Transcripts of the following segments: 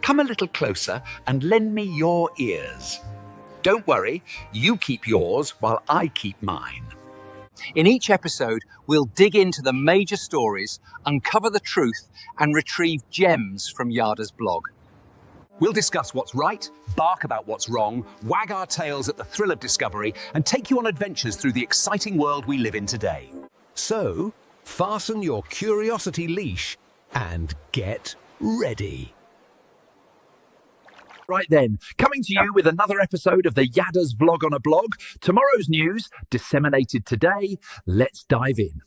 come a little closer and lend me your ears. Don't worry, you keep yours while I keep mine. In each episode, we'll dig into the major stories, uncover the truth, and retrieve gems from Yada's blog. We'll discuss what's right, bark about what's wrong, wag our tails at the thrill of discovery, and take you on adventures through the exciting world we live in today. So, fasten your curiosity leash and get ready. Right then, coming to you with another episode of the Yada's Vlog on a Blog. Tomorrow's news, disseminated today. Let's dive in.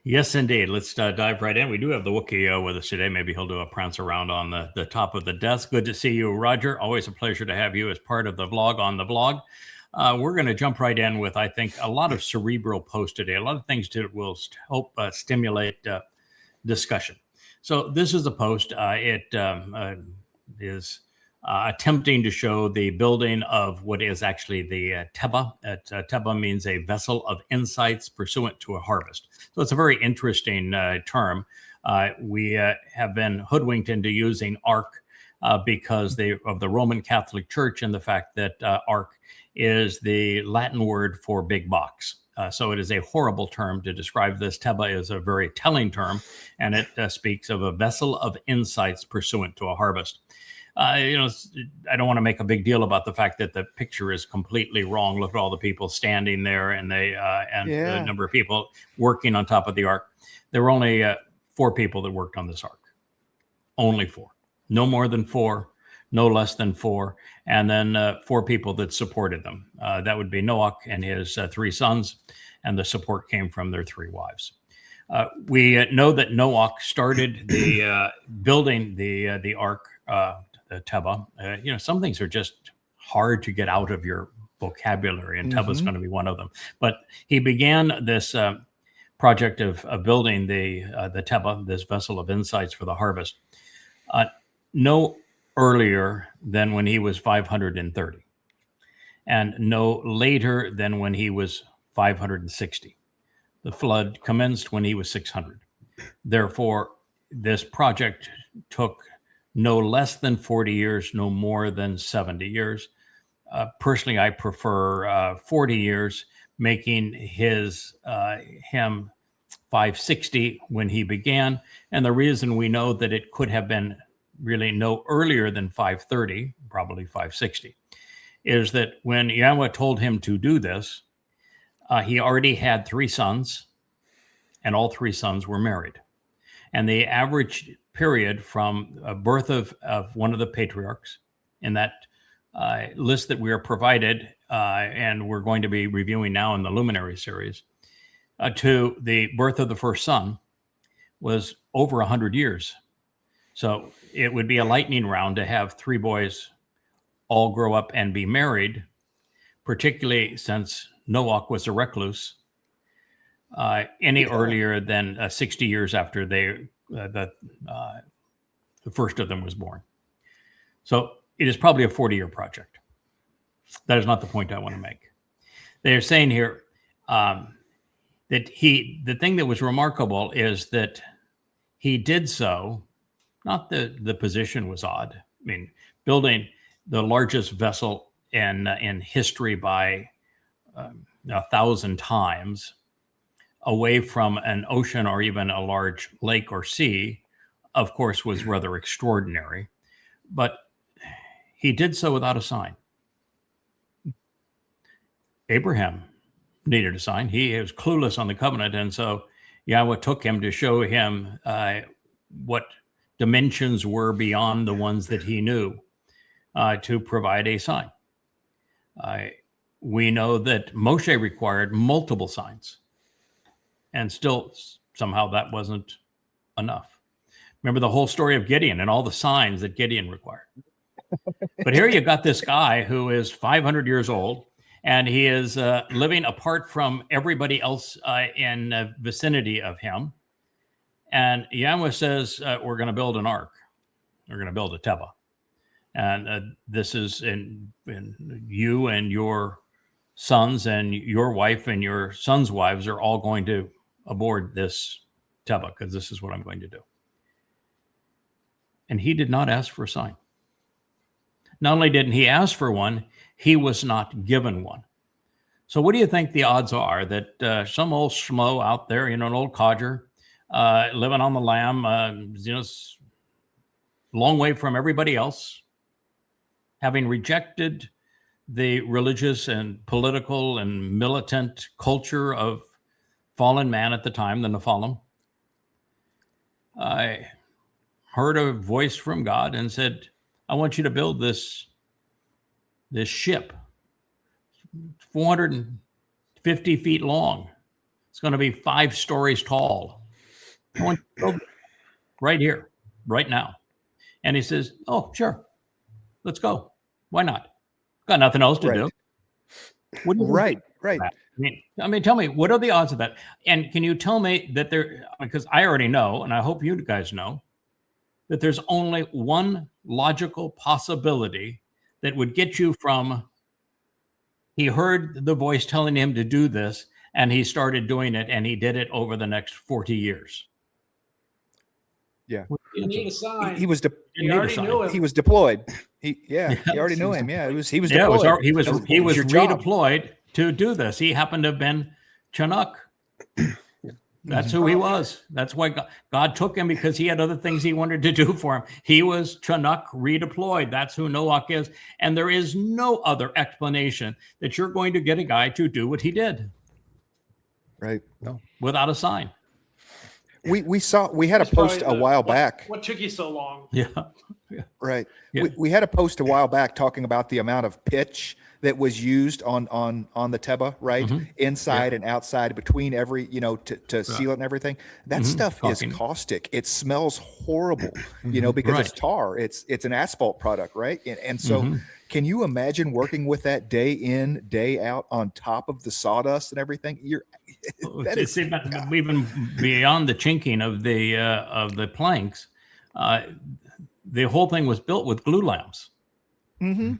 Yes, indeed. Let's dive right in. We do have the Wookiee with us today. Maybe he'll do a prance around on the top of the desk. Good to see you, Roger. Always a pleasure to have you as part of the vlog on the blog. We're going to jump right in with, I think, a lot of cerebral posts today. A lot of things that will help stimulate discussion. So this is a post. It is attempting to show the building of what is actually the Teba. Teba means a vessel of insights pursuant to a harvest. So it's a very interesting term. We have been hoodwinked into using ark because of the Roman Catholic Church and the fact that ark is the Latin word for big box. So it is a horrible term to describe this. Teba is a very telling term, and it speaks of a vessel of insights pursuant to a harvest. I don't want to make a big deal about the fact that the picture is completely wrong. Look at all the people standing there, and the number of people working on top of the ark. There were only 4 people that worked on this ark. Only 4. No more than 4, no less than 4, and then 4 people that supported them. That would be Noach and his 3 sons, and the support came from their 3 wives. We know that Noach started the building the ark. Teba. Some things are just hard to get out of your vocabulary, and Teba is going to be one of them. But he began this project of building the Teba, this vessel of insights for the harvest, no earlier than when he was 530, and no later than when he was 560. The flood commenced when he was 600. Therefore, this project took no less than 40 years, no more than 70 years. Personally, I prefer 40 years, making him 560 when he began. And the reason we know that it could have been really no earlier than 530, probably 560, is that when Yahweh told him to do this, he already had 3 sons, and all 3 sons were married. And the average period from birth of one of the patriarchs in that list that we are provided, and we're going to be reviewing now in the Luminary series, to the birth of the first son was over 100 years. So it would be a lightning round to have 3 boys all grow up and be married, particularly since Noach was a recluse, any earlier than 60 years after the first of them was born. So it is probably a 40-year project. That is not the point I want to make. They're saying here that the thing that was remarkable is that he did so, not the position was odd. I mean, building the largest vessel in history by 1,000 times away from an ocean or even a large lake or sea, of course, was rather extraordinary. But he did so without a sign. Abraham needed a sign. He was clueless on the covenant, and so Yahweh took him to show him what dimensions were beyond the ones that he knew, to provide a sign. We know that Moshe required multiple signs, and still somehow that wasn't enough. Remember the whole story of Gideon and all the signs that Gideon required. But here you got this guy who is 500 years old, and he is living apart from everybody else in the vicinity of him. And Yahweh says, we're going to build an ark. We're going to build a Teba. And this is in you and your sons and your wife and your sons' wives are all going to aboard this Teba, because this is what I'm going to do. And he did not ask for a sign. Not only didn't he ask for one, he was not given one. So what do you think the odds are that some old schmo out there, an old codger, living on the lam, long way from everybody else, having rejected the religious and political and militant culture of fallen man at the time, the Nephilim, I heard a voice from God and said, I want you to build this ship, 450 feet long. It's going to be 5 stories tall. I want you to build it right here, right now. And he says, oh, sure. Let's go. Why not? Got nothing else to do. What do you right. I mean, tell me, what are the odds of that? And can you tell me that because I already know, and I hope you guys know, that there's only one logical possibility that would get you from he heard the voice telling him to do this, and he started doing it, and he did it over the next 40 years. Yeah. You need a sign. He was already knew him. He was deployed. He already knew him. Yeah, he was deployed. He was redeployed to do this. He happened to have been Chanowk. That's who he was. That's why God took him, because he had other things he wanted to do for him. He was Chanowk redeployed. That's who Noach is. And there is no other explanation that you're going to get a guy to do what he did. Right. No. Without a sign. We had a post a while back. What took you so long? Yeah. Right. Yeah. We had a post a while back talking about the amount of pitch that was used on the Teba, right? Mm-hmm. Inside and outside, between every, to seal it and everything. That stuff is caustic. It smells horrible, because it's tar. It's an asphalt product, right? And so can you imagine working with that day in, day out on top of the sawdust and everything? Even beyond the chinking of the planks, the whole thing was built with glue lamps. Mm-hmm.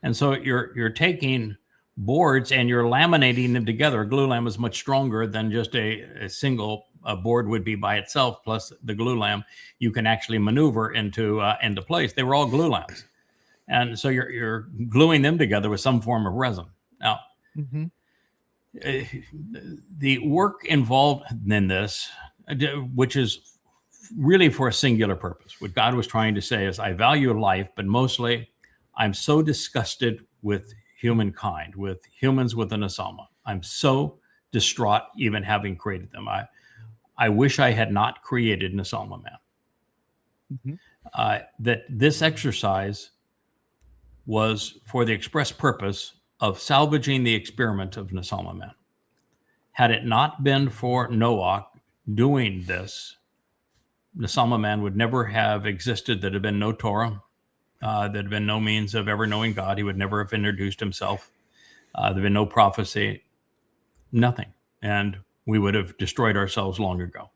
And so you're taking boards and you're laminating them together. A glue lamp is much stronger than just a single board would be by itself. Plus the glue lamp, you can actually maneuver into place. They were all glue lamps. And so you're gluing them together with some form of resin. Now, the work involved in this, which is really for a singular purpose, what God was trying to say is, I value life, but mostly I'm so disgusted with humankind, with humans with an Asama. I'm so distraught even having created them. I wish I had not created an Asama man. That this exercise was for the express purpose of salvaging the experiment of Nasama man. Had it not been for Noach doing this, Nasama man would never have existed. There'd have been no Torah. There'd have been no means of ever knowing God. He would never have introduced himself. There'd been no prophecy, nothing. And we would have destroyed ourselves long ago.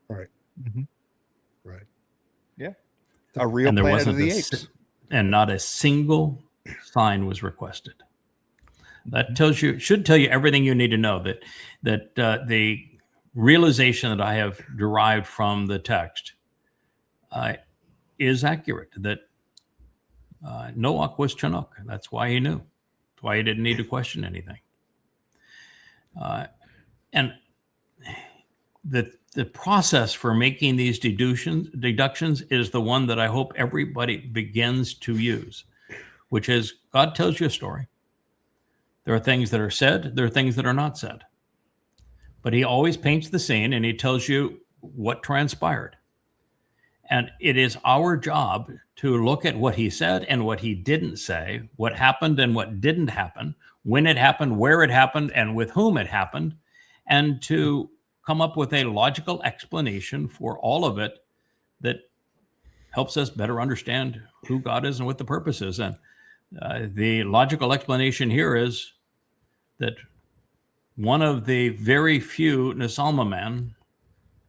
Right. Right. Yeah. A real and there Planet wasn't of the Apes. And not a single sign was requested. That should tell you everything you need to know, that the realization that I have derived from the text is accurate, that Noach was Chanowk. That's why he knew. That's why he didn't need to question anything. And the process for making these deductions is the one that I hope everybody begins to use, which is God tells you a story. There are things that are said. There are things that are not said. But he always paints the scene and he tells you what transpired. And it is our job to look at what he said and what he didn't say, what happened and what didn't happen, when it happened, where it happened, and with whom it happened, and to come up with a logical explanation for all of it that helps us better understand who God is and what the purpose is. And the logical explanation here is that one of the very few Nasalma men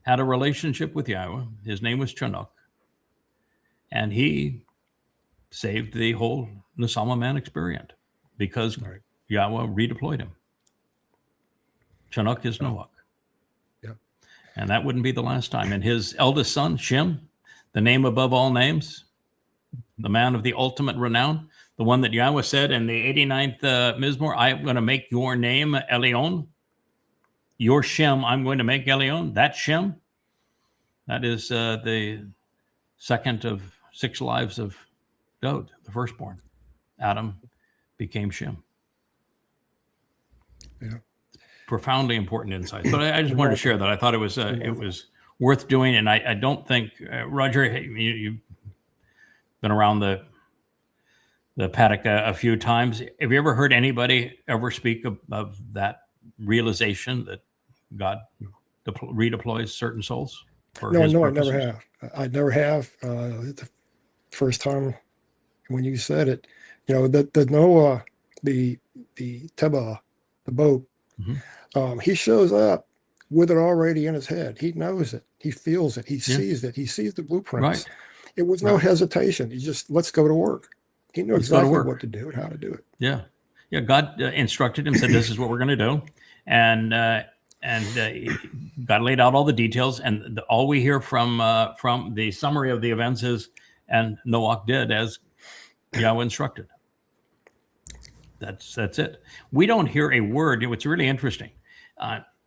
had a relationship with Yahweh. His name was Chanowk. And he saved the whole Nasalma man experience because Yahweh redeployed him. Chanowk is Noach. Yeah. And that wouldn't be the last time. And his eldest son, Shem, the name above all names, the man of the ultimate renown, the one that Yahweh said in the 89th Mizmor, I'm going to make your name Elion. Your Shem, I'm going to make Elion. That Shem, that is the second of 6 lives of Dowd, the firstborn. Adam became Shem. Yeah. Profoundly important insights. But I just wanted to share that. I thought it was worth doing. And I don't think, Roger, you've been around the paddock a few times. Have you ever heard anybody ever speak of that realization that God redeploys certain souls? No, I never have. I never have. The first time when you said it, the Noah, the Teba, the boat, he shows up with it already in his head. He knows it. He feels it. He sees it. He sees the blueprints. Right. It was no hesitation. He just, let's go to work. He knew exactly what to do and how to do it. Yeah. Yeah. God instructed him, said, this is what we're going to do. And God laid out all the details. And all we hear from the summary of the events is, and Noach did as Yahweh instructed. That's it. We don't hear a word. It's really interesting.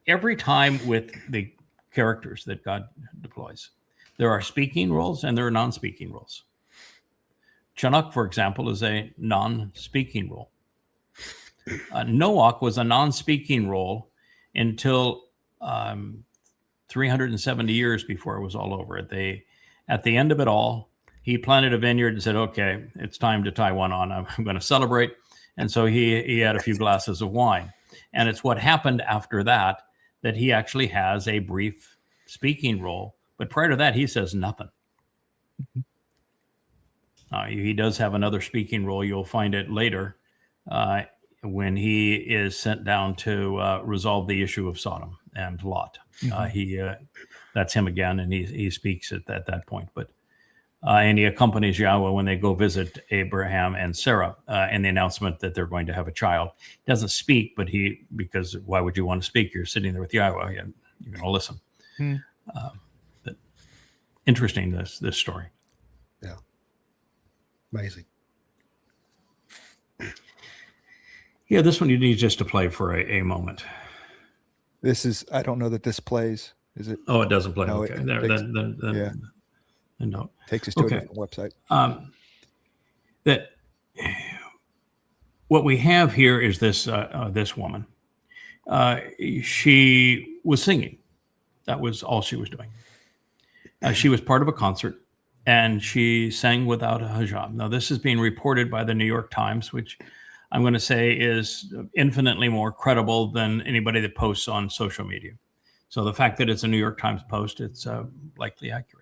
Every time with the characters that God deploys, there are speaking roles and there are non-speaking roles. Chanowk, for example, is a non-speaking role. Noach was a non-speaking role until 370 years before it was all over. At the end of it all, he planted a vineyard and said, okay, it's time to tie one on. I'm going to celebrate. And so he had a few glasses of wine. And it's what happened after that he actually has a brief speaking role. But prior to that, he says nothing. He does have another speaking role. You'll find it later when he is sent down to resolve the issue of Sodom and Lot. That's him again, and he speaks at that point. But and he accompanies Yahweh when they go visit Abraham and Sarah in the announcement that they're going to have a child. He doesn't speak, but because why would you want to speak? You're sitting there with Yahweh, and you're going to listen. But interesting, this story. Yeah. Amazing. Yeah, this one you need just to play for a moment. This is, I don't know that this plays. Is it? Oh, it doesn't play. No, Okay. No. Takes us to a different website. That what we have here is this woman. She was singing. That was all she was doing. She was part of a concert, and she sang without a hijab. Now, this is being reported by the New York Times, which I'm going to say is infinitely more credible than anybody that posts on social media. So the fact that it's a New York Times post, it's likely accurate.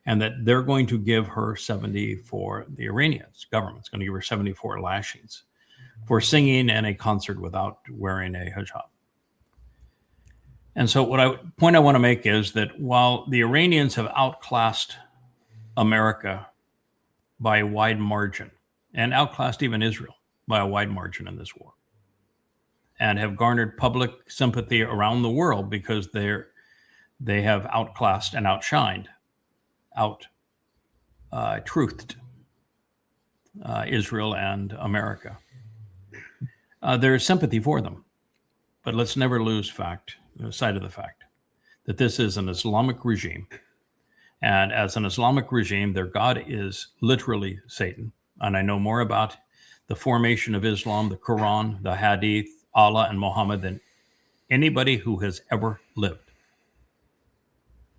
And that they're going to give her 74, the Iranian government's going to give her 74 lashings for singing in a concert without wearing a hijab. And so point I want to make is that while the Iranians have outclassed America by a wide margin, and outclassed even Israel by a wide margin in this war, and have garnered public sympathy around the world because they have outclassed and outshined, truthed Israel and America. There is sympathy for them, but let's never lose sight of the fact that this is an Islamic regime, and as an Islamic regime, their God is literally Satan. And I know more about the formation of Islam, the Quran, the Hadith, Allah, and Muhammad than anybody who has ever lived.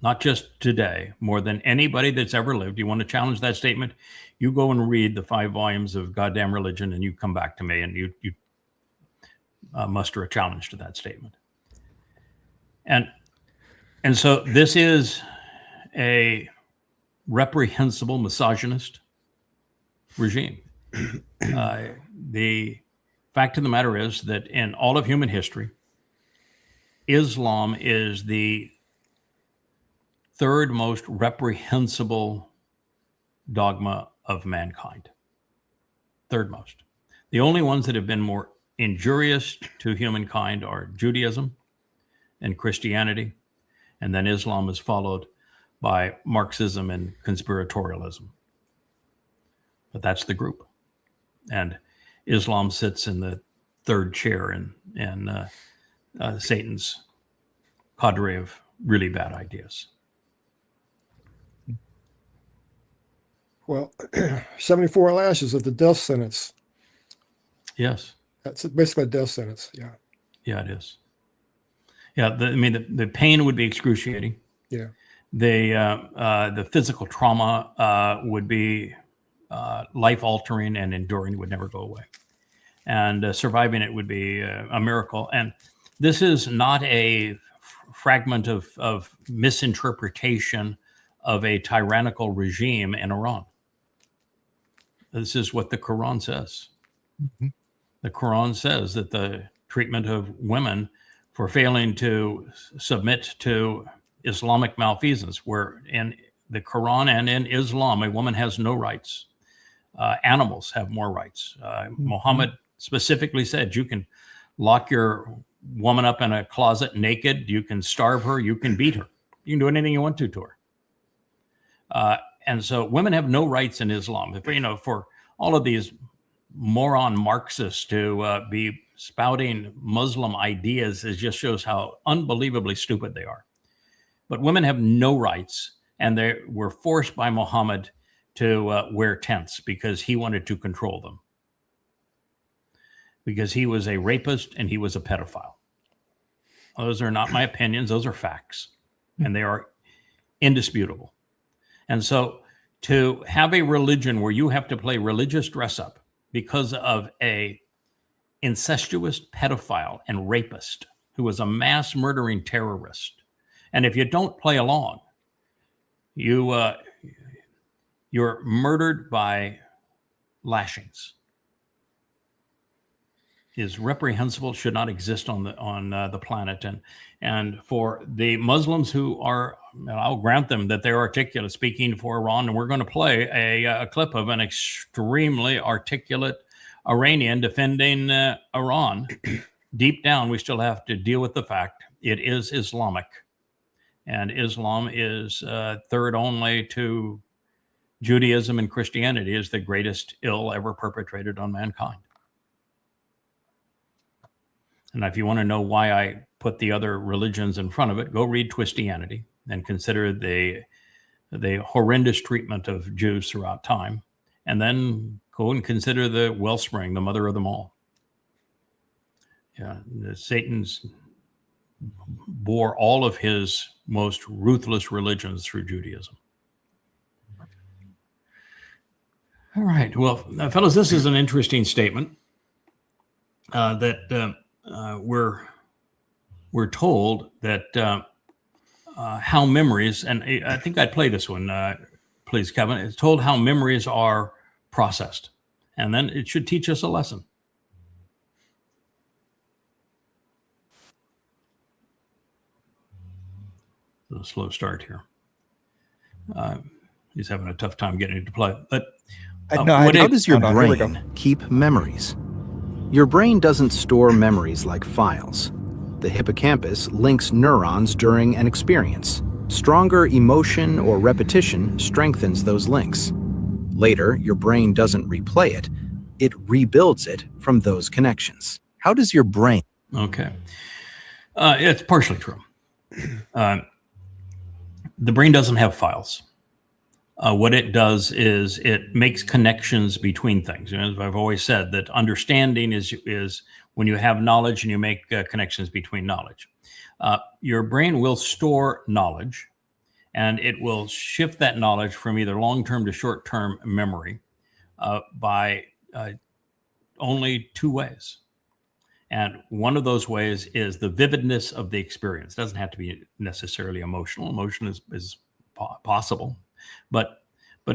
Not just today, more than anybody that's ever lived. You want to challenge that statement? You go and read the 5 volumes of Goddamn Religion, and you come back to me, and you muster a challenge to that statement. And so this is a reprehensible misogynist regime. The fact of the matter is that in all of human history, Islam is the third most reprehensible dogma of mankind. Third most. The only ones that have been more injurious to humankind are Judaism and Christianity, and then Islam is followed by Marxism and conspiratorialism. But that's the group. And Islam sits in the third chair in Satan's cadre of really bad ideas. Well, 74 lashes of the death sentence. Yes. That's basically a death sentence. Yeah. Yeah, it is. Yeah, the pain would be excruciating. Yeah. The physical trauma would be life-altering and enduring, would never go away. And surviving it would be a miracle. And this is not a fragment of misinterpretation of a tyrannical regime in Iran. This is what the Quran says. Mm-hmm. The Quran says that the treatment of women for failing to submit to Islamic malfeasance, where in the Quran and in Islam, a woman has no rights. Animals have more rights. Muhammad specifically said you can lock your woman up in a closet naked, you can starve her, you can beat her. You can do anything you want to her. And so women have no rights in Islam. For all of these moron Marxists to be spouting Muslim ideas, it just shows how unbelievably stupid they are. But women have no rights, and they were forced by Muhammad to wear tents because he wanted to control them. Because he was a rapist and he was a pedophile. Those are not my opinions, those are facts. And they are indisputable. And so to have a religion where you have to play religious dress up because of a incestuous pedophile and rapist who was a mass murdering terrorist, and if you don't play along, you're murdered by lashings, is reprehensible, should not exist on the planet. And for the Muslims who are, I'll grant them that they're articulate, speaking for Iran, and we're going to play a clip of an extremely articulate Iranian defending Iran. Deep down, we still have to deal with the fact it is Islamic, and Islam is third only to Judaism and Christianity is the greatest ill ever perpetrated on mankind. And if you want to know why I put the other religions in front of it, go read Twistianity and consider the horrendous treatment of Jews throughout time. And then go and consider the wellspring, the mother of them all. Yeah, Satan's bore all of his most ruthless religions through Judaism. All right. Well, fellas, this is an interesting statement that we're told that how memories, and I think I'd play this one, please, Kevin. It's told how memories are processed, and then it should teach us a lesson. A slow start here. He's having a tough time getting it to play. But how does your brain keep memories? Your brain doesn't store memories like files. The hippocampus links neurons during an experience. Stronger emotion or repetition strengthens those links. Later, your brain doesn't replay it. It rebuilds it from those connections. How does your brain... Okay. It's partially true. The brain doesn't have files. What it does is it makes connections between things. As I've always said, that understanding is when you have knowledge and you make connections between knowledge. Your brain will store knowledge, and it will shift that knowledge from either long-term to short-term memory by only two ways. And one of those ways is the vividness of the experience. It doesn't have to be necessarily emotional. Emotion is possible, but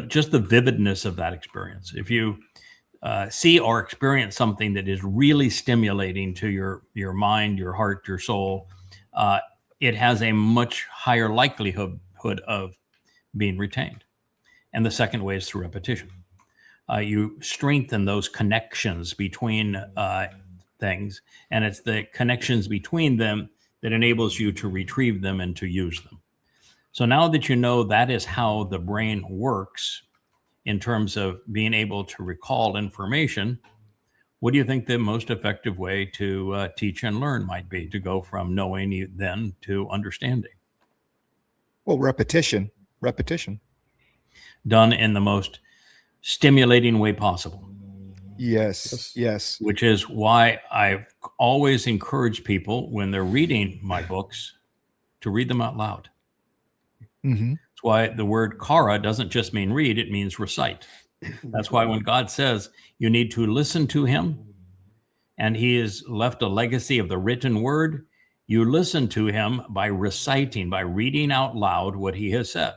just the vividness of that experience. If you see or experience something that is really stimulating to your mind, your heart, your soul, it has a much higher likelihood of being retained. And the second way is through repetition. You strengthen those connections between things, and it's the connections between them that enables you to retrieve them and to use them. So now that you know that is how the brain works in terms of being able to recall information, what do you think the most effective way to teach and learn might be, to go from knowing then to understanding? Well, repetition. Done in the most stimulating way possible. Yes. Which is why I've always encouraged people when they're reading my books to read them out loud. Mm-hmm. That's why the word kara doesn't just mean read, it means recite. That's why when God says you need to listen to him, and he has left a legacy of the written word, you listen to him by reciting, by reading out loud what he has said.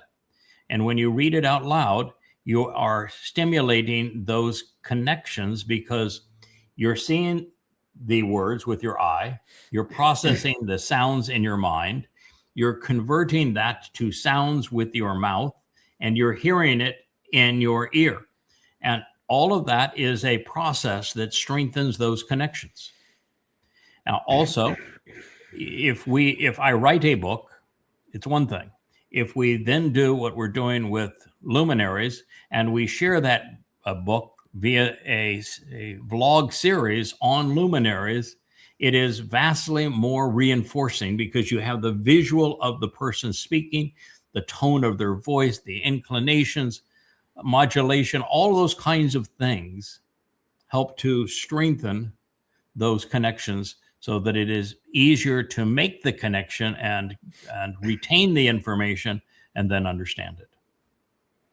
And when you read it out loud, you are stimulating those connections because you're seeing the words with your eye, you're processing the sounds in your mind, you're converting that to sounds with your mouth, and you're hearing it in your ear. And all of that is a process that strengthens those connections. Now, also, if I write a book, it's one thing. If we then do what we're doing with luminaries and we share that book via a vlog series on luminaries, it is vastly more reinforcing because you have the visual of the person speaking, the tone of their voice, the inclinations, modulation, all those kinds of things help to strengthen those connections so that it is easier to make the connection and retain the information and then understand it.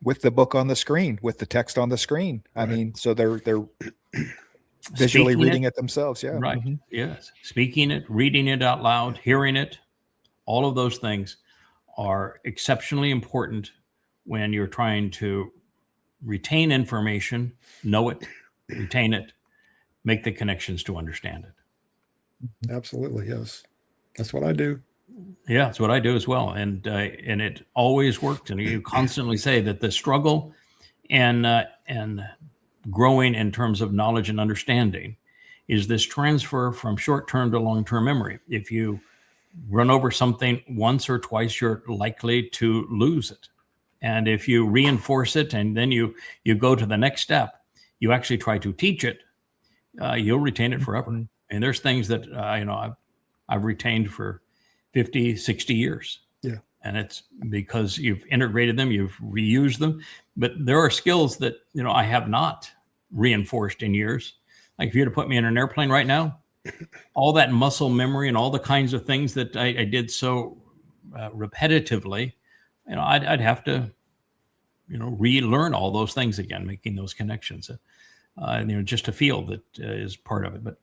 With the book on the screen, with the text on the screen. I mean, so they're visually reading it themselves. Yeah. Right. Mm-hmm. Yes. Speaking it, reading it out loud, hearing it, all of those things are exceptionally important when you're trying to retain information, know it, retain it, make the connections to understand it. Absolutely, yes. That's what I do. Yeah, that's what I do as well, and it always worked. And you constantly say that the struggle and growing in terms of knowledge and understanding is this transfer from short-term to long-term memory. If you run over something once or twice, you're likely to lose it. And if you reinforce it and then you go to the next step, you actually try to teach it, you'll retain it forever. And there's things that I've retained for 50, 60 years. Yeah. And it's because you've integrated them, you've reused them. But there are skills that I have not reinforced in years. Like if you were to put me in an airplane right now, all that muscle memory and all the kinds of things that I did so repetitively, I'd have to, relearn all those things again, making those connections. Just to feel that is part of it. But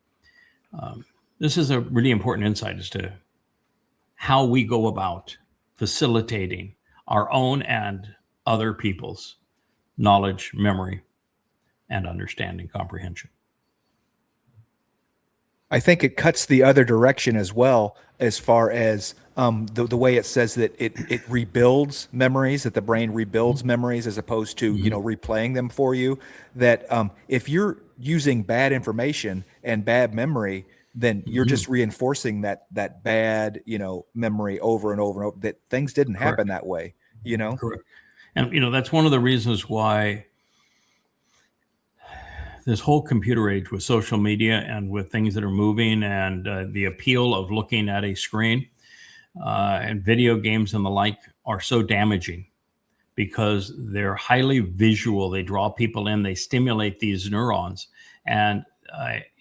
this is a really important insight as to how we go about facilitating our own and other people's knowledge, memory, and understanding, comprehension. I think it cuts the other direction as well, as far as the way it says that it rebuilds memories, that the brain rebuilds memories as opposed to, replaying them for you. That if you're using bad information and bad memory, then you're just reinforcing that bad, memory over and over and over, that things didn't happen that way, Correct. And, that's one of the reasons why this whole computer age with social media and with things that are moving and the appeal of looking at a screen and video games and the like are so damaging because they're highly visual. They draw people in, they stimulate these neurons. And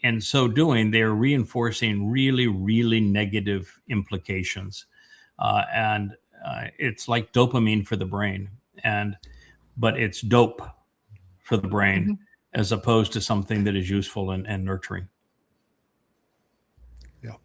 in so doing, they're reinforcing really, really negative implications. And it's like dopamine for the brain, but it's dope for the brain as opposed to something that is useful and nurturing. Yeah.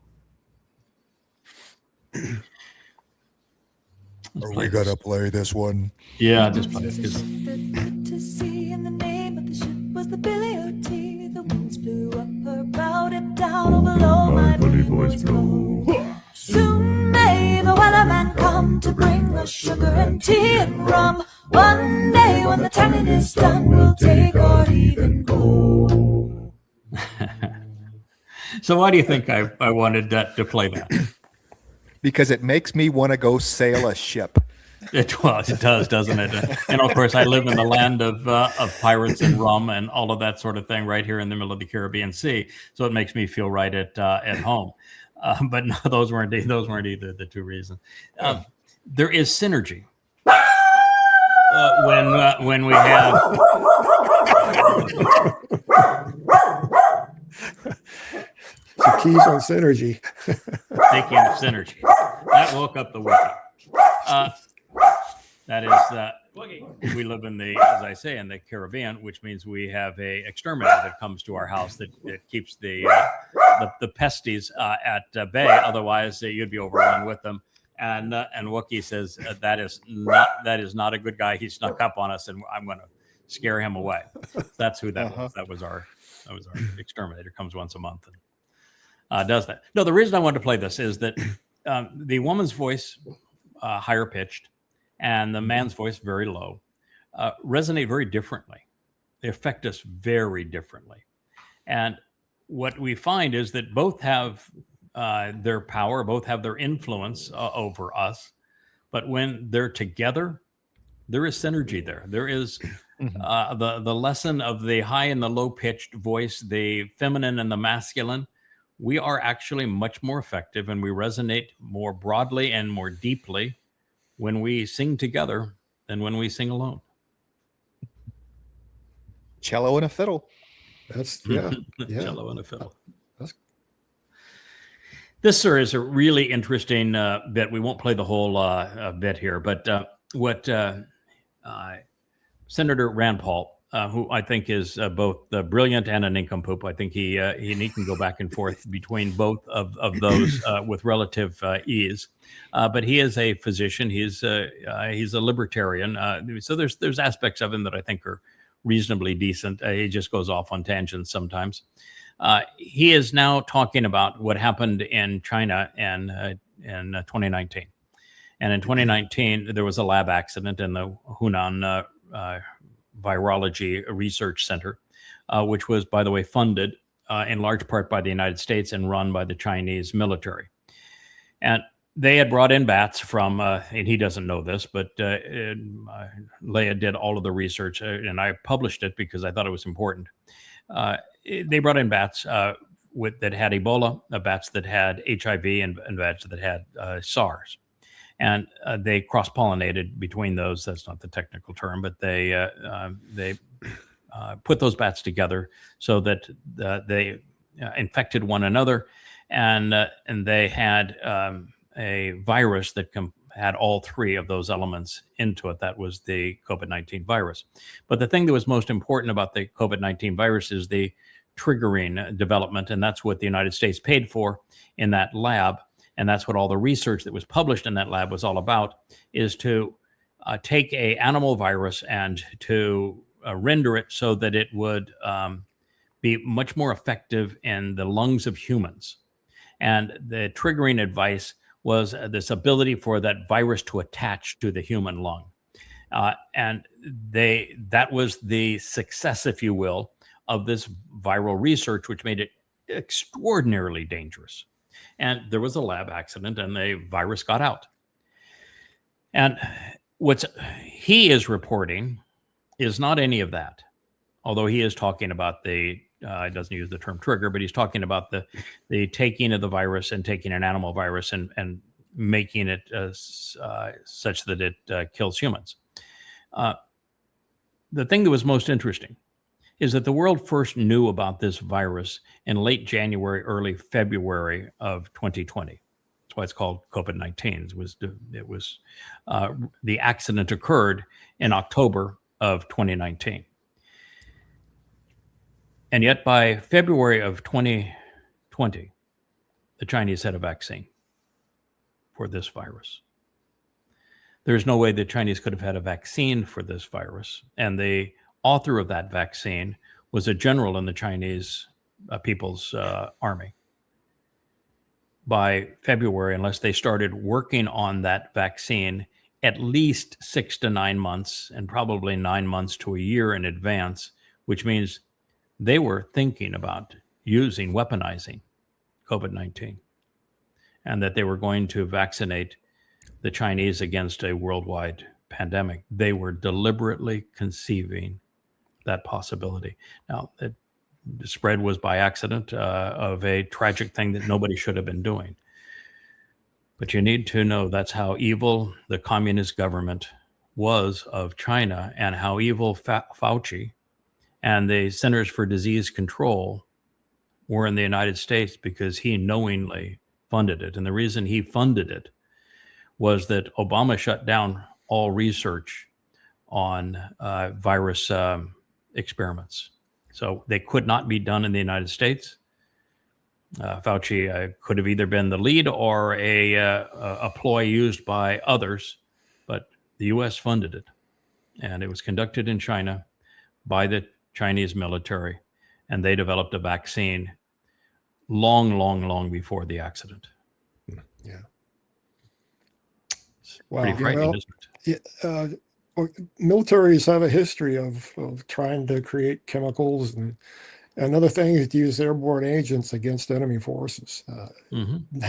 We gotta play this one. Yeah, just play it. To see in the name of the ship was the Billy O.T. The winds blew up her bow, it down over below my bully boys blow. Soon may the weatherman come to bring us sugar and tea and rum. One day when the tanning is done, we'll take our leave and go. So why do you think I wanted to play that? Because it makes me want to go sail a ship. It does, doesn't it? And of course, I live in the land of pirates and rum and all of that sort of thing, right here in the middle of the Caribbean Sea. So it makes me feel right at home. But no, those weren't either the two reasons. There is synergy when we have. The keys on synergy. Speaking of synergy, that woke up the wiki. That is, we live in as I say, in the Caribbean, which means we have a exterminator that comes to our house that keeps the pesties at bay. Otherwise, you'd be overrun with them. And Wookiee says that is not a good guy. He snuck up on us, and I'm going to scare him away. That's who that was. That was our exterminator. Comes once a month and does that. No, the reason I wanted to play this is that the woman's voice, higher pitched, and the man's voice very low, resonate very differently. They affect us very differently. And what we find is that both have their power, both have their influence over us. But when they're together, there is synergy there. There is the lesson of the high and the low pitched voice, the feminine and the masculine. We are actually much more effective, and we resonate more broadly and more deeply when we sing together than when we sing alone. Cello and a fiddle. That's Cello and a fiddle. This, sir, is a really interesting bit. We won't play the whole bit here, but what Senator Rand Paul, who I think is both brilliant and a nincompoop. I think he can go back and forth between both of those with relative ease. But he is a physician. He's a libertarian. So there's aspects of him that I think are reasonably decent. He just goes off on tangents sometimes. He is now talking about what happened in China in 2019. And in 2019, there was a lab accident in the Hunan Virology Research Center, which was, by the way, funded in large part by the United States and run by the Chinese military. And they had brought in bats from, and he doesn't know this, but Leah did all of the research, and I published it because I thought it was important. They brought in bats that had Ebola, bats that had HIV, and bats that had SARS. And they cross-pollinated between those. That's not the technical term, but they put those bats together so that they infected one another, and they had a virus that had all three of those elements into it. That was the COVID-19 virus. But the thing that was most important about the COVID-19 virus is the triggering development, and that's what the United States paid for in that lab. And that's what all the research that was published in that lab was all about, is to take a animal virus and to render it so that it would be much more effective in the lungs of humans. And the triggering device was this ability for that virus to attach to the human lung. And that was the success, if you will, of this viral research, which made it extraordinarily dangerous. And there was a lab accident and the virus got out. And what he is reporting is not any of that. Although he is talking about he doesn't use the term trigger, but he's talking about the taking of the virus and taking an animal virus and making it such that it kills humans. The thing that was most interesting is that the world first knew about this virus in late January, early February of 2020. That's why it's called COVID-19. It was the accident occurred in October of 2019. And yet by February of 2020, the Chinese had a vaccine for this virus. There's no way the Chinese could have had a vaccine for this virus. And the author of that vaccine was a general in the Chinese People's Army. By February, unless they started working on that vaccine at least 6 to 9 months, and probably 9 months to a year in advance, which means they were thinking about weaponizing COVID-19, and that they were going to vaccinate the Chinese against a worldwide pandemic. They were deliberately conceiving that possibility. Now, the spread was by accident of a tragic thing that nobody should have been doing. But you need to know that's how evil the communist government was of China, and how evil Fauci and the Centers for Disease Control were in the United States, because he knowingly funded it. And the reason he funded it was that Obama shut down all research on virus experiments. So they could not be done in the United States. Fauci could have either been the lead or a ploy used by others, but the U.S. funded it. And it was conducted in China by the Chinese military, and they developed a vaccine long before the accident. Yeah. Wow. Pretty frightening, isn't it? Militaries have a history of trying to create chemicals and other things to use airborne agents against enemy forces.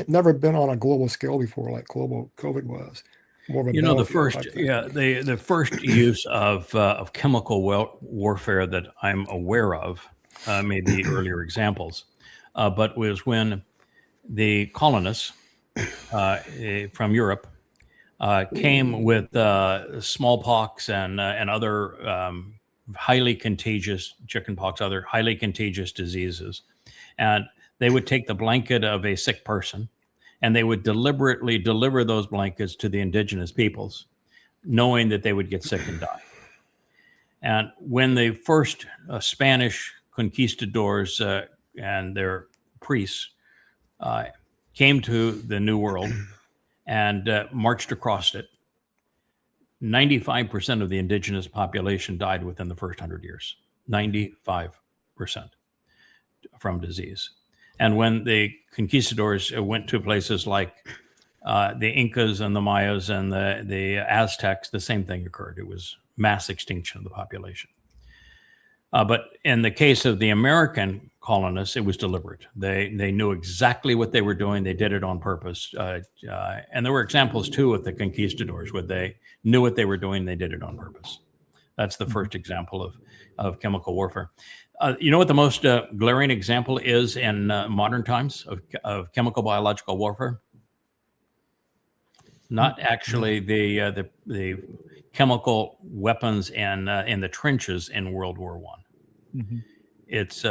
Never been on a global scale before, like global COVID was. More of a the first use of chemical warfare that I'm aware of, maybe earlier examples, but was when the colonists from Europe came with smallpox and other highly contagious, chickenpox, other highly contagious diseases. And they would take the blanket of a sick person, and they would deliberately deliver those blankets to the indigenous peoples, knowing that they would get sick and die. And when the first Spanish conquistadors and their priests came to the New World and marched across it, 95% of the indigenous population died within the first 100 years. 95% from disease. And when the conquistadors went to places like the Incas and the Mayas and the Aztecs, the same thing occurred. It was mass extinction of the population. But in the case of the American colonists, it was deliberate. They knew exactly what they were doing. They did it on purpose. And there were examples, too, with the conquistadors, where they knew what they were doing. They did it on purpose. That's the first example of chemical warfare. You know what the most glaring example is in modern times of chemical biological warfare? Not actually the chemical weapons in the trenches in World War I. It's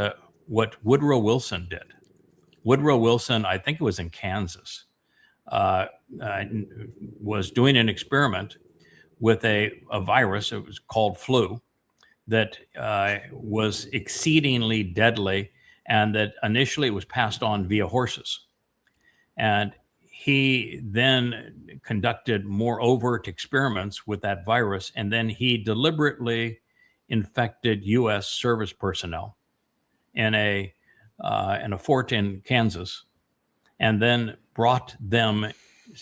what Woodrow Wilson did. Woodrow Wilson, I think it was in Kansas, was doing an experiment with a virus. It was called flu, that was exceedingly deadly, and that initially was passed on via horses. And he then conducted more overt experiments with that virus, and then he deliberately infected U.S. service personnel in a fort in Kansas, and then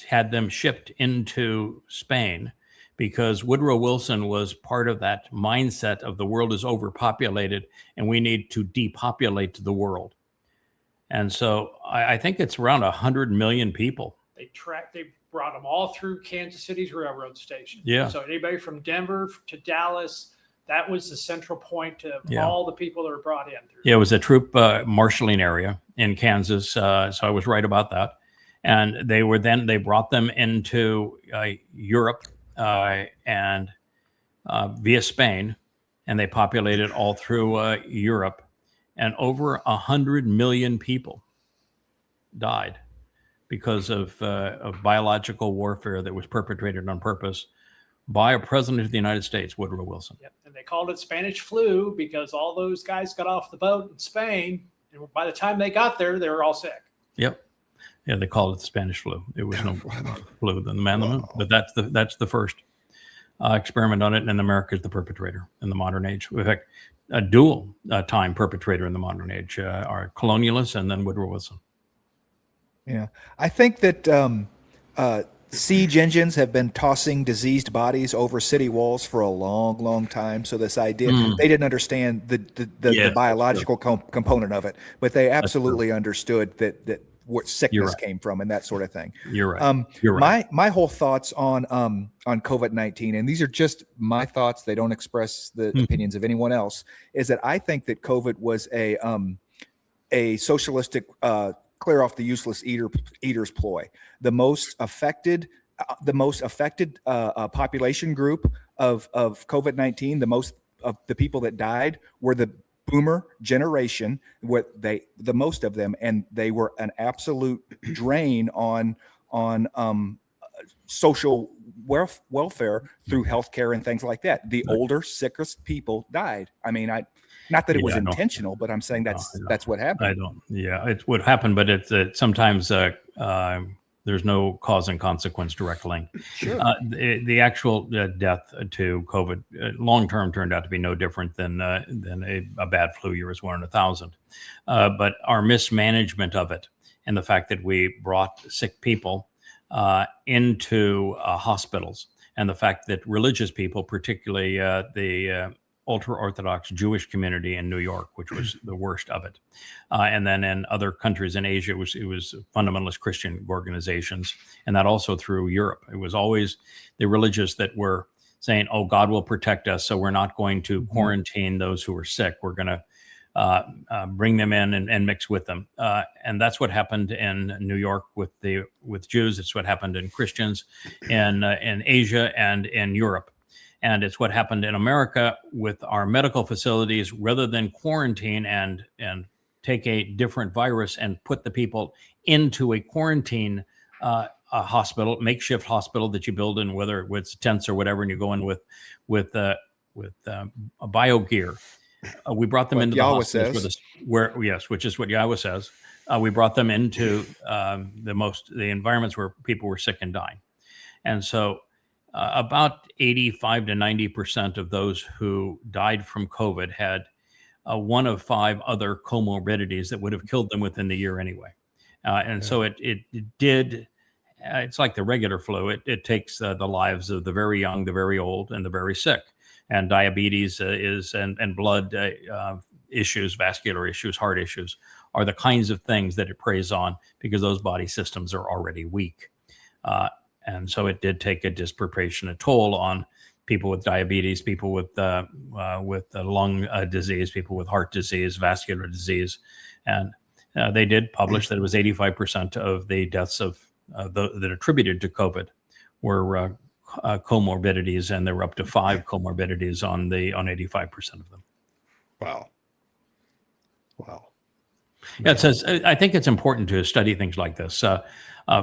had them shipped into Spain, because Woodrow Wilson was part of that mindset of the world is overpopulated and we need to depopulate the world. And so I think it's around 100 million people. They brought them all through Kansas City's railroad station. Yeah. So anybody from Denver to Dallas, that was the central point of all the people that were brought in. Yeah, it was a troop marshaling area in Kansas. So I was right about that. And they brought them into Europe and via Spain, and they populated all through Europe. And over 100 million people died because of biological warfare that was perpetrated on purpose by a president of the United States, Woodrow Wilson. Yep. And they called it Spanish flu because all those guys got off the boat in Spain, and by the time they got there, they were all sick. Yep. Yeah, they called it the Spanish flu. It was no flu than the man on the moon. But that's the first experiment on it, and America is the perpetrator in the modern age. In fact, a dual time perpetrator in the modern age are colonialists and then Woodrow Wilson. Yeah, I think that siege engines have been tossing diseased bodies over city walls for a long, long time. So this idea, they didn't understand the biological component of it, but they absolutely understood that what sickness came from and that sort of thing. You're right. You're right. My whole thoughts on COVID-19, and these are just my thoughts, they don't express the opinions of anyone else, is that I think that COVID was a socialistic clear off the useless eaters ploy. The most affected population group of COVID-19, the most of the people that died were the boomer generation, the most of them, and they were an absolute drain on social welfare through healthcare and things like that. The older, sickest people died. I mean, not that it was intentional, but I'm saying that's what happened. It would happen, but it's sometimes there's no cause and consequence direct link. Sure. The actual death to COVID long term turned out to be no different than a bad flu year, as 1 in 1,000. But our mismanagement of it and the fact that we brought sick people into hospitals, and the fact that religious people, particularly the ultra-Orthodox Jewish community in New York, which was the worst of it. And then in other countries in Asia, it was fundamentalist Christian organizations, and that also through Europe. It was always the religious that were saying, oh, God will protect us, so we're not going to quarantine those who are sick. We're going to bring them in and mix with them. And that's what happened in New York with Jews. It's what happened in Christians in Asia and in Europe. And it's what happened in America with our medical facilities. Rather than quarantine and take a different virus and put the people into a quarantine a hospital, makeshift hospital that you build in, whether it's tents or whatever, and you go in with a bio gear. We brought them into the hospitals which is what Yahweh says. We brought them into the environments where people were sick and dying, and so. About 85 to 90% of those who died from COVID had one of 5 other comorbidities that would have killed them within the year anyway. So it did, it's like the regular flu. It takes the lives of the very young, the very old, and the very sick. And diabetes and blood issues, vascular issues, heart issues are the kinds of things that it preys on because those body systems are already weak. And so it did take a disproportionate toll on people with diabetes, people with lung disease, people with heart disease, vascular disease. And they did publish that it was 85% of the deaths that attributed to COVID were comorbidities, and there were up to 5 comorbidities on 85% of them. Wow. Yeah, it says, I think it's important to study things like this.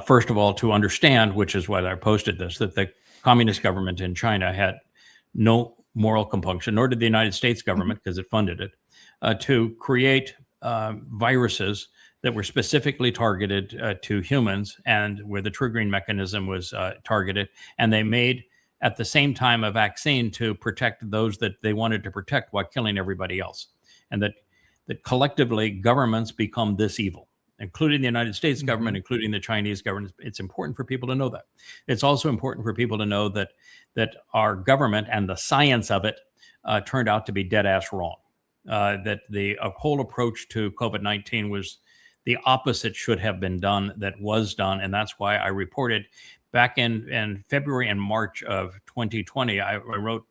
First of all, to understand, which is why I posted this, that the communist government in China had no moral compunction, nor did the United States government, because it funded it, to create viruses that were specifically targeted to humans, and where the triggering mechanism was targeted. And they made, at the same time, a vaccine to protect those that they wanted to protect while killing everybody else. And that collectively governments become this evil, including the United States government, including the Chinese government. It's important for people to know that. It's also important for people to know that our government and the science of it turned out to be dead ass wrong. That the whole approach to COVID-19 was the opposite should have been done that was done. And that's why I reported back in February and March of 2020, I wrote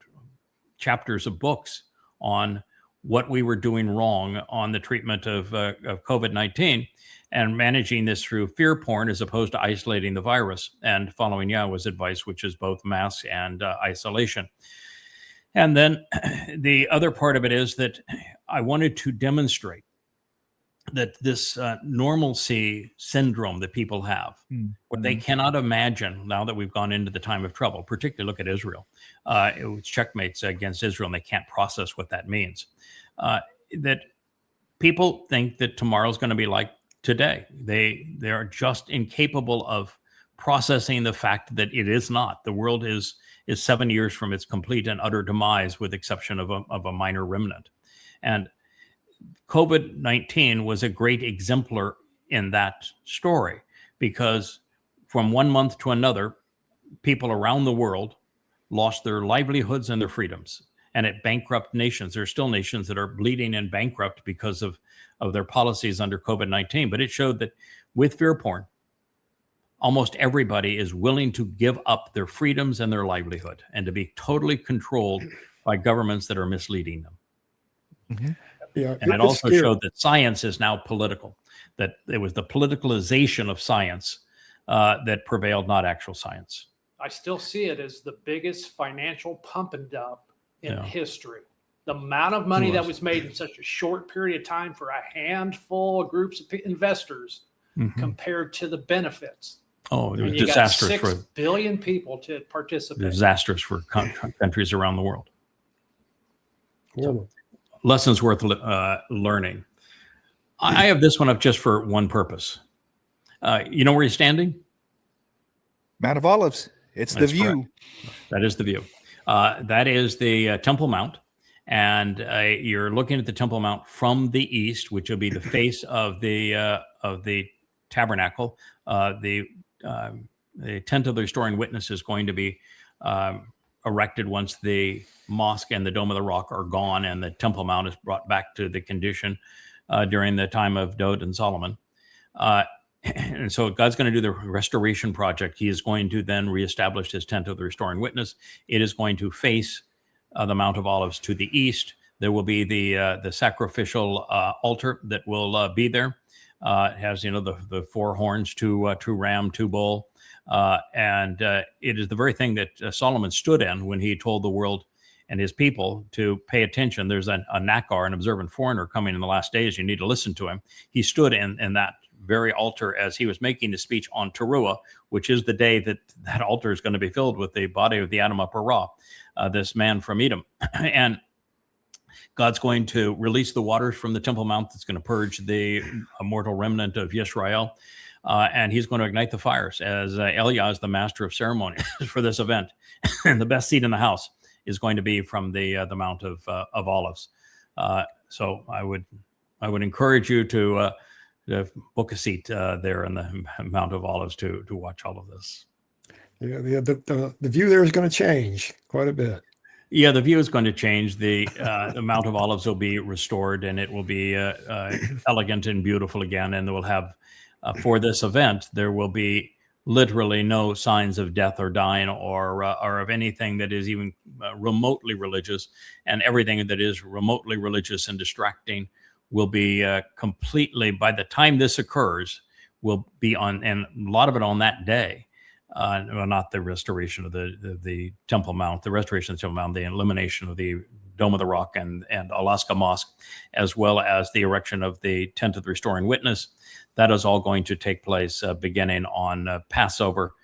chapters of books on what we were doing wrong on the treatment of COVID-19 and managing this through fear porn as opposed to isolating the virus and following Yahweh's advice, which is both masks and isolation. And then the other part of it is that I wanted to demonstrate that this normalcy syndrome that people have, what they cannot imagine now that we've gone into the time of trouble, particularly look at Israel. It was checkmates against Israel, and they can't process what that means. That people think that tomorrow's going to be like today. They are just incapable of processing the fact that it is not. The world is 7 years from its complete and utter demise, with exception of a minor remnant. And COVID-19 was a great exemplar in that story, because from one month to another, people around the world lost their livelihoods and their freedoms, and it bankrupted nations. There are still nations that are bleeding and bankrupt because of their policies under COVID-19, but it showed that with fear porn, almost everybody is willing to give up their freedoms and their livelihood and to be totally controlled by governments that are misleading them. Mm-hmm. Yeah, and it also showed that science is now political, that it was the politicalization of science that prevailed, not actual science. I still see it as the biggest financial pump and dump in history. The amount of money that was made in such a short period of time for a handful of groups of investors compared to the benefits. Oh, it was disastrous for 6 billion people to participate. Disastrous for countries around the world. So, lessons worth learning. I have this one up just for one purpose. You know where you're standing? Mount of Olives. It's the view. Correct. That is the view. That is the Temple Mount. And you're looking at the Temple Mount from the east, which will be the face of the tabernacle. The tent of the restoring witness is going to be erected once the mosque and the Dome of the Rock are gone, and the Temple Mount is brought back to the condition during the time of Dowd and Solomon. And so God's going to do the restoration project. He is going to then reestablish his tent of the restoring witness. It is going to face the Mount of Olives to the east. There will be the sacrificial altar that will be there. It has, the 4 horns, 2 ram, 2 bull. And it is the very thing that Solomon stood in when he told the world and his people to pay attention. There's a Nakar, an observant foreigner, coming in the last days. You need to listen to him. He stood in that very altar as he was making his speech on Taruw'ah, which is the day that altar is going to be filled with the body of the Adam Upper Ra, this man from Edom. And God's going to release the waters from the Temple Mount that's going to purge the mortal remnant of Yisrael. And he's going to ignite the fires, as Eliah is the master of ceremonies for this event. And the best seat in the house is going to be from the Mount of Olives. So I would encourage you to book a seat there in the Mount of Olives to watch all of this. Yeah, the view there is going to change quite a bit. Yeah, the view is going to change. The Mount of Olives will be restored, and it will be elegant and beautiful again. And they will have, for this event, there will be literally no signs of death or dying or of anything that is even remotely religious. And everything that is remotely religious and distracting will be completely, by the time this occurs, will be on, and a lot of it on that day. Well, not the restoration of the Temple Mount, the restoration of the Temple Mount, the elimination of the Dome of the Rock and Alaska Mosque, as well as the erection of the Tent of the Restoring Witness. That is all going to take place beginning on Passover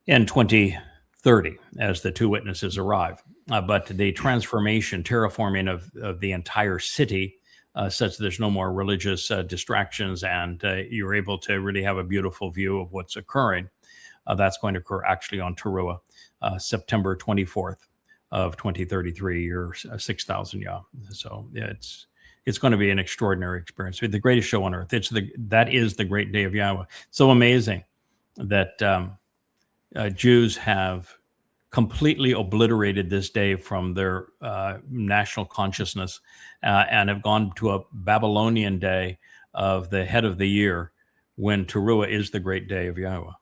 in 2030 as the 2 witnesses arrive. But the transformation, terraforming of the entire city, such that there's no more religious distractions, and you're able to really have a beautiful view of what's occurring. That's going to occur actually on Taruw'ah, September 24th of 2033, or 6,000 Yah. So yeah, it's going to be an extraordinary experience. The greatest show on earth. That is the great day of Yahweh. So amazing that Jews have completely obliterated this day from their national consciousness and have gone to a Babylonian day of the head of the year, when Taruw'ah is the great day of Yahweh.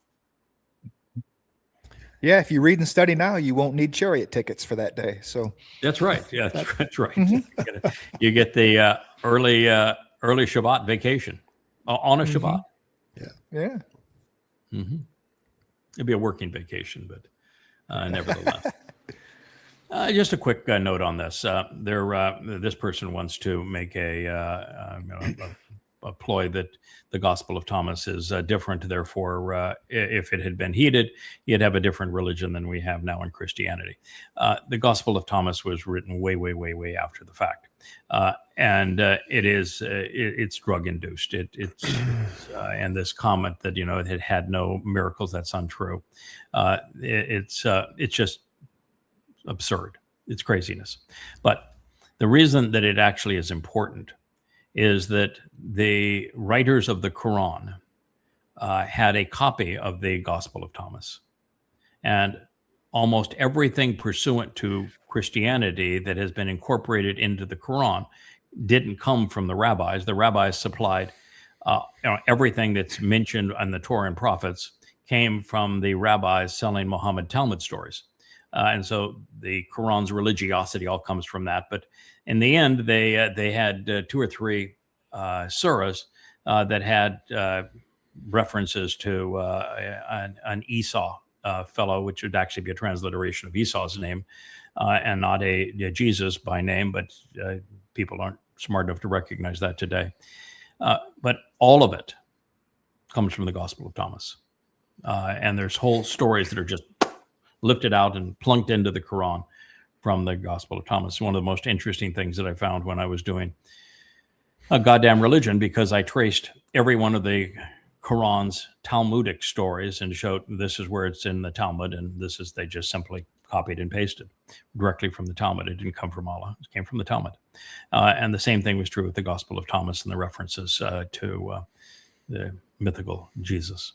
Yeah, if you read and study now, you won't need chariot tickets for that day. So that's right. Yeah, that's right. You get the early Shabbat vacation on a Shabbat. Yeah. It'd be a working vacation, but nevertheless. Just a quick note on this. This person wants to make a ploy that the Gospel of Thomas is different. Therefore, if it had been heeded, you'd have a different religion than we have now in Christianity. The Gospel of Thomas was written way, way, way, way after the fact, and it's drug induced. And this comment that it had no miracles, that's untrue. It's just absurd. It's craziness. But the reason that it actually is important is that the writers of the Quran had a copy of the Gospel of Thomas. And almost everything pursuant to Christianity that has been incorporated into the Quran didn't come from the rabbis. The rabbis supplied everything that's mentioned in the Torah and prophets came from the rabbis selling Muhammad Talmud stories. And so the Quran's religiosity all comes from that. But in the end, they had 2 or 3 surahs that had references to an Esau fellow, which would actually be a transliteration of Esau's name, and not a Jesus by name, but people aren't smart enough to recognize that today. But all of it comes from the Gospel of Thomas. And there's whole stories that are just lifted out and plunked into the Quran from the Gospel of Thomas. One of the most interesting things that I found when I was doing a goddamn religion, because I traced every one of the Quran's Talmudic stories and showed this is where it's in the Talmud, and this is, they just simply copied and pasted directly from the Talmud. It didn't come from Allah, it came from the Talmud. And the same thing was true with the Gospel of Thomas and the references to the mythical Jesus.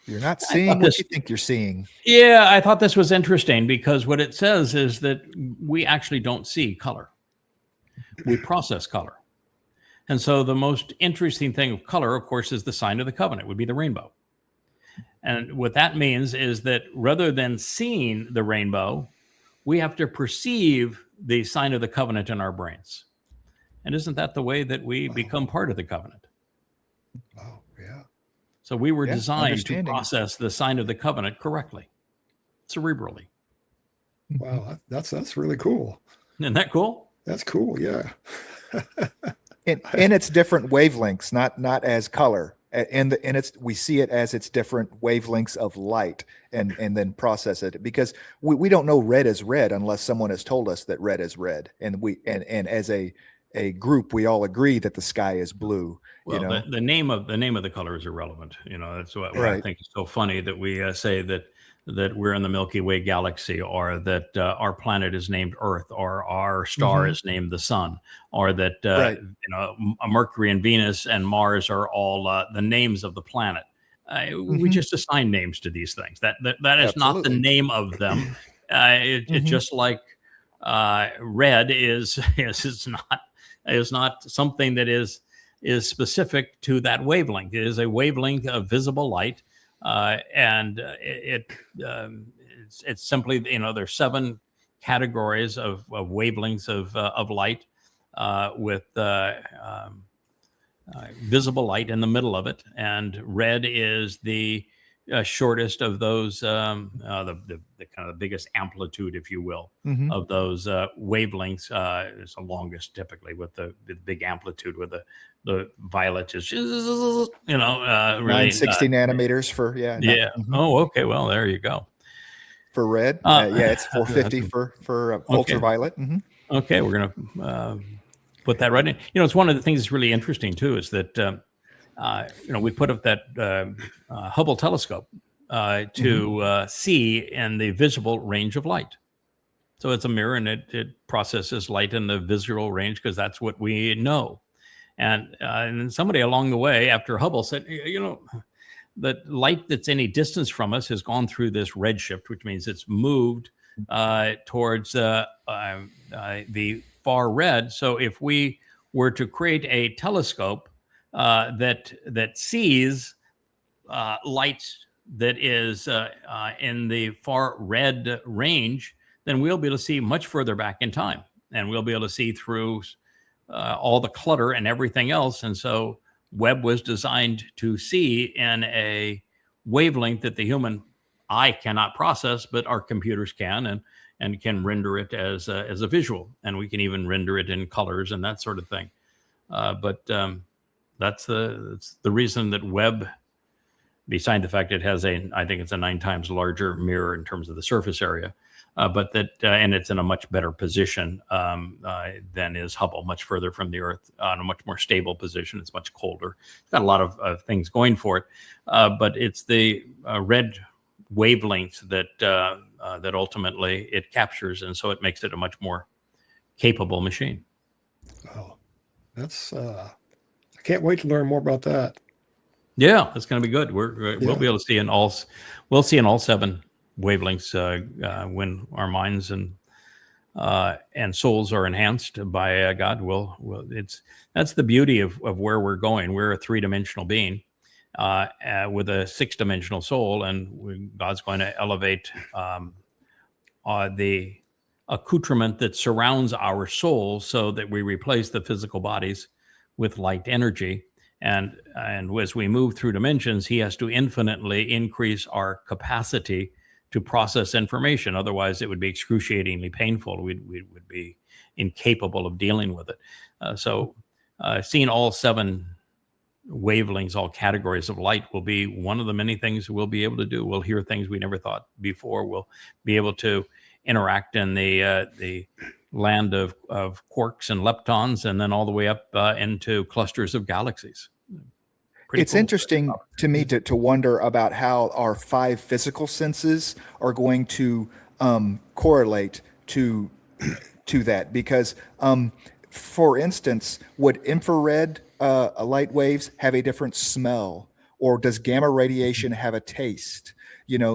You're not seeing what you think you're seeing. Yeah, I thought this was interesting because what it says is that we actually don't see color. We process color. And so the most interesting thing of color, of course, is the sign of the covenant, would be the rainbow. And what that means is that rather than seeing the rainbow, we have to perceive the sign of the covenant in our brains. And isn't that the way that we become part of the covenant? Oh, yeah. So we were designed to process the sign of the covenant correctly, cerebrally. Wow, that's really cool. Isn't that cool? That's cool, yeah. And it's different wavelengths, not as color. And we see it as it's different wavelengths of light, and then process it, because we don't know red is red unless someone has told us that red is red, and as a group we all agree that the sky is blue. Well, you know? the name of the color is irrelevant. That's what I think is so funny, that we say that we're in the Milky Way galaxy, or that our planet is named Earth, or our star is named the Sun, or that Mercury and Venus and Mars are all the names of the planet. We just assign names to these things. That is not the name of them. It's just like red is not something that is specific to that wavelength. It is a wavelength of visible light. And it's simply, there's 7 categories of wavelengths of light, with visible light in the middle of it, and red is the shortest of those, the kind of the biggest amplitude, if you will, of those wavelengths. It's the longest, typically, with the big amplitude, with the violet is, really 960 nanometers for Oh, okay. Well, there you go. For red, it's 450 for ultraviolet. Okay, we're gonna put that right in. It's one of the things that's really interesting too, is that we put up that Hubble telescope to see in the visible range of light. So it's a mirror, and it processes light in the visual range, because that's what we know. And then somebody along the way, after Hubble, said, the light that's any distance from us has gone through this redshift, which means it's moved towards the far red. So if we were to create a telescope that sees light that is in the far red range, then we'll be able to see much further back in time, and we'll be able to see through all the clutter and everything else. And so Webb was designed to see in a wavelength that the human eye cannot process, but our computers can, and can render it as a visual, and we can even render it in colors and that sort of thing. But that's the reason that Webb, beside the fact it has I think it's a 9 times larger mirror in terms of the surface area, but and it's in a much better position than is Hubble, much further from the Earth, on a much more stable position. It's much colder. It's got a lot of things going for it, but it's the red wavelengths that ultimately it captures, and so it makes it a much more capable machine. Oh, that's I can't wait to learn more about that. Yeah, it's going to be good. We'll be able to see in all 7 wavelengths when our minds and and souls are enhanced by God. That's the beauty of where we're going. We're a 3-dimensional being with a 6-dimensional soul, and God's going to elevate the accoutrement that surrounds our soul so that we replace the physical bodies with light energy. And as we move through dimensions, he has to infinitely increase our capacity to process information. Otherwise, it would be excruciatingly painful. We would be incapable of dealing with it. So seeing all 7 wavelengths, all categories of light, will be one of the many things we'll be able to do. We'll hear things we never thought before. We'll be able to interact in the land of quarks and leptons, and then all the way up into clusters of galaxies. It's cool. Interesting to me to wonder about how our 5 physical senses are going to correlate to that, because for instance, would infrared light waves have a different smell, or does gamma radiation have a taste?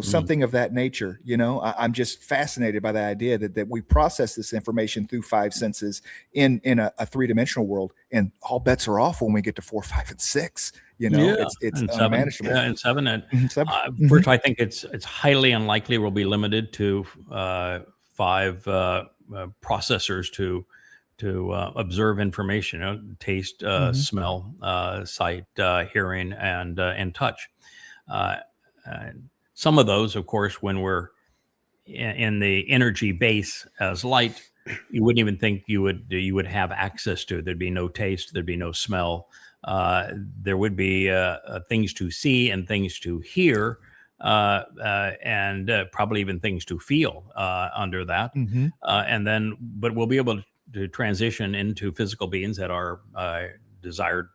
Something of that nature. I'm just fascinated by the idea that we process this information through 5 senses in a 3-dimensional world, and all bets are off when we get to 4, 5, and 6. It's unmanageable. And 7. First, I think it's highly unlikely we'll be limited to 5 processors to observe information, taste, smell, sight, hearing, and touch. Some of those, of course, when we're in the energy base as light, you wouldn't even think you would have access to. There'd be no taste, there'd be no smell. There would be things to see and things to hear, and probably even things to feel under that. But we'll be able to transition into physical beings at our desired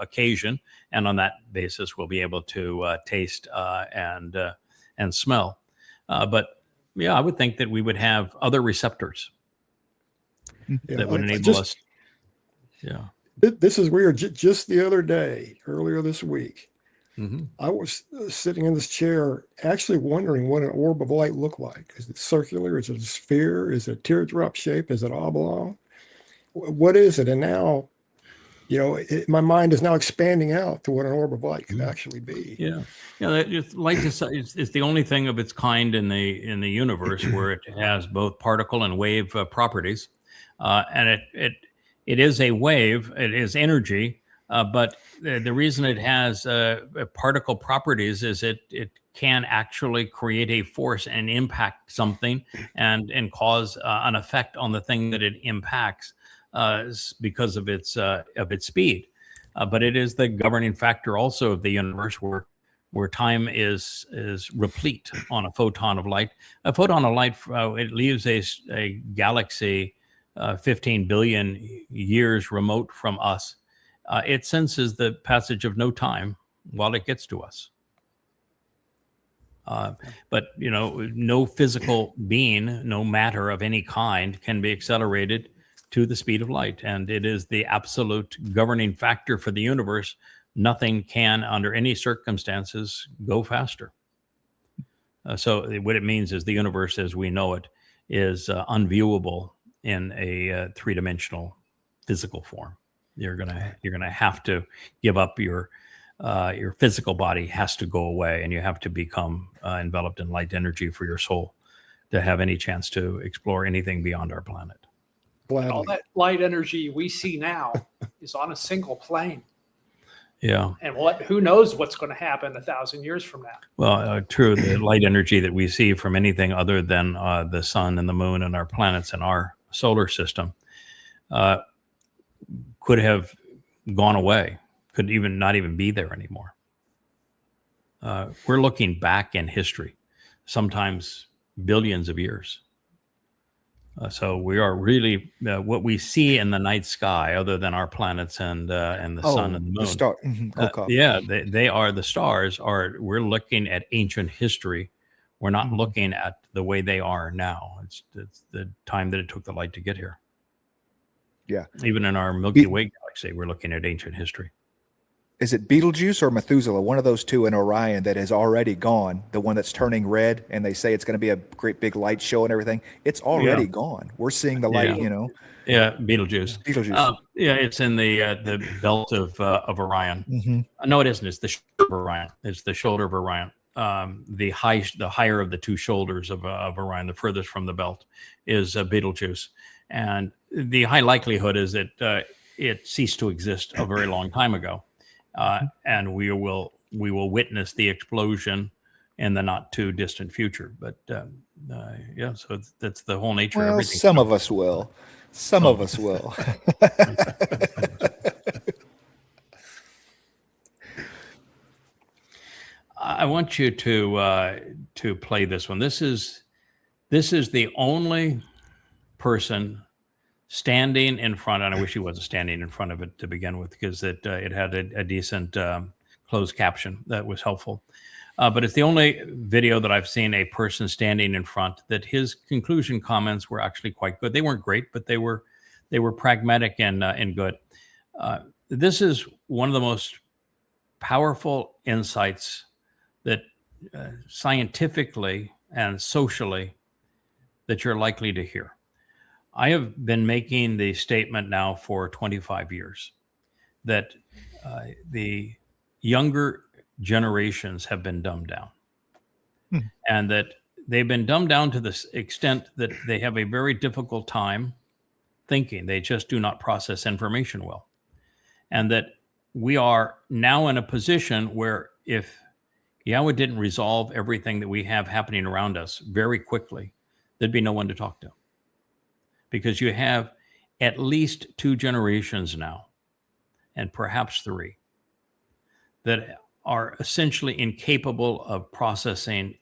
occasion, and on that basis, we'll be able to taste and smell. But yeah, I would think that we would have other receptors that would enable us. Yeah. This is weird. Just the other day, earlier this week, I was sitting in this chair actually wondering what an orb of light looked like. Is it circular? Is it a sphere? Is it teardrop shape? Is it oblong? What is it? And now, my mind is now expanding out to what an orb of light could actually be. Yeah. Light is the only thing of its kind in the universe where it has both particle and wave properties, and it is a wave. It is energy, but the reason it has particle properties is it can actually create a force and impact something and cause an effect on the thing that it impacts because of its speed. But it is the governing factor also of the universe where time is replete on a photon of light. A photon of light, it leaves a galaxy 15 billion years remote from us. It senses the passage of no time while it gets to us. But no physical being, no matter of any kind, can be accelerated to the speed of light, and it is the absolute governing factor for the universe. Nothing can, under any circumstances, go faster. So what it means is the universe as we know it is unviewable in a 3-dimensional physical form. You're gonna have to give up your physical body has to go away, and you have to become enveloped in light energy for your soul to have any chance to explore anything beyond our planet. Gladly. All that light energy we see now is on a single plane. Yeah. And who knows what's going to happen 1,000 years from now? Well, true. The light energy that we see from anything other than the sun and the moon and our planets and our solar system could have gone away, could even not even be there anymore. We're looking back in history, sometimes billions of years. So we are really what we see in the night sky, other than our planets and the sun and the moon. The star, they are the stars. We're looking at ancient history. We're not looking at the way they are now. It's the time that it took the light to get here. Yeah. Even in our Milky Way galaxy, we're looking at ancient history. is it Betelgeuse or Methuselah? One of those two in Orion that is already gone. The one that's turning red, and they say it's going to be a great big light show and everything. It's already gone. We're seeing the light. Yeah, Betelgeuse. Betelgeuse. Yeah, it's in the belt of Orion. Mm-hmm. No, it isn't. It's the shoulder of Orion. It's the shoulder of Orion. The higher of the two shoulders of Orion, the furthest from the belt, is Betelgeuse, and the high likelihood is that it ceased to exist a very long time ago, and we will witness the explosion in the not too distant future. But yeah, so that's the whole nature of everything. Some of us will. Some of us will. I want you to play this one. This is the only person standing in front, and I wish he wasn't standing in front of it to begin with, because it had a decent closed caption that was helpful. But it's the only video that I've seen a person standing in front that his conclusion comments were actually quite good. They weren't great, but they were pragmatic and good. This is one of the most powerful insights that scientifically and socially that you're likely to hear. I have been making the statement now for 25 years that the younger generations have been dumbed down, and that they've been dumbed down to the extent that they have a very difficult time thinking. They just do not process information well. And that we are now in a position where if Yahweh didn't resolve everything that we have happening around us very quickly, there'd be no one to talk to. Because you have at least 2 generations now, and perhaps 3, that are essentially incapable of processing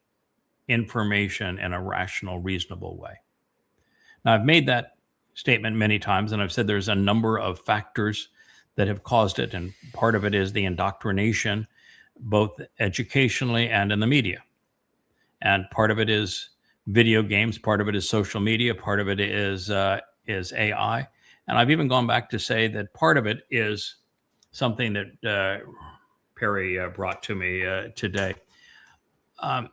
information in a rational, reasonable way. Now, I've made that statement many times, and I've said there's a number of factors that have caused it, and part of it is the indoctrination, both educationally and in the media. And part of it is video games, part of it is social media, part of it is AI. And I've even gone back to say that part of it is something that Perry brought to me today. I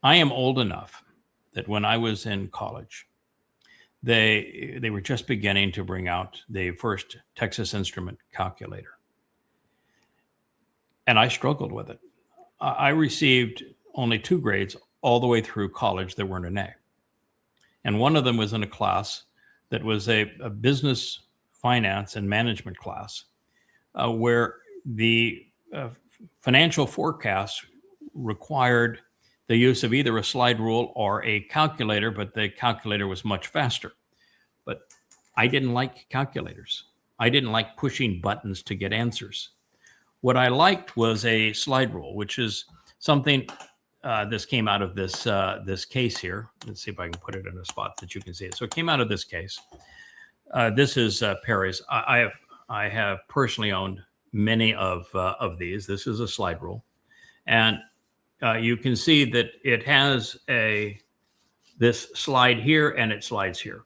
am old enough that when I was in college, they were just beginning to bring out the first Texas Instrument calculator. And I struggled with it. I received only 2 grades all the way through college that weren't an A. And one of them was in a class that was a business, finance, and management class, where the financial forecasts required the use of either a slide rule or a calculator, but the calculator was much faster. But I didn't like calculators. I didn't like pushing buttons to get answers. What I liked was a slide rule, which is something, this came out of this case here. Let's see if I can put it in a spot that you can see it. So it came out of this case. This is Perry's. I have personally owned many of these. This is a slide rule. And you can see that it has this slide here and it slides here.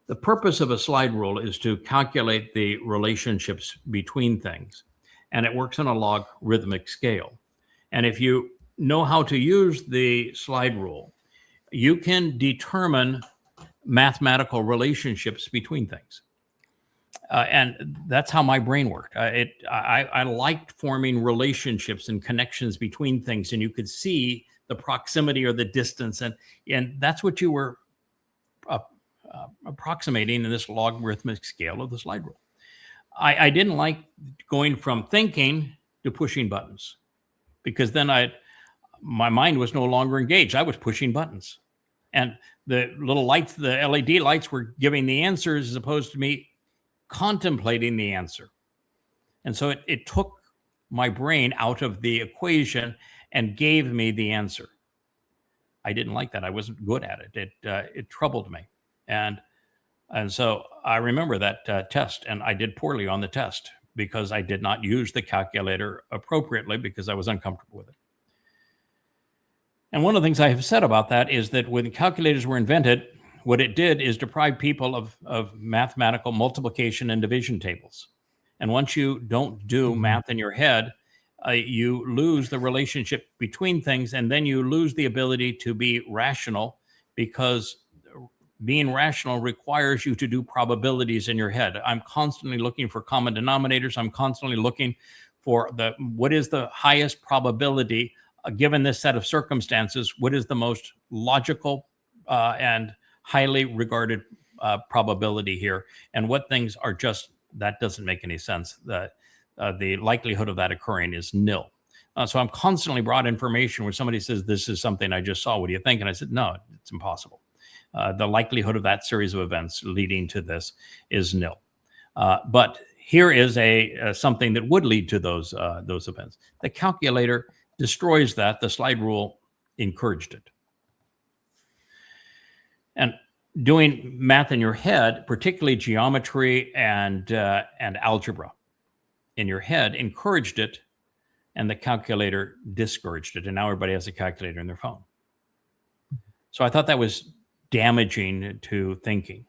The purpose of a slide rule is to calculate the relationships between things. And it works on a logarithmic scale. And if you know how to use the slide rule, you can determine mathematical relationships between things. And that's how my brain worked. I liked forming relationships and connections between things, and you could see the proximity or the distance, and that's what you were approximating in this logarithmic scale of the slide rule. I didn't like going from thinking to pushing buttons, because then my mind was no longer engaged. I was pushing buttons, and the little lights, the LED lights, were giving the answers as opposed to me contemplating the answer. And so it took my brain out of the equation and gave me the answer. I didn't like that. I wasn't good at it. It troubled me. And so I remember that test, and I did poorly on the test because I did not use the calculator appropriately because I was uncomfortable with it. And one of the things I have said about that is that when calculators were invented, what it did is deprive people of mathematical multiplication and division tables. And once you don't do math in your head, you lose the relationship between things, and then you lose the ability to be rational, because being rational requires you to do probabilities in your head. I'm constantly looking for common denominators. I'm constantly looking for what is the highest probability given this set of circumstances. What is the most logical and highly regarded probability here, and what things are just, that doesn't make any sense. The likelihood of that occurring is nil. So I'm constantly brought information where somebody says, this is something I just saw, what do you think? And I said, no, it's impossible. The likelihood of that series of events leading to this is nil. But here is something that would lead to those events. The calculator destroys that. The slide rule encouraged it. And doing math in your head, particularly geometry and algebra in your head, encouraged it, and the calculator discouraged it. And now everybody has a calculator in their phone. So I thought that was damaging to thinking.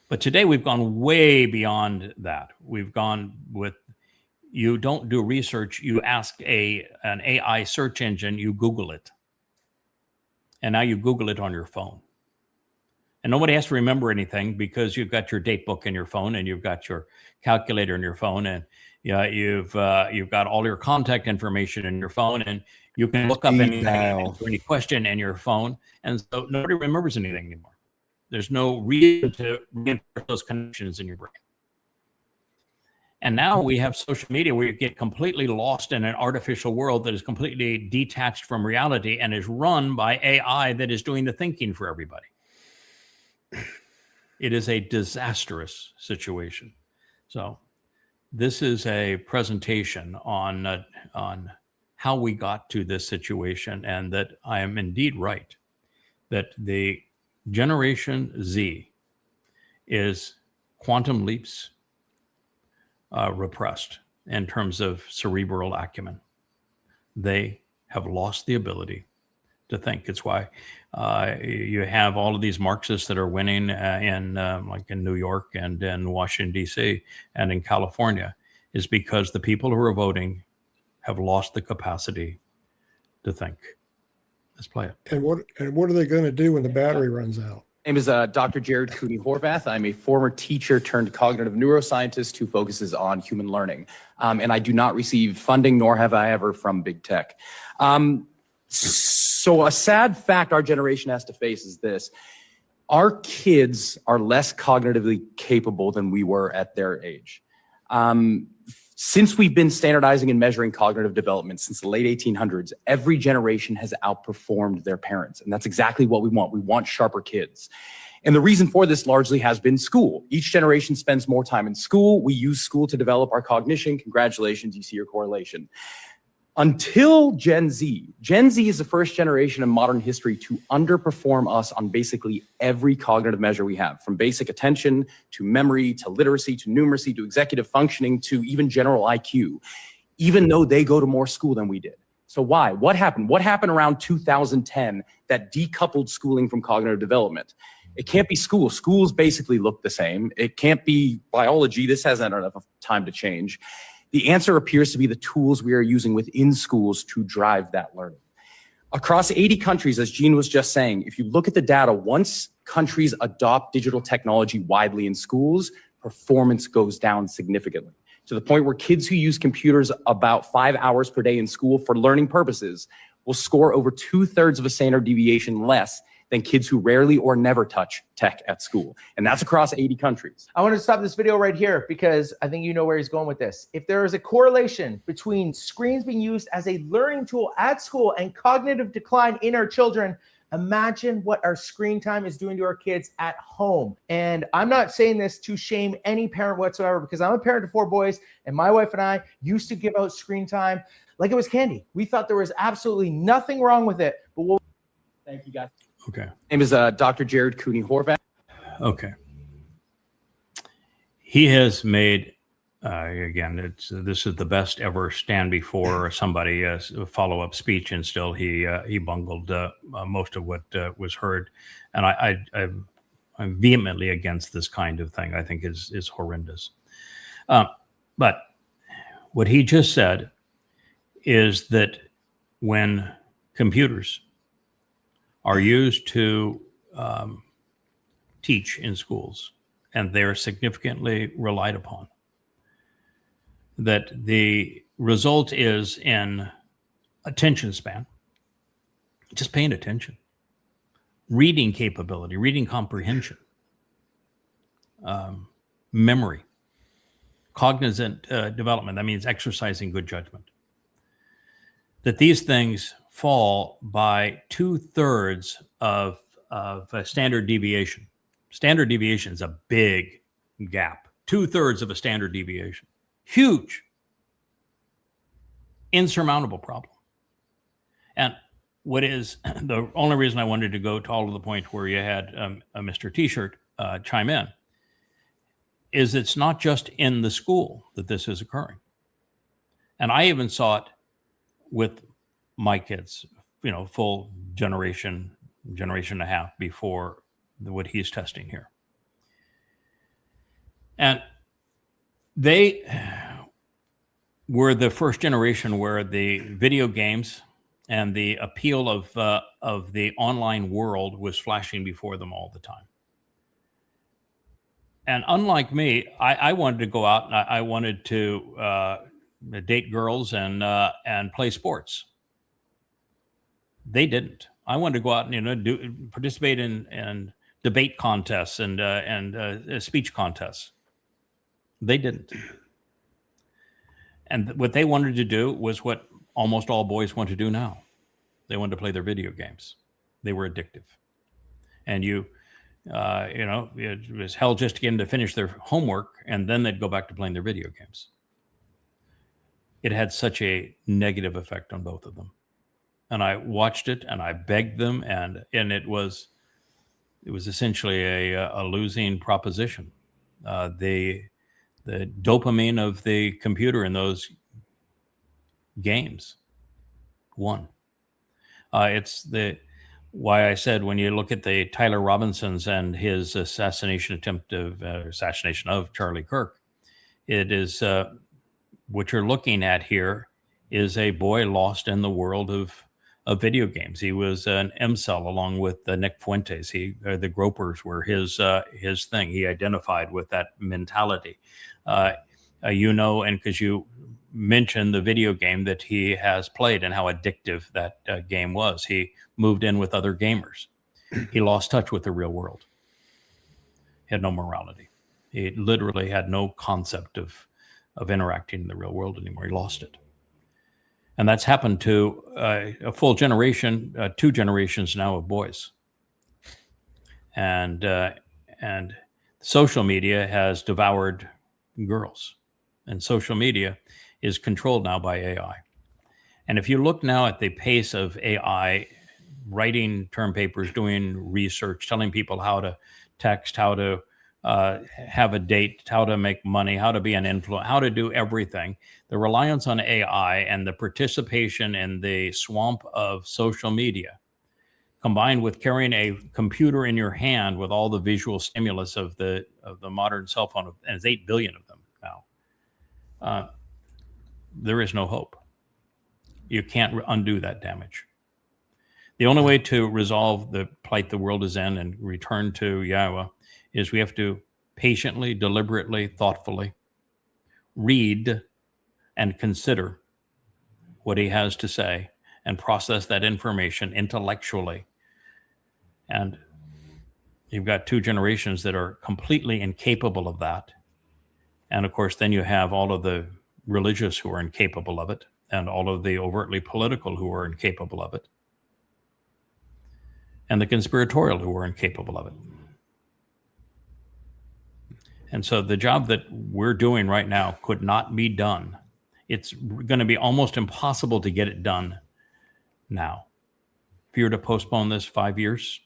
But today we've gone way beyond that. We've gone with, you don't do research, you ask an AI search engine, you Google it. And now you Google it on your phone. And nobody has to remember anything, because you've got your date book in your phone, and you've got your calculator in your phone, and you've got all your contact information in your phone, and you can look up any question in your phone. And so nobody remembers anything anymore. There's no reason to reinforce those connections in your brain. And now we have social media where you get completely lost in an artificial world that is completely detached from reality and is run by AI that is doing the thinking for everybody. It is a disastrous situation. So this is a presentation on how we got to this situation, and that I am indeed right, that the Generation Z is quantum leaps repressed in terms of cerebral acumen. They have lost the ability to think. It's why you have all of these Marxists that are winning like in New York and in Washington, D.C. and in California, is because the people who are voting have lost the capacity to think. Let's play it. And what are they going to do when the battery runs out? My name is Dr. Jared Cooney-Horvath. I'm a former teacher turned cognitive neuroscientist who focuses on human learning. And I do not receive funding, nor have I ever, from big tech. So a sad fact our generation has to face is this. Our kids are less cognitively capable than we were at their age. Since we've been standardizing and measuring cognitive development since the late 1800s, every generation has outperformed their parents. And that's exactly what we want. We want sharper kids. And the reason for this largely has been school. Each generation spends more time in school. We use school to develop our cognition. Congratulations, you see your correlation. Until Gen Z. Gen Z is the first generation in modern history to underperform us on basically every cognitive measure we have, from basic attention to memory to literacy to numeracy to executive functioning to even general IQ, even though they go to more school than we did. So why? What happened? What happened around 2010 that decoupled schooling from cognitive development? It can't be school. Schools basically look the same. It can't be biology. This hasn't had enough time to change. The answer appears to be the tools we are using within schools to drive that learning. Across 80 countries, as Gene was just saying, if you look at the data, once countries adopt digital technology widely in schools, performance goes down significantly, to the point where kids who use computers about 5 hours per day in school for learning purposes will score over 2/3 of a standard deviation less than kids who rarely or never touch tech at school. And that's across 80 countries. I want to stop this video right here because I think you know where he's going with this. If there is a correlation between screens being used as a learning tool at school and cognitive decline in our children, imagine what our screen time is doing to our kids at home. And I'm not saying this to shame any parent whatsoever, because I'm a parent of 4 boys, and my wife and I used to give out screen time like it was candy. We thought there was absolutely nothing wrong with it. But thank you, guys. Okay. My name is Dr. Jared Cooney-Horvath. Okay. He has made, again, this is the best ever stand before somebody, a follow-up speech, and still he bungled most of what was heard. And I'm vehemently against this kind of thing. I think is horrendous. But what he just said is that when computers are used to teach in schools, and they're significantly relied upon, that the result is in attention span, just paying attention, reading capability, reading comprehension, memory, cognizant development. That means exercising good judgment. That these things fall by 2/3 of a standard deviation. Standard deviation is a big gap. 2/3 of a standard deviation. Huge. Insurmountable problem. And what is the only reason I wanted to go to all of the point where you had a Mr. T-shirt chime in is it's not just in the school that this is occurring. And I even saw it with my kids, full generation and a half before what he's testing here. And they were the first generation where the video games and the appeal of the online world was flashing before them all the time. And unlike me, I wanted to go out and I wanted to date girls and play sports. They didn't. I wanted to go out and participate in debate contests and speech contests. They didn't. And what they wanted to do was what almost all boys want to do now. They wanted to play their video games. They were addictive. And it was hell just to get them to finish their homework, and then they'd go back to playing their video games. It had such a negative effect on both of them. And I watched it and I begged them, and it was essentially a losing proposition. The dopamine of the computer in those games won. It's why I said when you look at the Tyler Robinsons and his assassination of Charlie Kirk, it is what you're looking at here is a boy lost in the world of video games. He was an M-cell along with Nick Fuentes. The gropers were his thing. He identified with that mentality. And because you mentioned the video game that he has played and how addictive that game was. He moved in with other gamers. He lost touch with the real world. He had no morality. He literally had no concept of interacting in the real world anymore. He lost it. And that's happened to a full generation, 2 generations now of boys. And social media has devoured girls. And social media is controlled now by AI. And if you look now at the pace of AI, writing term papers, doing research, telling people how to text, how to have a date, how to make money, how to be an influencer, how to do everything, the reliance on AI and the participation in the swamp of social media, combined with carrying a computer in your hand with all the visual stimulus of the modern cell phone, and there's 8 billion of them now, there is no hope. You can't undo that damage. The only way to resolve the plight the world is in and return to Yahweh is we have to patiently, deliberately, thoughtfully read and consider what he has to say and process that information intellectually. And you've got 2 generations that are completely incapable of that. And of course, then you have all of the religious who are incapable of it, and all of the overtly political who are incapable of it, and the conspiratorial who are incapable of it. And so the job that we're doing right now could not be done. It's going to be almost impossible to get it done now. If you were to postpone this 5 years,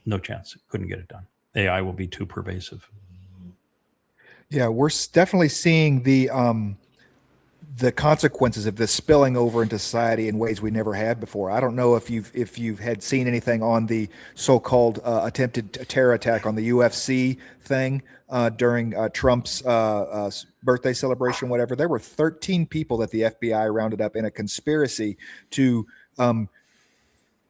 no chance. Couldn't get it done. AI will be too pervasive. Yeah, we're definitely seeing the consequences of this spilling over into society in ways we never had before. I don't know if you've had seen anything on the so-called attempted terror attack on the UFC thing during Trump's birthday celebration, whatever. There were 13 people that the FBI rounded up in a conspiracy to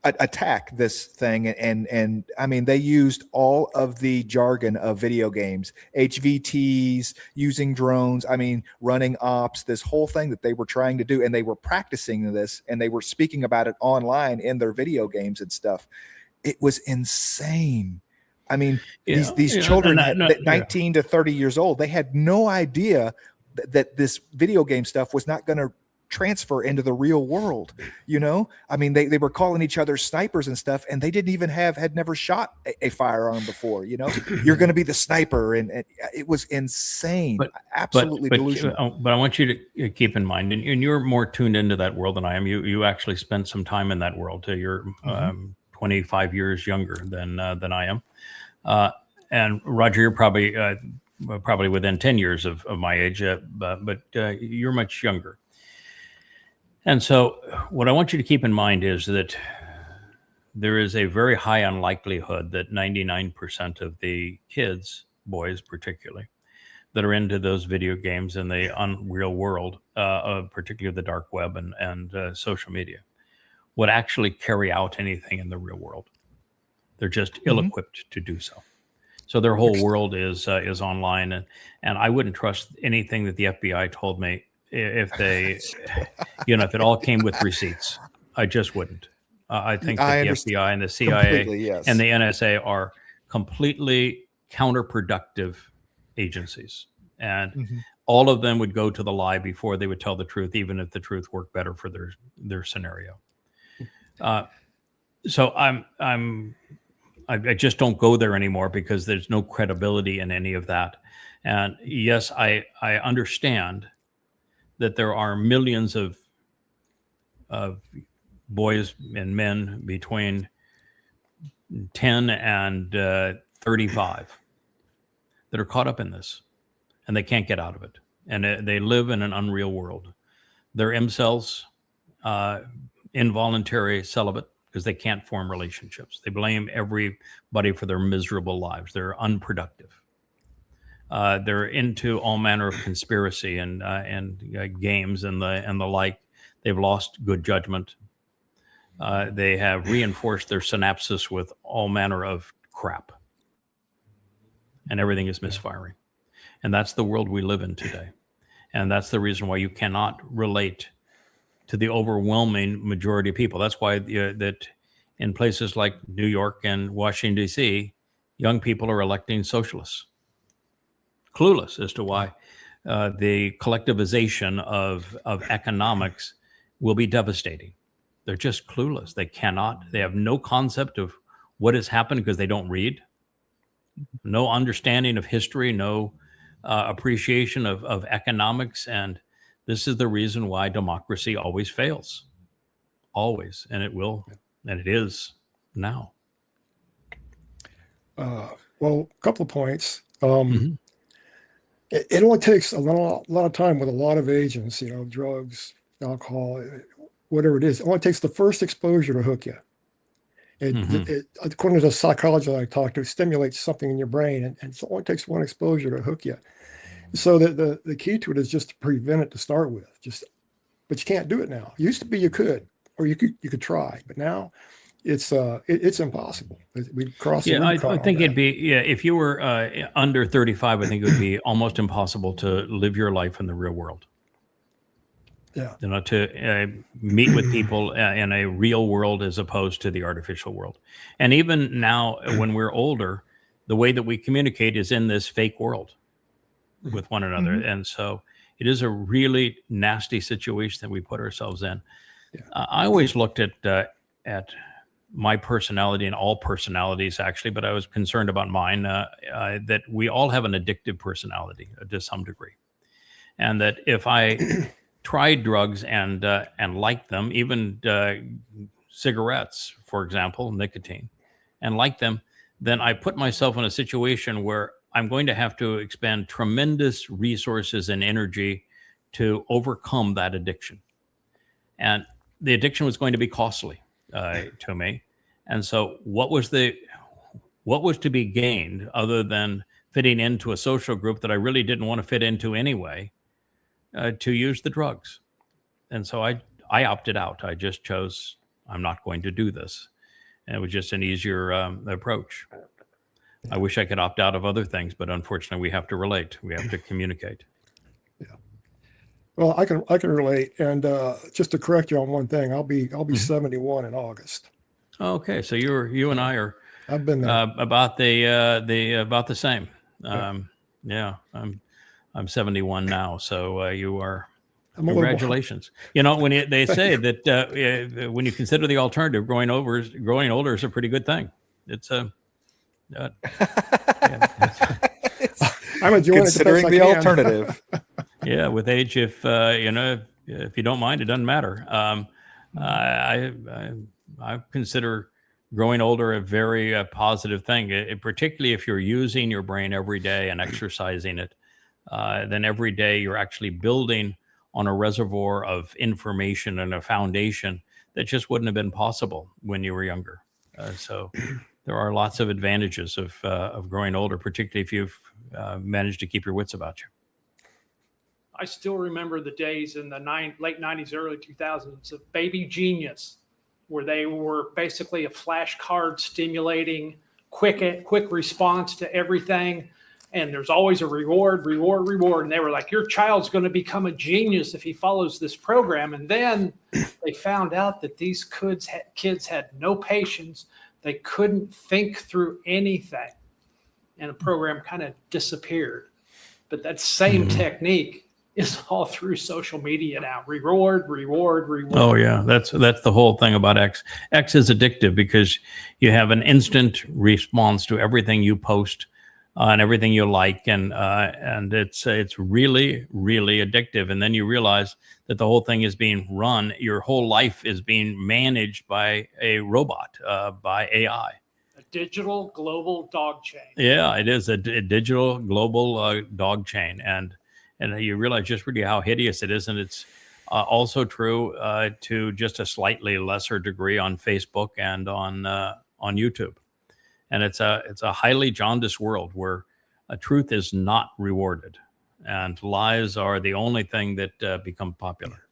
attack this thing, and I mean, they used all of the jargon of video games, HVTs, using drones, I mean, running ops, this whole thing that they were trying to do, and they were practicing this, and they were speaking about it online in their video games and stuff. It was insane. I mean, these children, 19 to 30 years old, they had no idea that this video game stuff was not going to transfer into the real world. I mean, they were calling each other snipers and stuff, and they didn't even had never shot a firearm before. You're going to be the sniper, and it was insane. Absolutely delusional. But I want you to keep in mind, and you're more tuned into that world than I am. You actually spent some time in that world. You're 25 years younger than I am, and Roger, you're probably within 10 years of my age, but you're much younger. And so what I want you to keep in mind is that there is a very high unlikelihood that 99% of the kids, boys particularly, that are into those video games in the unreal world, particularly the dark web and social media, would actually carry out anything in the real world. They're just ill-equipped to do so. So their whole world is online, and I wouldn't trust anything that the FBI told me if they, if it all came with receipts. I just wouldn't. I think that the FBI and the CIA and the NSA are completely counterproductive agencies, and all of them would go to the lie before they would tell the truth, even if the truth worked better for their scenario. So I just don't go there anymore because there's no credibility in any of that. And yes, I understand that there are millions of boys and men between 10 and 35 that are caught up in this, and they can't get out of it. And they live in an unreal world. They're incels, involuntary celibate, because they can't form relationships. They blame everybody for their miserable lives. They're unproductive. They're into all manner of conspiracy and games and the like. They've lost good judgment. They have reinforced their synapses with all manner of crap, and everything is misfiring. And that's the world we live in today. And that's the reason why you cannot relate to the overwhelming majority of people. That's why that in places like New York and Washington, D.C., young people are electing socialists. Clueless as to why the collectivization of economics will be devastating. They're just clueless. They have no concept of what has happened because they don't read, no understanding of history, no appreciation of economics. And this is the reason why democracy always fails. Always. And it will, and it is now. Well, a couple of points. It only takes a lot of time with a lot of agents, drugs, alcohol, whatever it is. It only takes the first exposure to hook you. It according to the psychologist I talked to, stimulates something in your brain, and it only takes one exposure to hook you. So the key to it is just to prevent it to start with. But you can't do it now. It used to be you could, or you could try, but now it's impossible. We cross. Yeah, I think it'd be if you were under 35, I think it would be almost impossible to live your life in the real world. Yeah, to meet with people in a real world as opposed to the artificial world. And even now, when we're older, the way that we communicate is in this fake world with one another, and so it is a really nasty situation that we put ourselves in. Yeah. I always looked at my personality and all personalities actually, but I was concerned about mine, that we all have an addictive personality to some degree. And that if I tried drugs and liked them, even cigarettes, for example, nicotine, and liked them, then I put myself in a situation where I'm going to have to expend tremendous resources and energy to overcome that addiction. And the addiction was going to be costly to me. And so what was to be gained other than fitting into a social group that I really didn't want to fit into anyway, to use the drugs? And so I opted out. I just chose, I'm not going to do this. And it was just an easier approach. I wish I could opt out of other things, but unfortunately we have to relate. We have to communicate. Well, I can relate. And just to correct you on one thing, I'll be 71 in August. Okay, so you and I are I've been there. about the same. Yeah, I'm 71 now, so you are. Congratulations. You know, when they say that when you consider the alternative, growing older is a pretty good thing. It's a. I'm enjoying considering the alternative. Yeah, with age, if you don't mind, it doesn't matter. I consider growing older a very positive thing, particularly if you're using your brain every day and exercising it. Then every day you're actually building on a reservoir of information and a foundation that just wouldn't have been possible when you were younger. So there are lots of advantages of growing older, particularly if you've managed to keep your wits about you. I still remember the days in the late 90s, early 2000s of Baby Genius, where they were basically a flashcard stimulating quick response to everything. And there's always a reward. And they were like, your child's going to become a genius if he follows this program. And then they found out that these kids had no patience. They couldn't think through anything. And the program kind of disappeared. But that same technique is all through social media now. Reward. Oh yeah, that's the whole thing about X. X is addictive because you have an instant response to everything you post and everything you like, and it's really, really addictive. And then you realize that the whole thing is being run. Your whole life is being managed by a robot, by AI. A digital global dog chain. Yeah, it is a digital global dog chain, and you realize just really how hideous it is. And it's also true to just a slightly lesser degree on Facebook and on YouTube. And it's a highly jaundiced world where truth is not rewarded, and lies are the only thing that become popular.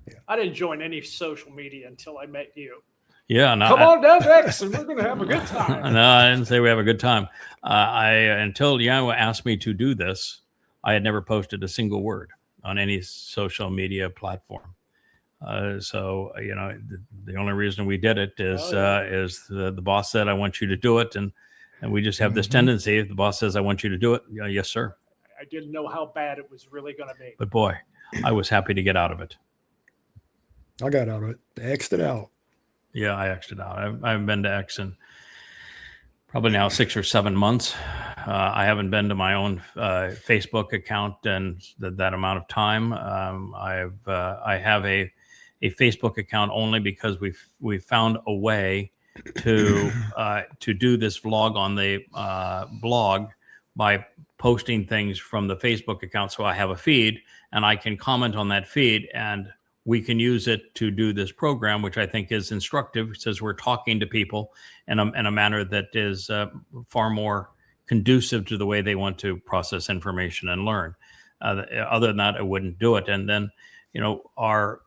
Yeah. I didn't join any social media until I met you. Yeah, no, come on down to X and we're going to have a good time. No, I didn't say we have a good time. Until Yah asked me to do this, I had never posted a single word on any social media platform. So the only reason we did it is the boss said, I want you to do it. And we just have this tendency. If the boss says, I want you to do it. Yes, sir. I didn't know how bad it was really going to be. But boy, I was happy to get out of it. I got out of it. I X'd it out. Yeah, I X'd it out. I haven't been to X in probably now 6 or 7 months. I haven't been to my own Facebook account in that amount of time. I have a Facebook account only because we found a way to do this vlog on the blog by posting things from the Facebook account. So I have a feed and I can comment on that feed, and we can use it to do this program, which I think is instructive. It says we're talking to people in a manner that is far more conducive to the way they want to process information and learn. Other than that, I wouldn't do it. And then, all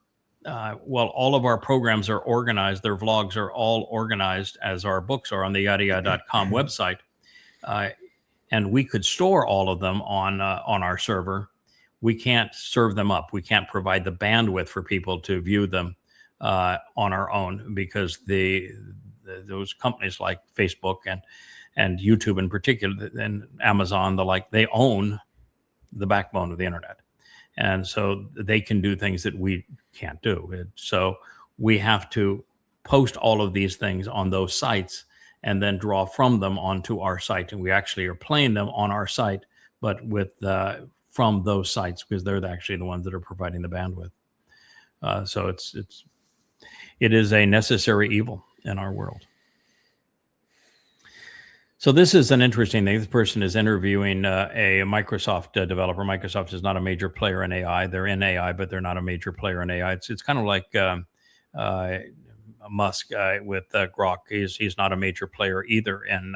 of our programs are organized. Their vlogs are all organized as our books are on the Yah-Media.com website. And we could store all of them on our server. We can't serve them up. We can't provide the bandwidth for people to view them on our own, because those companies like Facebook and YouTube in particular, and Amazon, they own the backbone of the internet. And so they can do things that we can't do. So we have to post all of these things on those sites and then draw from them onto our site. And we actually are playing them on our site, but from those sites, because they're actually the ones that are providing the bandwidth. So it is a necessary evil in our world. So this is an interesting thing. This person is interviewing a Microsoft developer. Microsoft is not a major player in AI. They're in AI, but they're not a major player in AI. It's kind of like Musk with Grok. He's not a major player either in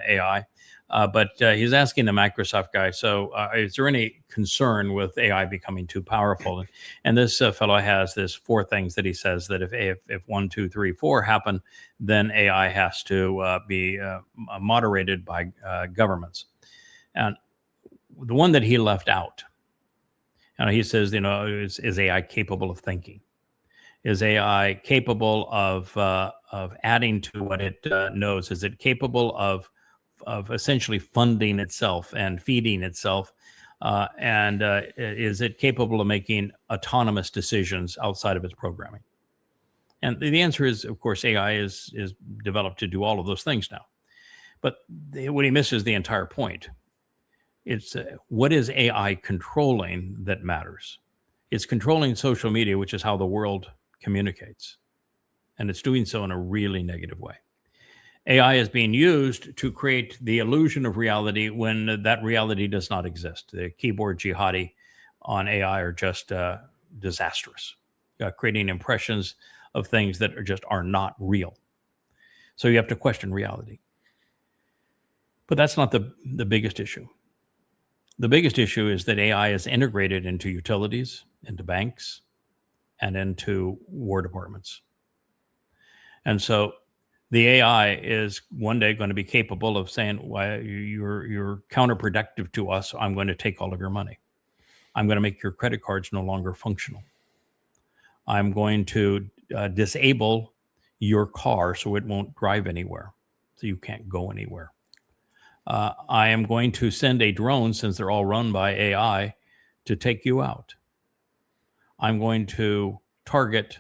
AI. But he's asking the Microsoft guy, so is there any concern with AI becoming too powerful? And this fellow has this 4 things that he says that if 1, 2, 3, 4 happen, then AI has to be moderated by governments. And the one that he left out, he says, is AI capable of thinking? Is AI capable of adding to what it knows? Is it capable of essentially funding itself and feeding itself? And is it capable of making autonomous decisions outside of its programming? And the answer is, of course, AI is developed to do all of those things now. But what he misses the entire point. It's what is AI controlling that matters? It's controlling social media, which is how the world communicates. And it's doing so in a really negative way. AI is being used to create the illusion of reality when that reality does not exist. The keyboard jihadi on AI are just disastrous, creating impressions of things that are not real. So you have to question reality. But that's not the biggest issue. The biggest issue is that AI is integrated into utilities, into banks, and into war departments. And so the AI is one day going to be capable of saying, "Why you're counterproductive to us. I'm going to take all of your money. I'm going to make your credit cards no longer functional. I'm going to disable your car so it won't drive anywhere, so you can't go anywhere. I am going to send a drone, since they're all run by AI, to take you out. I'm going to target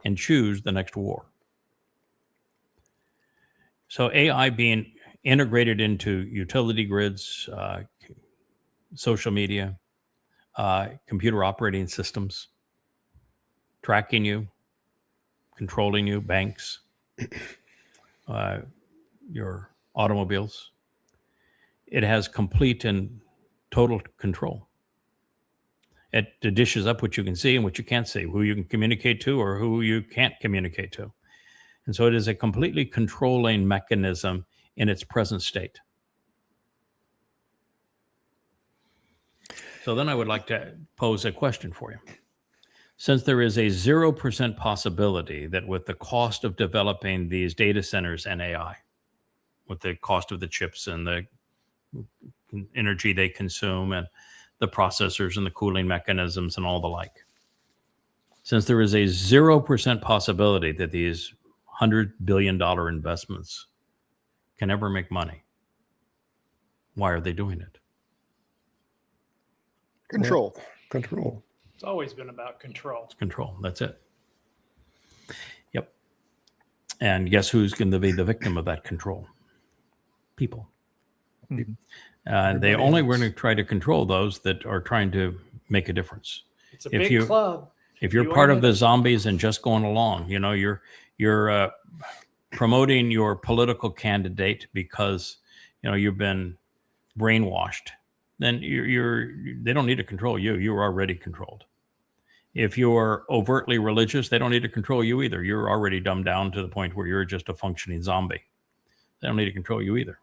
and choose the next war." So AI being integrated into utility grids, social media, computer operating systems, tracking you, controlling you, banks, your automobiles. It has complete and total control. It dishes up what you can see and what you can't see, who you can communicate to or who you can't communicate to. And so it is a completely controlling mechanism in its present state. So then I would like to pose a question for you. Since there is a 0% possibility that with the cost of developing these data centers and AI, with the cost of the chips and the energy they consume and the processors and the cooling mechanisms and all the like, since there is a 0% possibility that these $100 billion investments can ever make money, why are they doing it? Control. Well, control. It's always been about control. It's control. That's it. Yep. And guess who's going to be the victim of that control? People. Mm-hmm. They only want to try to control those that are trying to make a difference. It's a big club. If you're part of the zombies and just going along, you're promoting your political candidate because you've been brainwashed, then they don't need to control you. You're already controlled. If you're overtly religious, they don't need to control you either. You're already dumbed down to the point where you're just a functioning zombie. They don't need to control you either.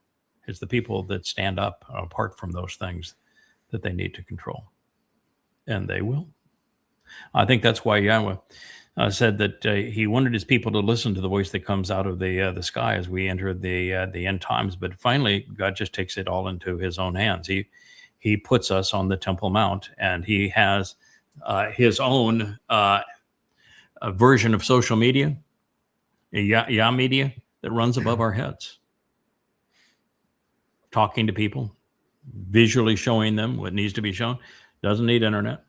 It's the people that stand up apart from those things that they need to control. And they will. I think that's why Yahweh said that he wanted his people to listen to the voice that comes out of the sky as we enter the end times. But finally, God just takes it all into his own hands. He puts us on the Temple Mount, and he has his own version of social media, Yah-Media, that runs above our heads. Talking to people, visually showing them what needs to be shown. Doesn't need internet.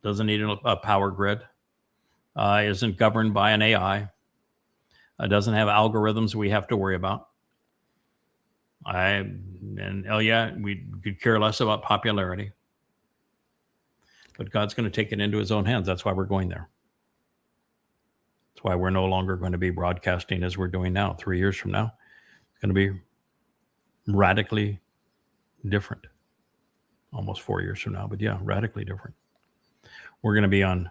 Doesn't need a power grid. Isn't governed by an AI. Doesn't have algorithms we have to worry about. We could care less about popularity. But God's going to take it into his own hands. That's why we're going there. That's why we're no longer going to be broadcasting as we're doing now. 3 years from now, it's going to be radically different. Almost 4 years from now, but yeah, radically different. We're going to be on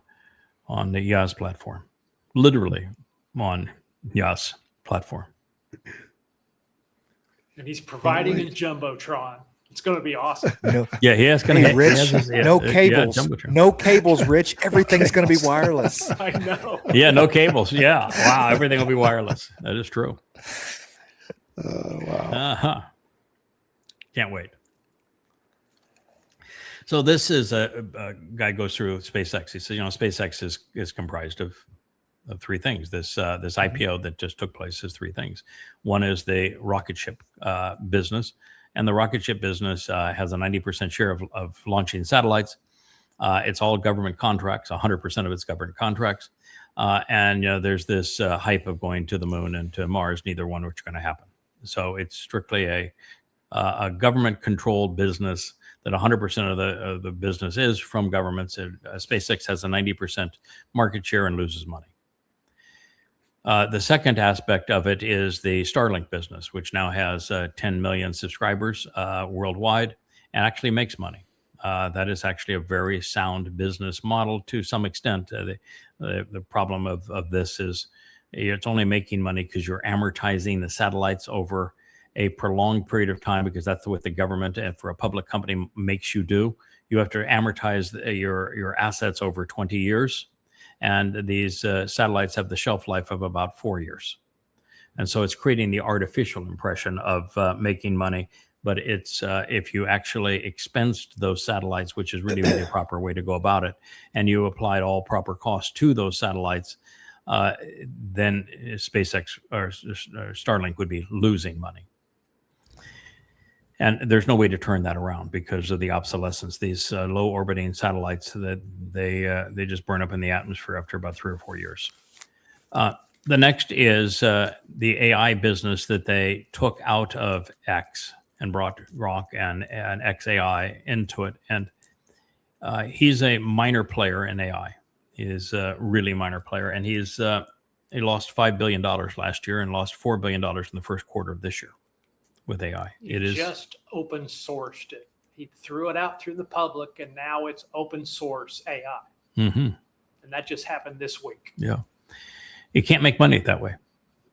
the Yah's platform, literally on Yah's platform. And he's providing a jumbotron. It's going to be awesome. Yeah, he has going to Rich. No cables. No cables, Rich. Everything's going to be wireless. I know. Yeah, no cables. Yeah, wow, everything will be wireless. That is true. Wow. Can't wait. So this is a guy goes through SpaceX. He says, SpaceX is comprised of three things. This IPO that just took place is three things. One is the rocket ship business, and the rocket ship business has a 90% share of launching satellites. It's all government contracts. 100% of it's government contracts, and there's this hype of going to the moon and to Mars. Neither one which are going to happen. So it's strictly a government-controlled business. That 100% of the business is from governments. SpaceX has a 90% market share and loses money. The second aspect of it is the Starlink business, which now has 10 million subscribers worldwide and actually makes money. That is actually a very sound business model to some extent. The problem of this is it's only making money because you're amortizing the satellites over a prolonged period of time, because that's what the government and for a public company makes you do. You have to amortize your assets over 20 years. And these satellites have the shelf life of about 4 years. And so it's creating the artificial impression of making money. But it's if you actually expensed those satellites, which is really the proper way to go about it, and you applied all proper costs to those satellites, then SpaceX or Starlink would be losing money. And there's no way to turn that around because of the obsolescence. These low orbiting satellites, that they just burn up in the atmosphere after about 3 or 4 years. The next is the AI business that they took out of X and brought Grok and XAI into it. And he's a minor player in AI. He is a really minor player. And he lost $5 billion last year and lost $4 billion in the first quarter of this year. With AI, He just open sourced it. He threw it out through the public, and now it's open source AI. Mm-hmm. And that just happened this week. Yeah, you can't make money that way.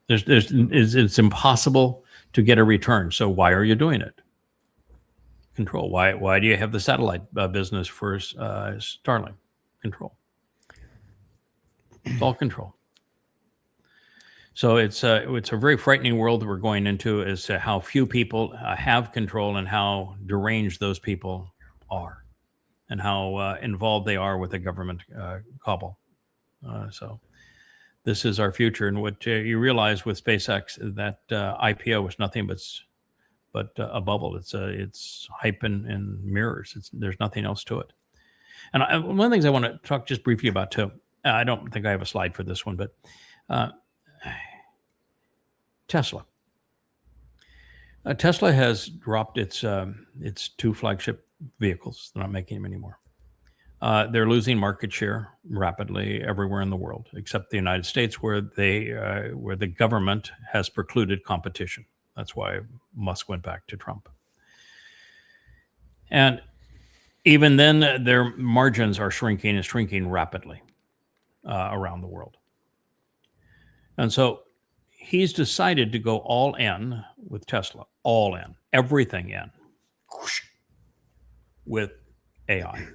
It's impossible to get a return. So why are you doing it? Control. Why do you have the satellite business for Starlink? Control. It's all control. So it's a very frightening world that we're going into, as to how few people have control and how deranged those people are, and how involved they are with the government cabal. So this is our future, and what you realize with SpaceX, that IPO was nothing but a bubble. It's hype and mirrors. There's nothing else to it. And one of the things I want to talk just briefly about too. I don't think I have a slide for this one, but. Tesla. Tesla has dropped its two flagship vehicles. They're not making them anymore. They're losing market share rapidly everywhere in the world, except the United States, where the government has precluded competition. That's why Musk went back to Trump. And even then, their margins are shrinking rapidly around the world. And so he's decided to go all in with Tesla, all in, everything in, with AI.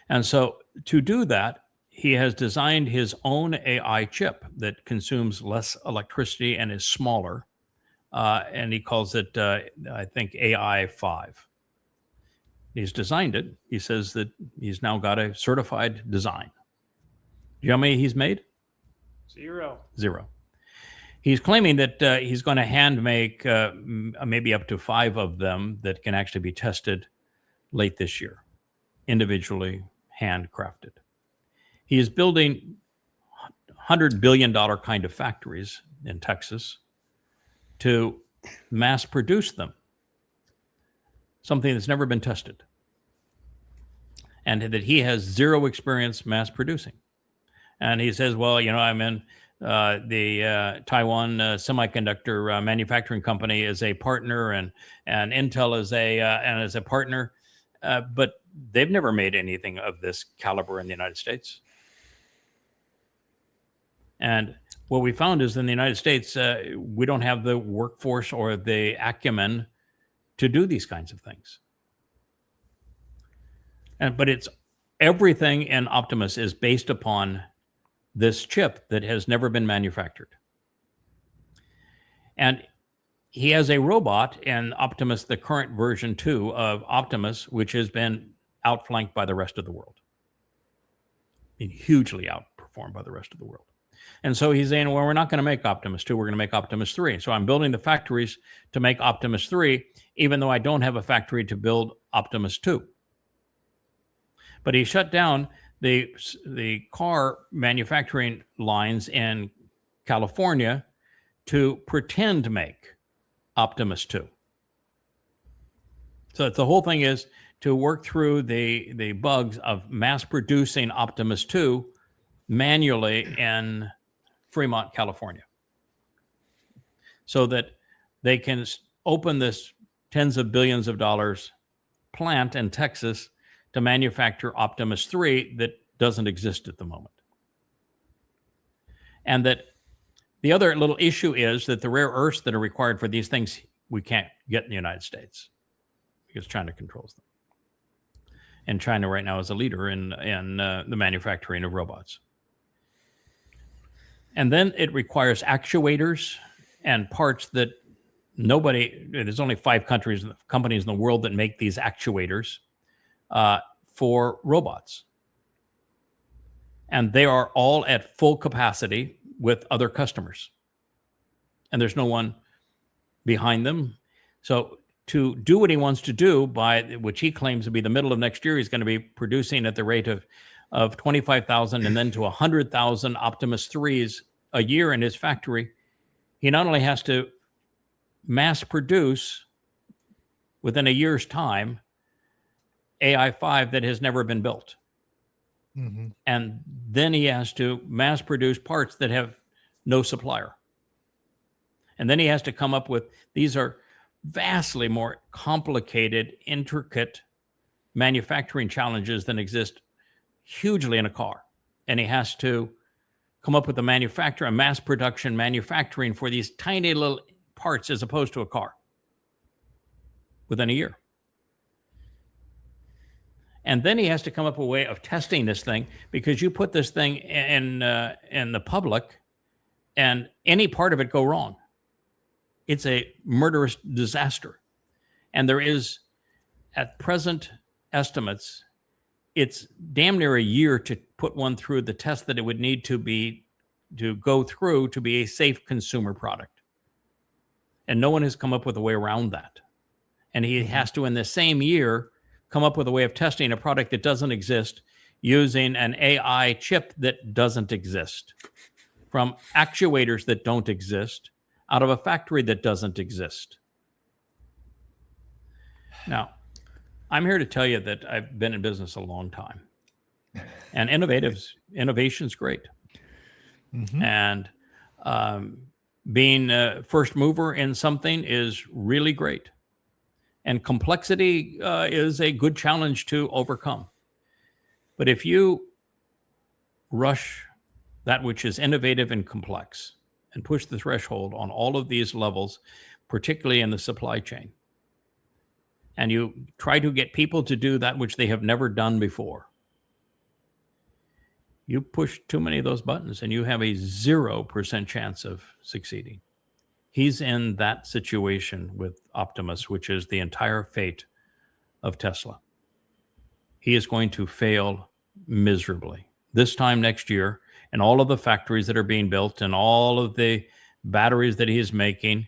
And so to do that, he has designed his own AI chip that consumes less electricity and is smaller. And he calls it, I think, AI 5. He's designed it. He says that he's now got a certified design. Do you know how many he's made? Zero. He's claiming that he's going to hand make maybe up to 5 of them that can actually be tested late this year, individually handcrafted. He is building $100 billion kind of factories in Texas to mass produce them, something that's never been tested, and that he has zero experience mass producing. And he says, well, I'm in the Taiwan semiconductor manufacturing company is a partner, and Intel is a partner, but they've never made anything of this caliber in the United States. And what we found is in the United States, we don't have the workforce or the acumen to do these kinds of things. But it's everything in Optimus is based upon this chip that has never been manufactured. And he has a robot in Optimus, the current version 2 of Optimus, which has been outflanked by the rest of the world. Hugely outperformed by the rest of the world. And so he's saying, well, we're not going to make Optimus 2, we're going to make Optimus 3. So I'm building the factories to make Optimus 3, even though I don't have a factory to build Optimus 2. But he shut down the car manufacturing lines in California to pretend to make Optimus 2. So the whole thing is to work through the bugs of mass producing Optimus 2 manually in Fremont, California, so that they can open this tens of billions of dollars plant in Texas to manufacture Optimus 3 that doesn't exist at the moment. And that the other little issue is that the rare earths that are required for these things we can't get in the United States because China controls them. And China right now is a leader in the manufacturing of robots. And then it requires actuators and parts that there's only 5 companies in the world that make these actuators for robots. And they are all at full capacity with other customers. And there's no one behind them. So to do what he wants to do, by which he claims to be the middle of next year, he's going to be producing at the rate of 25,000 and then to 100,000 Optimus 3s a year in his factory. He not only has to mass produce within a year's time AI5 that has never been built. Mm-hmm. And then he has to mass produce parts that have no supplier. And then he has to come up with, these are vastly more complicated, intricate manufacturing challenges than exist hugely in a car. And he has to come up with a mass production manufacturing for these tiny little parts as opposed to a car within a year. And then he has to come up with a way of testing this thing, because you put this thing in the public and any part of it go wrong, it's a murderous disaster. And there is, at present estimates, it's damn near a year to put one through the test that it would need to go through to be a safe consumer product. And no one has come up with a way around that. And he has to, in the same year, come up with a way of testing a product that doesn't exist using an AI chip that doesn't exist, from actuators that don't exist, out of a factory that doesn't exist. Now, I'm here to tell you that I've been in business a long time, and innovation's great. Mm-hmm. And being a first mover in something is really great. And complexity is a good challenge to overcome. But if you rush that which is innovative and complex and push the threshold on all of these levels, particularly in the supply chain, and you try to get people to do that which they have never done before, you push too many of those buttons and you have a 0% chance of succeeding. He's in that situation with Optimus, which is the entire fate of Tesla. He is going to fail miserably this time next year, and all of the factories that are being built and all of the batteries that he is making.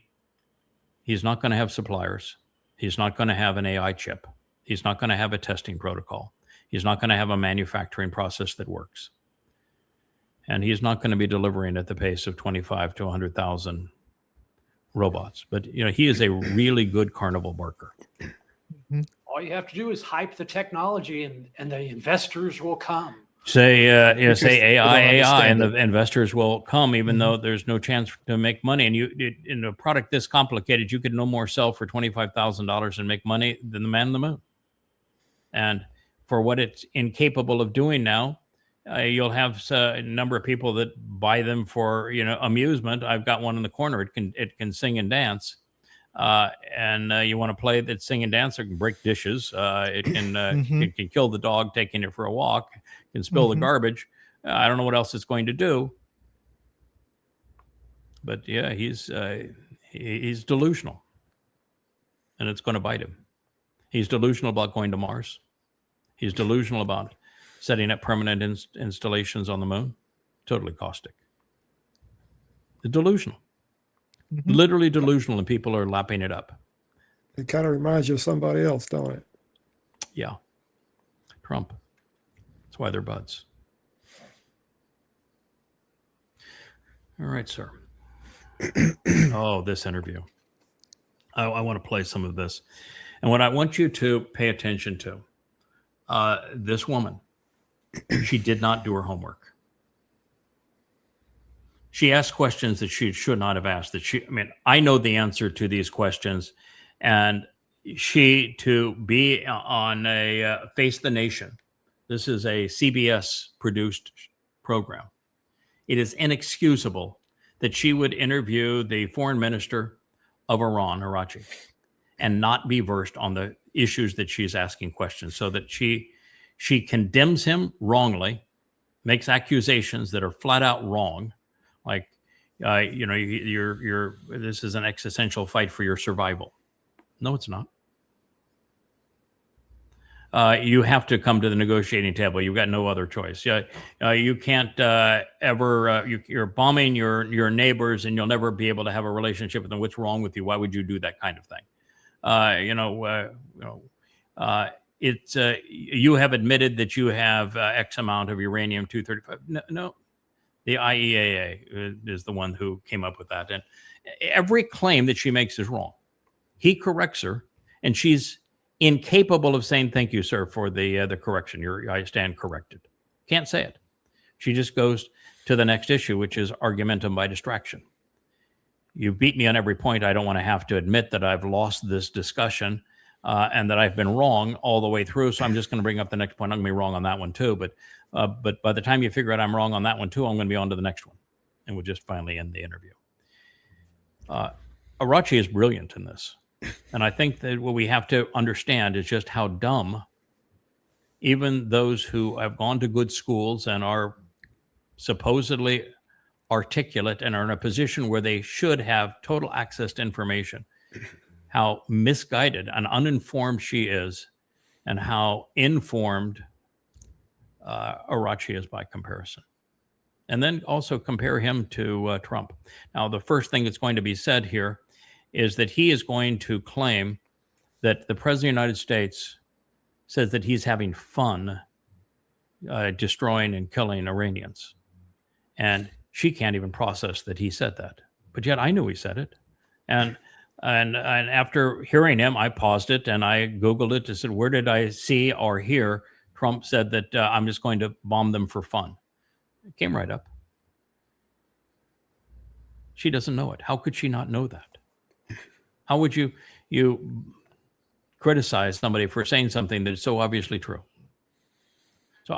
He's not going to have suppliers. He's not going to have an AI chip. He's not going to have a testing protocol. He's not going to have a manufacturing process that works. And he's not going to be delivering at the pace of 25 to 100,000 robots. But he is a really good carnival barker. All you have to do is hype the technology, and the investors will come. Say AI, and the investors will come, even though there's no chance to make money. And in a product this complicated, you could no more sell for $25,000 and make money than the man on the moon. And for what it's incapable of doing now, you'll have a number of people that buy them for amusement. I've got one in the corner. It can sing and dance. And you want to play that sing and dance, it can break dishes. It can kill the dog taking it for a walk. It can spill the garbage. I don't know what else it's going to do. But yeah, he's delusional, and it's going to bite him. He's delusional about going to Mars. He's delusional about setting up permanent installations on the moon. Totally caustic. Delusional. Literally delusional, and people are lapping it up. It kind of reminds you of somebody else, don't it? Yeah. Trump. That's why they're buds. All right, sir. Oh, this interview. I want to play some of this. And what I want you to pay attention to, this woman, she did not do her homework. She asked questions that she should not have asked. I know the answer to these questions, and to be on a Face the Nation. This is a CBS produced program. It is inexcusable that she would interview the foreign minister of Iran, Arachi, and not be versed on the issues that she's asking questions, so that she condemns him wrongly, makes accusations that are flat out wrong. Like, this is an existential fight for your survival. No, it's not. You have to come to the negotiating table. You've got no other choice. You can't you're bombing your neighbors, and you'll never be able to have a relationship with them. What's wrong with you? Why would you do that kind of thing? You have admitted that you have X amount of uranium-235. No. The IAEA is the one who came up with that. And every claim that she makes is wrong. He corrects her, and she's incapable of saying, "Thank you, sir, for the correction. I stand corrected." Can't say it. She just goes to the next issue, which is argumentum by distraction. You beat me on every point. I don't want to have to admit that I've lost this discussion and that I've been wrong all the way through. So I'm just going to bring up the next point. I'm going to be wrong on that one too. But by the time you figure out I'm wrong on that one too, I'm going to be on to the next one. And we'll just finally end the interview. Arachi is brilliant in this. And I think that what we have to understand is just how dumb even those who have gone to good schools and are supposedly articulate and are in a position where they should have total access to information, how misguided and uninformed she is, and how informed Arachi is by comparison. And then also compare him to Trump. Now, the first thing that's going to be said here is that he is going to claim that the President of the United States says that he's having fun destroying and killing Iranians. And she can't even process that he said that. But yet I knew he said it. And after hearing him, I paused it and I Googled it and said, where did I see or hear Trump said that I'm just going to bomb them for fun? It came right up. She doesn't know it. How could she not know that? How would you criticize somebody for saying something that is so obviously true? So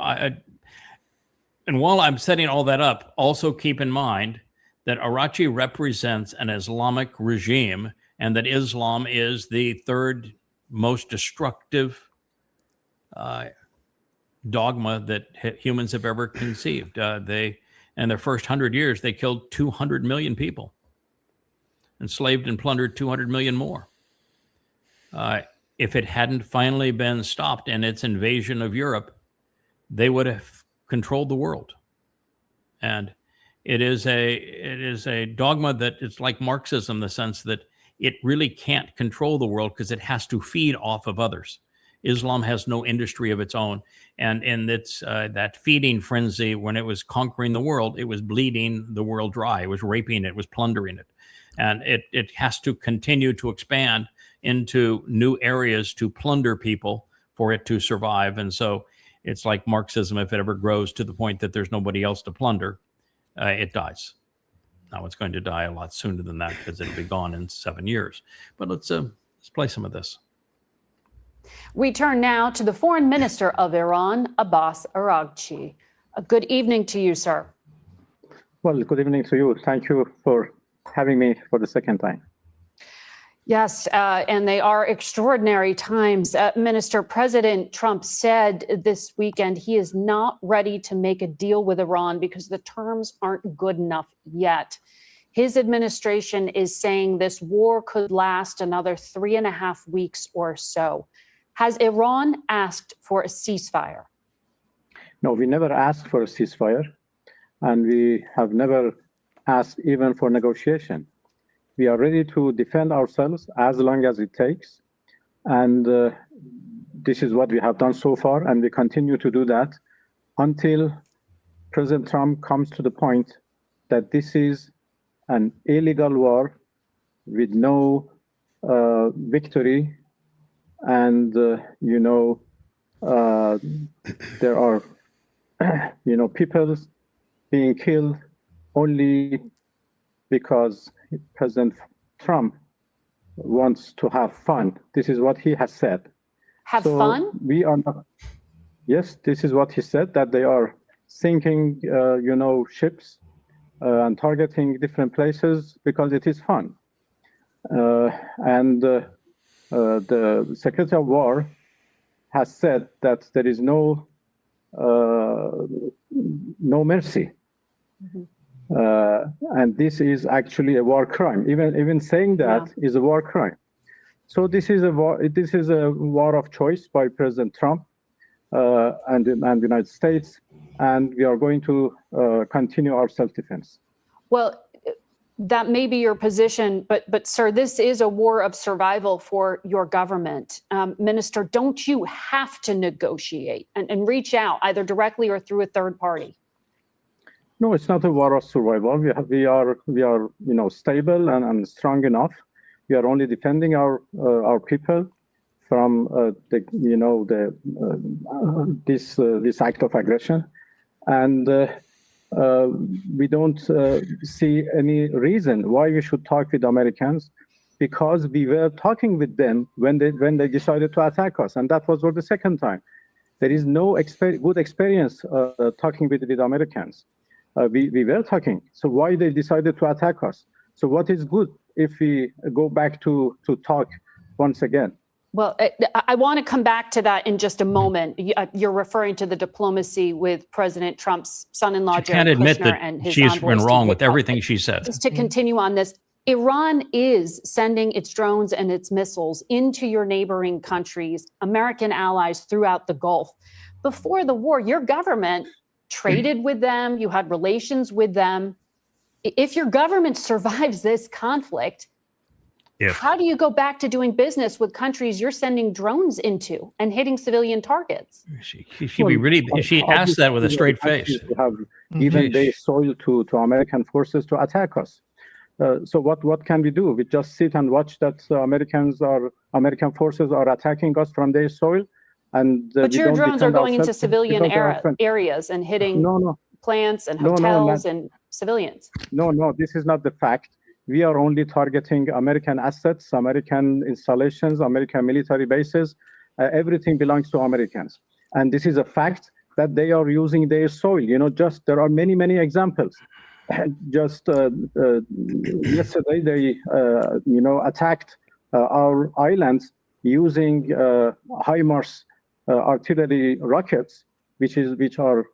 and while I'm setting all that up, also keep in mind that Arachi represents an Islamic regime and that Islam is the third most destructive dogma that humans have ever conceived. In their first 100 years, they killed 200 million people, enslaved and plundered 200 million more. If it hadn't finally been stopped in its invasion of Europe, they would have controlled the world. And it is a dogma that it's like Marxism in the sense that it really can't control the world because it has to feed off of others. Islam has no industry of its own. And in its that feeding frenzy, when it was conquering the world, it was bleeding the world dry. It was raping it, it was plundering it. And it has to continue to expand into new areas to plunder people for it to survive. And so It's like Marxism. If it ever grows to the point that there's nobody else to plunder, it dies. Now it's going to die a lot sooner than that because it'll be gone in 7 years. But let's play some of this. We turn now to the Foreign Minister of Iran, Abbas Araghchi. Good evening to you, sir. Well, good evening to you. Thank you for having me for the second time. Yes, and they are extraordinary times. Minister, President Trump said this weekend he is not ready to make a deal with Iran because the terms aren't good enough yet. His administration is saying this war could last another 3.5 weeks or so. Has Iran asked for a ceasefire? No, we never asked for a ceasefire, and we have never asked even for negotiation. We are ready to defend ourselves as long as it takes, and this is what we have done so far, and we continue to do that until President Trump comes to the point that this is an illegal war with no victory, and there are people being killed only because President Trump wants to have fun. This is what he has said. Have fun? We are not. Yes, this is what he said, that they are sinking, ships and targeting different places because it is fun. And the Secretary of War has said that there is no mercy. Mm-hmm. And this is actually a war crime. Even saying that is a war crime. So this is a war. This is a war of choice by President Trump and the United States, and we are going to continue our self-defense. Well, that may be your position, but sir, this is a war of survival for your government. Minister, don't you have to negotiate and reach out either directly or through a third party? No, it's not a war of survival. We are stable and strong enough. We are only defending our people from this act of aggression, and we don't see any reason why we should talk with Americans, because we were talking with them when they decided to attack us, and that was for the second time. There is no good experience talking with Americans. We were talking, so why they decided to attack us? So what is good if we go back to talk once again? Well, I want to come back to that in just a moment. You're referring to the diplomacy with President Trump's son-in-law, Jared Kushner, and his envoys. She's been wrong with everything she said. Just to continue on this, Iran is sending its drones and its missiles into your neighboring countries, American allies throughout the Gulf. Before the war, your government traded with them, you had relations with them. If your government survives this conflict, how do you go back to doing business with countries you're sending drones into and hitting civilian targets? She asked that with a straight face. Have even they sold to American forces to attack us. So what can we do? We just sit and watch that American forces are attacking us from their soil, and but your drones are going into civilian areas and hitting plants and hotels and civilians. No, this is not the fact. We are only targeting American assets, American installations, American military bases. Everything belongs to Americans. And this is a fact that they are using their soil. There are many examples. Just yesterday, they, attacked our islands using HIMARS artillery rockets, which are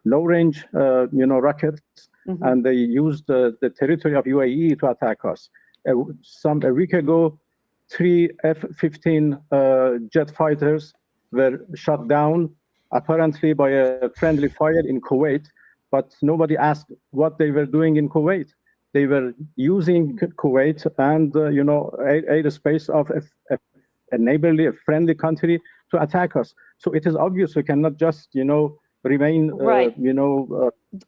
low-range, rockets. Mm-hmm. And they used the territory of UAE to attack us. A week ago, 3 F-15 jet fighters were shot down, apparently by a friendly fire in Kuwait, but nobody asked what they were doing in Kuwait. They were using Kuwait and airspace of a neighborly, a friendly country to attack us. So it is obvious we cannot just, remain, right.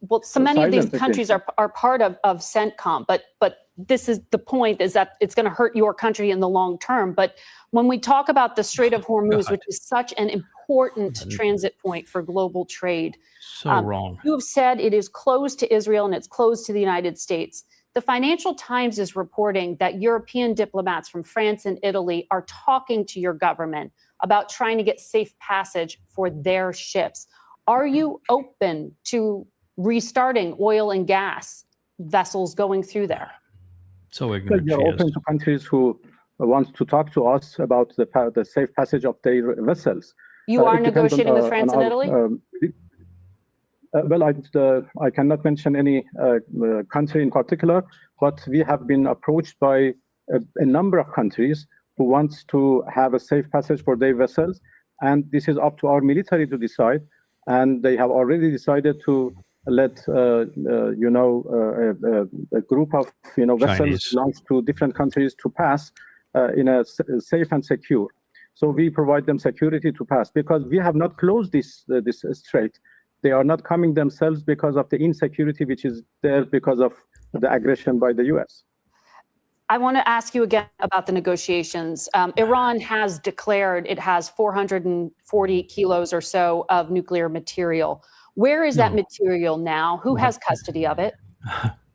Well, so many of these countries are part of CENTCOM, but this is the point, is that it's going to hurt your country in the long term. But when we talk about the Strait of Hormuz, which is such an important transit point for global trade. So wrong. You have said it is closed to Israel and it's closed to the United States. The Financial Times is reporting that European diplomats from France and Italy are talking to your government about trying to get safe passage for their ships. Are you open to restarting oil and gas vessels going through there? So ignorant. We are open to countries who want to talk to us about the safe passage of their vessels. You are negotiating with France and Italy? Well, I cannot mention any country in particular, but we have been approached by a number of countries who wants to have a safe passage for their vessels, and this is up to our military to decide. And they have already decided to let a group of vessels belongs to different countries to pass in a safe and secure. So we provide them security to pass because we have not closed this strait. They are not coming themselves because of the insecurity which is there because of the aggression by the U.S. I want to ask you again about the negotiations. Iran has declared it has 440 kilos or so of nuclear material. Where is that material now? Who has custody of it?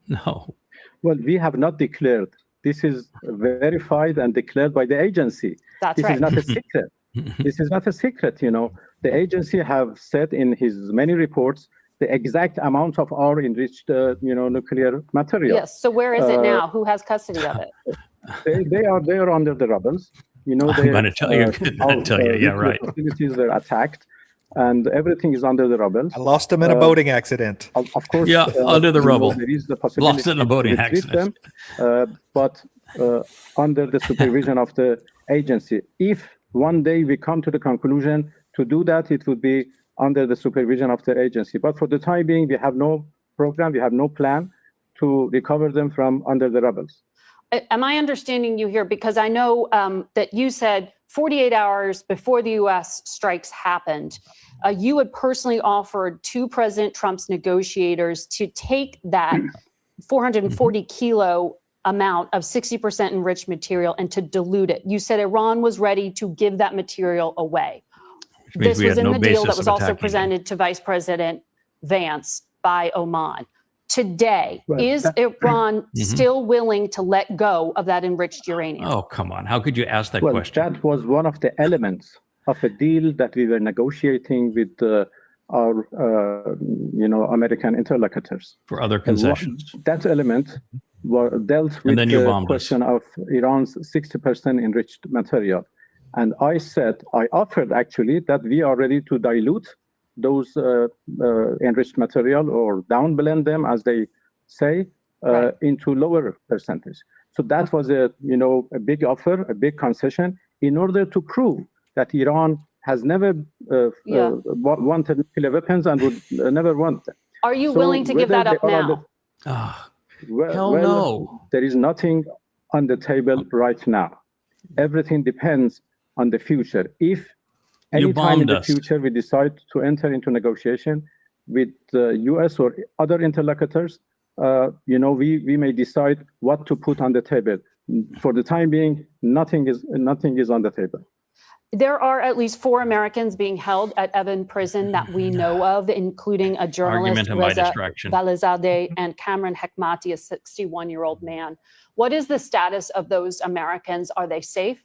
No. Well, we have not declared. This is verified and declared by the agency. That's this right. is not a secret. This is not a secret, The agency have said in his many reports the exact amount of our enriched, nuclear material. Yes. So where is it now? Who has custody of it? They are under the rubbles. I'm going to tell you. Yeah, right. Facilities were attacked, and everything is under the rubble. I lost them in a boating accident. Of course. Yeah, under the rubble. There is the possibility lost in a boating accident. But under the supervision of the agency. If one day we come to the conclusion to do that, it would be under the supervision of the agency. But for the time being, we have no program, we have no plan to recover them from under the rubbles. Am I understanding you here? Because I know that you said 48 hours before the U.S. strikes happened, you had personally offered to President Trump's negotiators to take that 440 kilo amount of 60% enriched material and to dilute it. You said Iran was ready to give that material away. This was in the deal that was also presented to Vice President Vance by Oman. Today, is Iran still willing to let go of that enriched uranium? Oh, come on. How could you ask that question? That was one of the elements of a deal that we were negotiating with our, American interlocutors. For other concessions. That element dealt with the question of Iran's 60% enriched material. And I offered actually that we are ready to dilute those enriched material or down blend them, as they say, into lower percentage. So that was a big offer, a big concession, in order to prove that Iran has never wanted nuclear weapons and would never want them. Are you willing to give that up now? Hell no. There is nothing on the table right now. Everything depends on the future. If any time in the future we decide to enter into negotiation with the U.S. or other interlocutors, we may decide what to put on the table. For the time being, nothing is on the table. There are at least 4 Americans being held at Evin prison that we know of, including a journalist, Reza Balizadeh, and Cameron Hekmati, a 61-year-old man. What is the status of those Americans? Are they safe?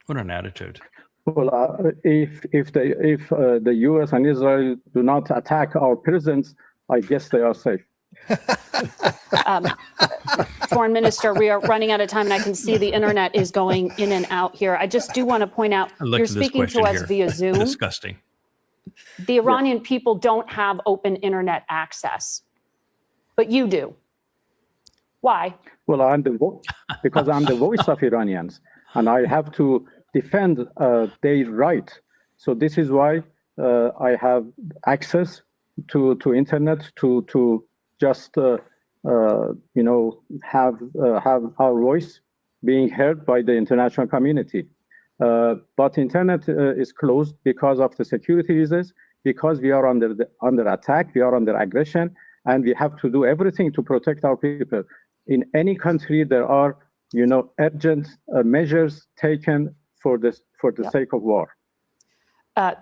What an attitude. Well, if the U.S. and Israel do not attack our prisons, I guess they are safe. Foreign Minister, we are running out of time, and I can see the internet is going in and out here. I just do want to point out, you're speaking to us via Zoom. Disgusting. The Iranian people don't have open internet access, but you do. Why? Well, because I'm the voice of Iranians, and I have to defend their right. So this is why I have access to internet to just have our voice being heard by the international community. But internet is closed because of the security reasons, because we are under attack, we are under aggression, and we have to do everything to protect our people. In any country, there are urgent measures taken for the sake of war.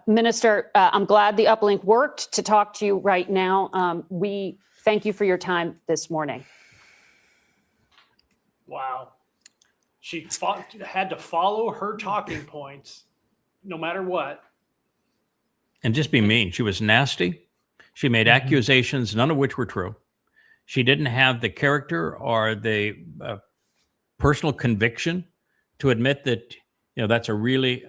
Minister, I'm glad the uplink worked to talk to you right now. We thank you for your time this morning. Wow. She had to follow her talking points no matter what. And just be mean. She was nasty. She made accusations, none of which were true. She didn't have the character or the personal conviction to admit that, that's a really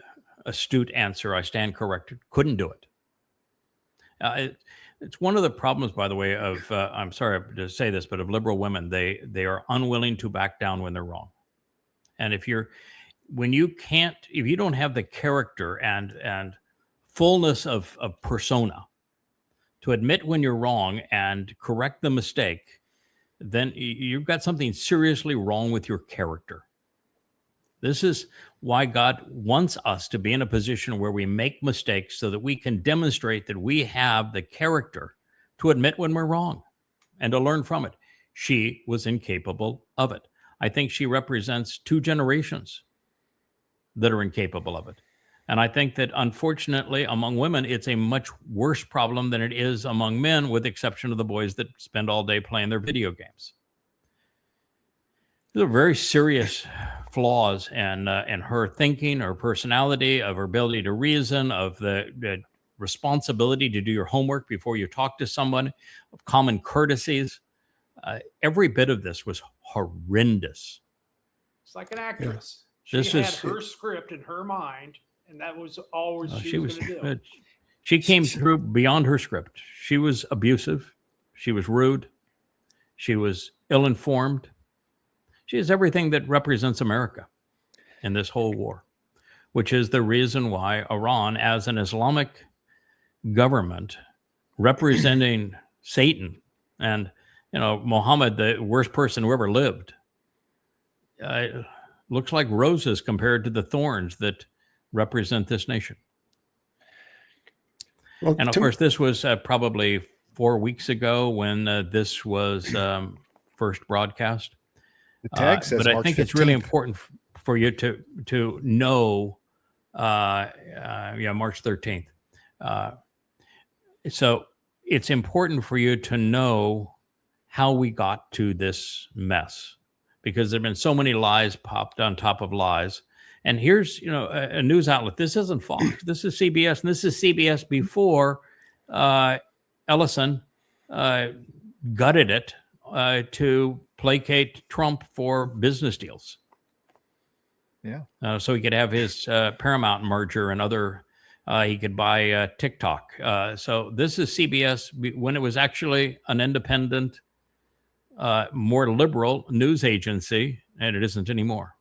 astute answer. I stand corrected. Couldn't do it. It's one of the problems, by the way, of, I'm sorry to say this, but of liberal women. They are unwilling to back down when they're wrong. And if you don't have the character and fullness of persona to admit when you're wrong and correct the mistake, then you've got something seriously wrong with your character. This is why God wants us to be in a position where we make mistakes so that we can demonstrate that we have the character to admit when we're wrong and to learn from it. She was incapable of it. I think she represents 2 generations that are incapable of it. And I think that, unfortunately, among women, it's a much worse problem than it is among men, with the exception of the boys that spend all day playing their video games. These are very serious flaws in her thinking, her personality, of her ability to reason, of the responsibility to do your homework before you talk to someone, of common courtesies. Every bit of this was horrendous. It's like an actress. Yeah. She had her script in her mind, and that was all she was going to do. She came through beyond her script. She was abusive. She was rude. She was ill-informed. She is everything that represents America in this whole war, which is the reason why Iran, as an Islamic government representing Satan and, Muhammad, the worst person who ever lived, looks like roses compared to the thorns that represent this nation. Well, and of course, this was probably 4 weeks ago when this was first broadcast. The tag says but March I think 15th. it's really important for you to know, March 13th. So it's important for you to know how we got to this mess, because there have been so many lies popped on top of lies. And here's, a news outlet. This isn't Fox. This is CBS, and this is CBS before Ellison gutted it to placate Trump for business deals. Yeah. So he could have his Paramount merger and other. He could buy TikTok. So this is CBS when it was actually an independent, more liberal news agency, and it isn't anymore.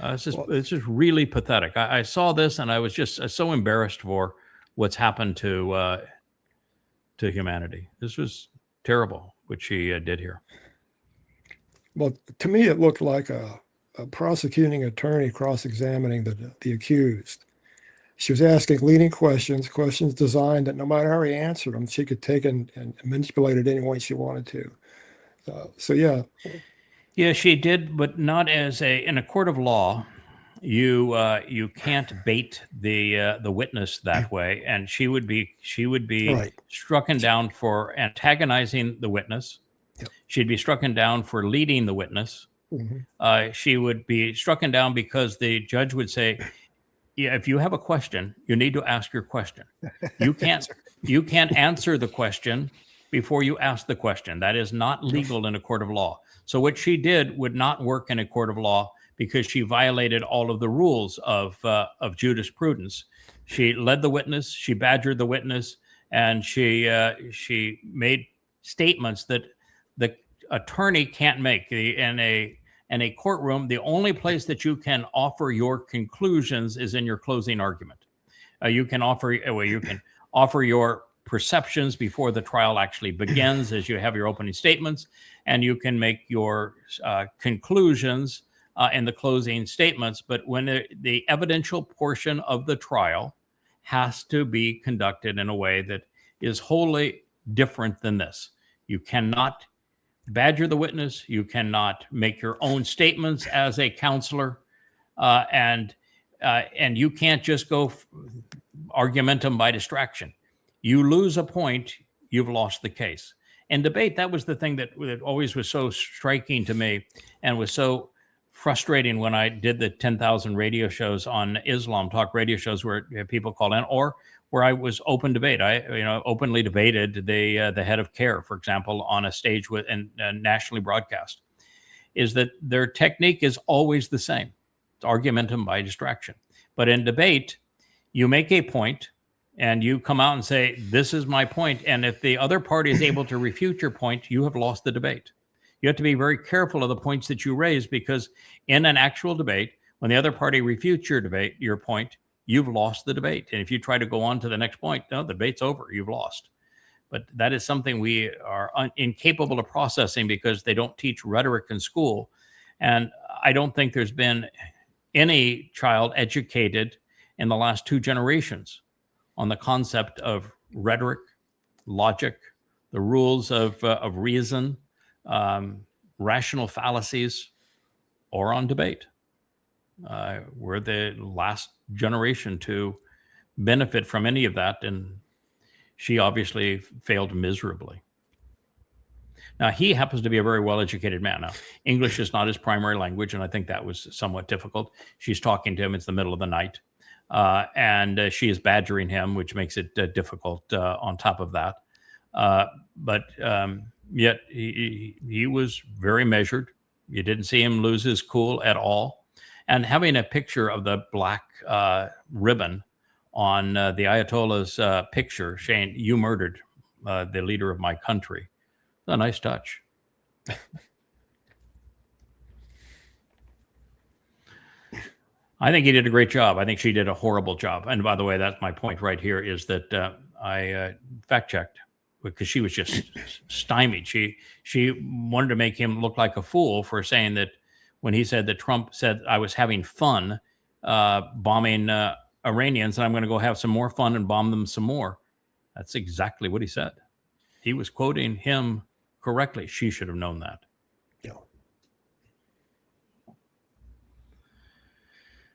It's just really pathetic. I saw this and I was just so embarrassed for what's happened to humanity. This was terrible, what she did here. Well, to me, it looked like a prosecuting attorney cross-examining the accused. She was asking leading questions designed that no matter how he answered them, she could take and manipulate it any way she wanted to. Yeah, she did, but not in a court of law. You can't bait the witness that way, and she would be Right. strucken down for antagonizing the witness. Yep. She'd be strucken down for leading the witness. Mm-hmm. She would be strucken down because the judge would say, "Yeah, if you have a question, you need to ask your question. You can't answer the question before you ask the question. That is not legal in a court of law." So what she did would not work in a court of law because she violated all of the rules of jurisprudence. She led the witness, she badgered the witness, and she made statements that the attorney can't make. In a courtroom, the only place that you can offer your conclusions is in your closing argument. You can offer your perceptions before the trial actually begins, as you have your opening statements, and you can make your conclusions in the closing statements. But when the evidential portion of the trial has to be conducted in a way that is wholly different than this. You cannot badger the witness. You cannot make your own statements as a counselor. And and you can't just go argumentum by distraction. You lose a point, you've lost the case. And debate, that was the thing that always was so striking to me and was so frustrating when I did the 10,000 radio shows on Islam, talk radio shows where people called in, or where I was open debate. I openly debated the head of CARE, for example, on a stage with and nationally broadcast, is that their technique is always the same. It's argumentum by distraction. But in debate, you make a point and you come out and say, this is my point. And if the other party is able to refute your point, you have lost the debate. You have to be very careful of the points that you raise, because in an actual debate, when the other party refutes your point, you've lost the debate. And if you try to go on to the next point, no, the debate's over, you've lost. But that is something we are incapable of processing because they don't teach rhetoric in school. And I don't think there's been any child educated in the last 2 generations on the concept of rhetoric, logic, the rules of reason, rational fallacies, or on debate. We're the last generation to benefit from any of that, and she obviously failed miserably. Now, he happens to be a very well-educated man. Now, English is not his primary language, and I think that was somewhat difficult. She's talking to him. It's the middle of the night. And she is badgering him, which makes it difficult on top of that. But yet he was very measured. You didn't see him lose his cool at all. And having a picture of the black ribbon on the Ayatollah's picture, saying, "You murdered the leader of my country," a nice touch. I think he did a great job. I think she did a horrible job. And by the way, that's my point right here, is that I fact-checked because she was just stymied. She wanted to make him look like a fool for saying that when he said that Trump said I was having fun bombing Iranians, and I'm going to go have some more fun and bomb them some more. That's exactly what he said. He was quoting him correctly. She should have known that.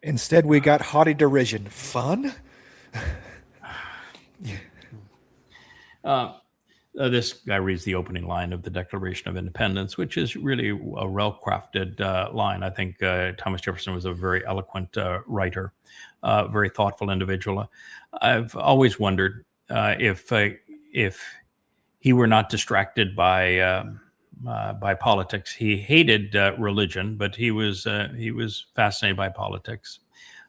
Instead, we got haughty derision. Fun? This guy reads the opening line of the Declaration of Independence, which is really a well-crafted line. I think Thomas Jefferson was a very eloquent writer, very thoughtful individual. I've always wondered if he were not distracted by politics. He hated religion, but he was fascinated by politics.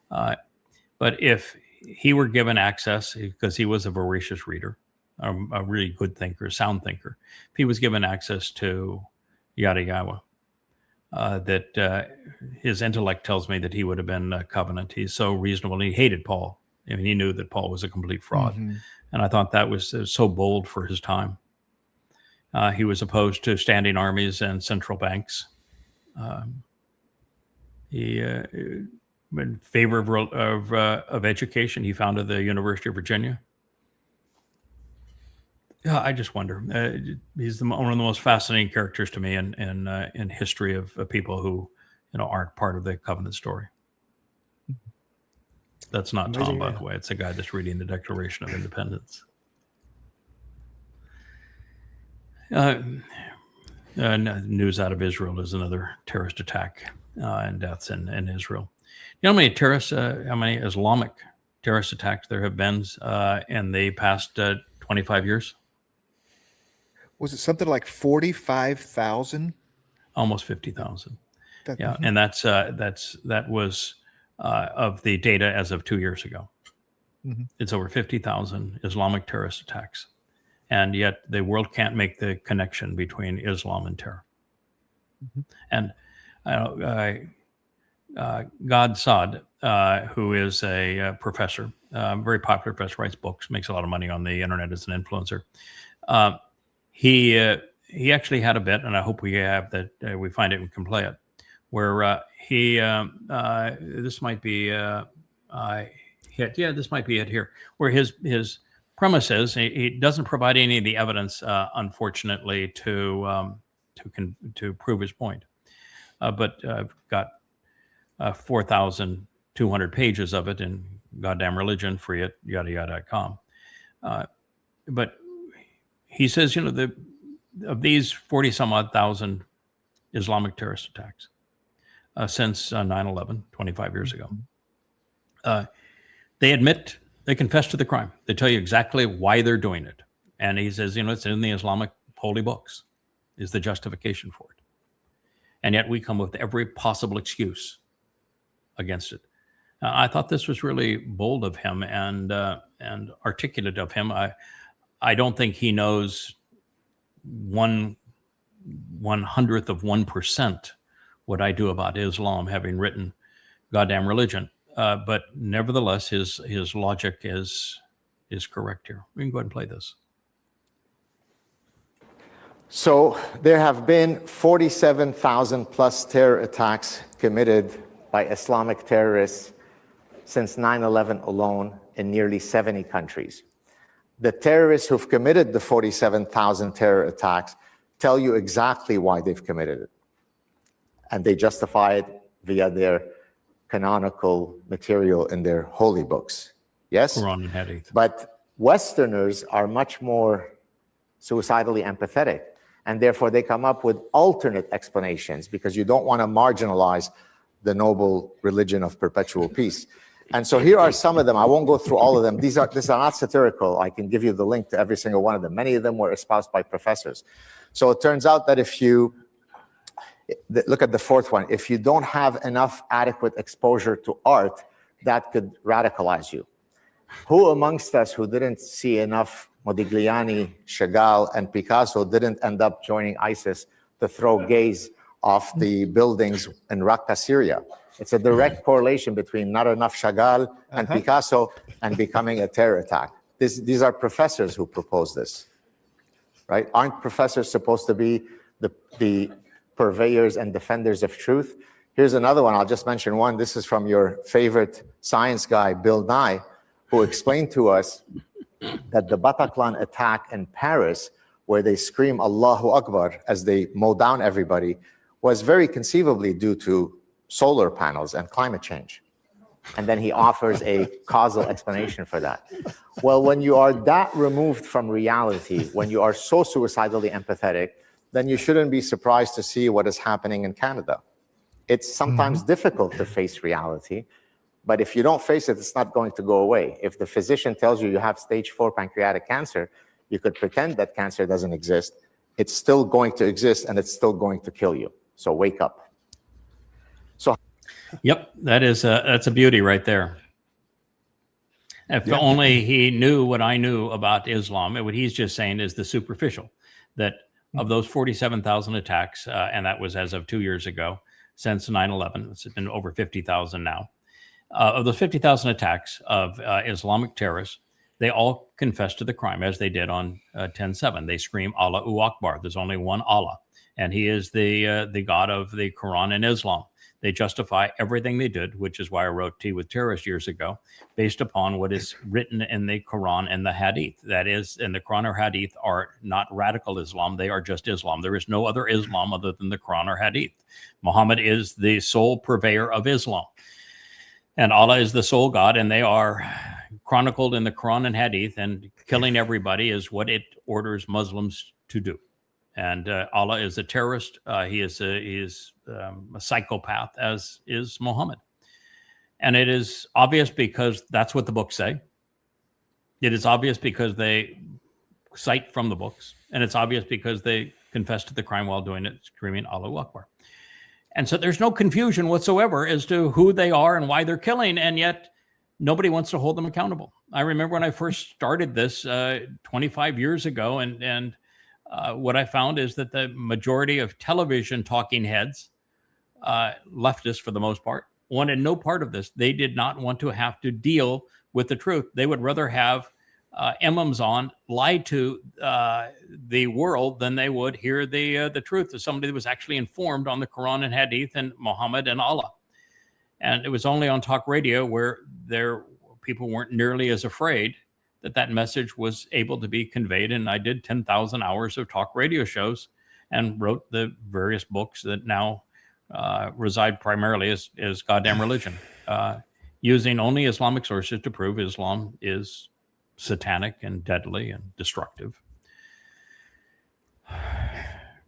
But if he were given access, because he was a voracious reader, a really good thinker, sound thinker, if he was given access to yada yada, that his intellect tells me that he would have been a Covenant. He's so reasonable. And he hated Paul. I mean, he knew that Paul was a complete fraud. Mm-hmm. And I thought that was so bold for his time. He was opposed to standing armies and central banks. He, in favor of education, he founded the University of Virginia. Yeah, I just wonder. He's one of the most fascinating characters to me in history of people who, aren't part of the Covenant story. That's not Tom, by the way. It's a guy that's reading the Declaration of Independence. News out of Israel is another terrorist attack and deaths in Israel. You know how many Islamic terrorist attacks there have been in the past 25 years? Was it something like 45,000? Almost 50,000. Yeah, and that was of the data as of 2 years ago. Mm-hmm. It's over 50,000 Islamic terrorist attacks. And yet the world can't make the connection between Islam and terror. Mm-hmm. And God Saad, who is a professor, very popular professor, writes books, makes a lot of money on the internet as an influencer. He actually had a bit, and I hope we have that. We find it and we can play it, where this might be hit. Yeah, this might be it here, where his premise is he doesn't provide any of the evidence, unfortunately, to prove his point. But I've got 4,200 200 pages of it in Goddamn Religion, free at yada.com. But he says, of these 40 some odd thousand Islamic terrorist attacks since 9/11, 25 years ago, they confess to the crime. They tell you exactly why they're doing it. And he says, it's in the Islamic holy books is the justification for it. And yet we come with every possible excuse against it. I thought this was really bold of him and articulate of him. I don't think he knows 1/100th of 1% what I do about Islam, having written Goddamn Religion. But nevertheless, his logic is correct here. We can go ahead and play this. So there have been 47,000 plus terror attacks committed by Islamic terrorists since 9/11 alone in nearly 70 countries. The terrorists who've committed the 47,000 terror attacks tell you exactly why they've committed it. And they justify it via their canonical material in their holy books. Yes? Quran and Hadith. But Westerners are much more suicidally empathetic. And therefore, they come up with alternate explanations because you don't want to marginalize the noble religion of perpetual peace. And so here are some of them. I won't go through all of them. These are not satirical. I can give you the link to every single one of them. Many of them were espoused by professors. So it turns out that if you look at the fourth one, if you don't have enough adequate exposure to art, that could radicalize you. Who amongst us who didn't see enough Modigliani, Chagall, and Picasso didn't end up joining ISIS to throw gays off the buildings in Raqqa, Syria? It's a direct correlation between not enough Chagall and Picasso and becoming a terror attack. These are professors who propose this, right? Aren't professors supposed to be the purveyors and defenders of truth? Here's another one. I'll just mention one. This is from your favorite science guy, Bill Nye, who explained to us that the Bataclan attack in Paris, where they scream Allahu Akbar as they mow down everybody, was very conceivably due to solar panels and climate change. And then he offers a causal explanation for that. Well, when you are that removed from reality, when you are so suicidally empathetic, then you shouldn't be surprised to see what is happening in Canada. It's sometimes difficult to face reality, but if you don't face it, it's not going to go away. If the physician tells you you have stage 4 pancreatic cancer, you could pretend that cancer doesn't exist. It's still going to exist and it's still going to kill you. So wake up. So, yep, that's a beauty right there. If only he knew what I knew about Islam, what he's just saying is the superficial, that of those 47,000 attacks, and that was as of 2 years ago, since 9/11, it's been over 50,000 now. Of those 50,000 attacks of Islamic terrorists, they all confess to the crime, as they did on 10/7. They scream Allahu Akbar. There's only one Allah, and he is the God of the Quran and Islam. They justify everything they did, which is why I wrote Tea with Terrorists years ago, based upon what is written in the Quran and the Hadith. That is, in the Quran or Hadith are not radical Islam. They are just Islam. There is no other Islam other than the Quran or Hadith. Muhammad is the sole purveyor of Islam. And Allah is the sole God, and they are chronicled in the Quran and Hadith, and killing everybody is what it orders Muslims to do. And Allah is a terrorist. He is a psychopath, as is Muhammad. And it is obvious because that's what the books say. It is obvious because they cite from the books. And it's obvious because they confess to the crime while doing it, screaming Allahu Akbar. And so there's no confusion whatsoever as to who they are and why they're killing. And yet nobody wants to hold them accountable. I remember when I first started this 25 years ago, and what I found is that the majority of television talking heads, leftists for the most part, wanted no part of this. They did not want to have to deal with the truth. They would rather have imams on lie to the world than they would hear the truth of somebody that was actually informed on the Quran and Hadith and Muhammad and Allah. And it was only on talk radio where people weren't nearly as afraid that message was able to be conveyed. And I did 10,000 hours of talk radio shows and wrote the various books that now reside primarily as Goddamn Religion. using only Islamic sources to prove Islam is satanic and deadly and destructive.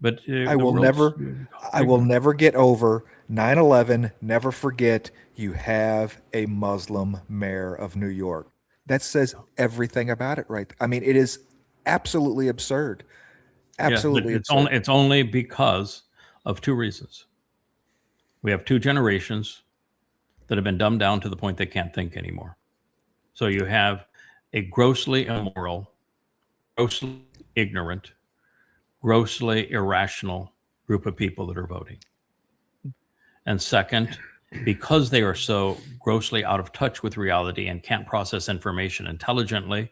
But I will never get over 9/11. Never forget you have a Muslim mayor of New York. That says everything about it, right? I mean, it is absolutely absurd. Absolutely absurd. It's only because of two reasons. We have two generations that have been dumbed down to the point they can't think anymore. So you have a grossly immoral, grossly ignorant, grossly irrational group of people that are voting. And second, because they are so grossly out of touch with reality and can't process information intelligently,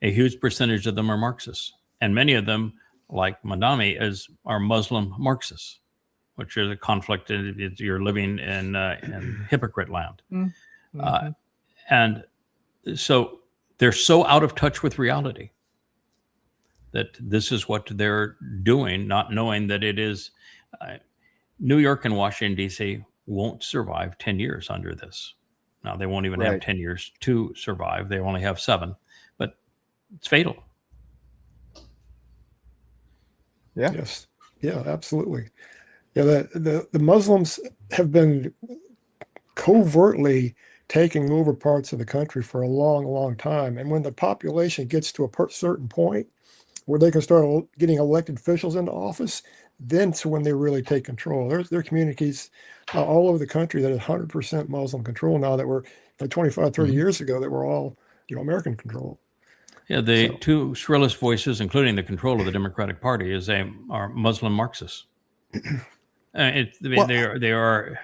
a huge percentage of them are Marxists. And many of them, like Madami, are Muslim Marxists, which is a conflict. You're living in hypocrite land. Mm-hmm. And so they're so out of touch with reality that this is what they're doing, not knowing that it is. New York and Washington, D.C. won't survive 10 years under this. Now, they won't even have 10 years to survive. They only have 7, but it's fatal. Yeah. Yes. Yeah, absolutely. Yeah, the Muslims have been covertly taking over parts of the country for a long, long time. And when the population gets to a certain point where they can start getting elected officials into office, then's when they really take control. There are communities all over the country that are 100% Muslim control now that were like 25, 30 years ago that were all, American control. Yeah, the two shrillest voices, including the control of the Democratic Party, are Muslim Marxists. They are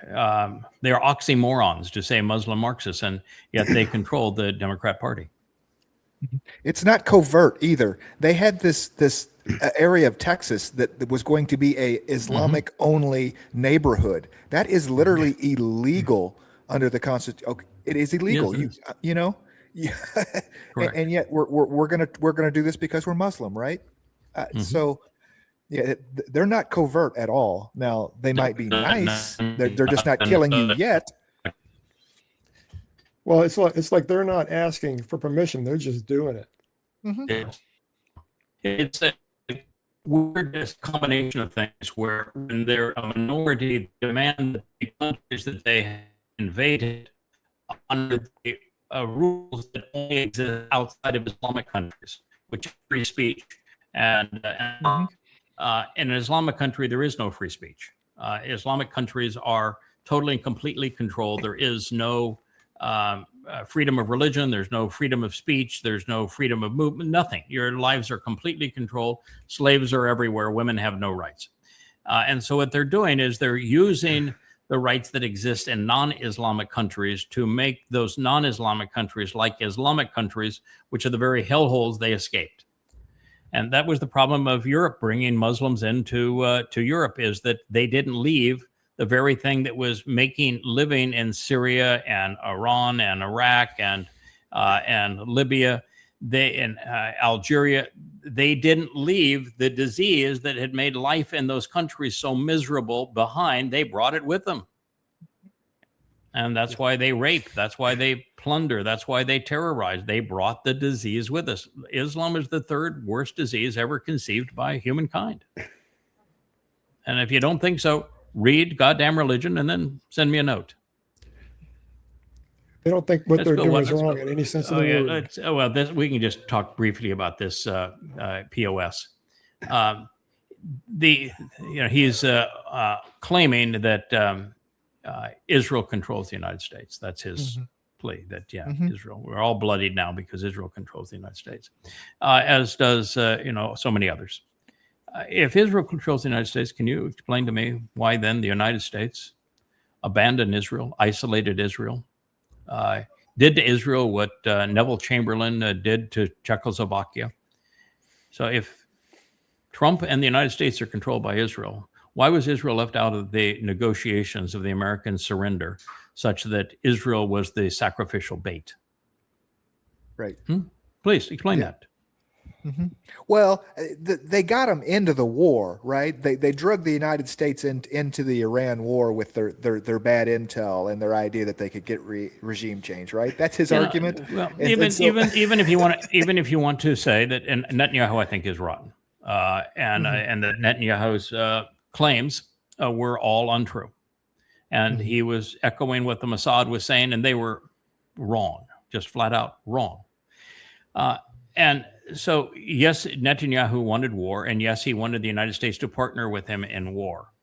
oxymorons to say Muslim Marxists, and yet they control the Democrat Party. It's not covert either. They had this area of Texas that was going to be a Islamic only neighborhood. That is literally illegal under the Constitution. Okay, it is illegal. Yes, and yet we're gonna do this because we're Muslim, right? So yeah, they're not covert at all. Now they might be nice. They're just not killing you yet. Well, it's like they're not asking for permission; they're just doing it. Mm-hmm. It's a weirdest combination of things where, when they're a minority, demand that the countries that they invaded under the rules that only exist outside of Islamic countries, which is free speech. And in an Islamic country, there is no free speech. Islamic countries are totally and completely controlled. There is no freedom of religion. There's no freedom of speech. There's no freedom of movement, nothing. Your lives are completely controlled. Slaves are everywhere. Women have no rights. And so what they're doing is they're using the rights that exist in non-Islamic countries to make those non-Islamic countries like Islamic countries, which are the very hellholes they escaped. And that was the problem of Europe bringing Muslims into to Europe, is that they didn't leave the very thing that was making living in Syria and Iran and Iraq and Libya, Algeria. They didn't leave the disease that had made life in those countries so miserable behind. They brought it with them. And that's why they rape. That's why they plunder. That's why they terrorize. They brought the disease with us. Islam is the third worst disease ever conceived by humankind. And if you don't think so, read Goddamn Religion and then send me a note. They don't think what they're doing is wrong in any sense of the word. We can just talk briefly about this POS. He's claiming that Israel controls the United States. That's his plea. That Israel. We're all bloodied now because Israel controls the United States, as does so many others. If Israel controls the United States, can you explain to me why then the United States abandoned Israel, isolated Israel? Did to Israel what Neville Chamberlain did to Czechoslovakia. So if Trump and the United States are controlled by Israel, why was Israel left out of the negotiations of the American surrender, such that Israel was the sacrificial bait? Right. Please explain that. Well, they got them into the war, right? They drug the United States into the Iran war with their bad intel and their idea that they could get regime change, right? That's his argument. Well, even if you want to say that, and Netanyahu I think is rotten, and that Netanyahu's claims were all untrue, and he was echoing what the Mossad was saying, and they were wrong, just flat out wrong. And so, yes, Netanyahu wanted war, and yes, he wanted the United States to partner with him in war.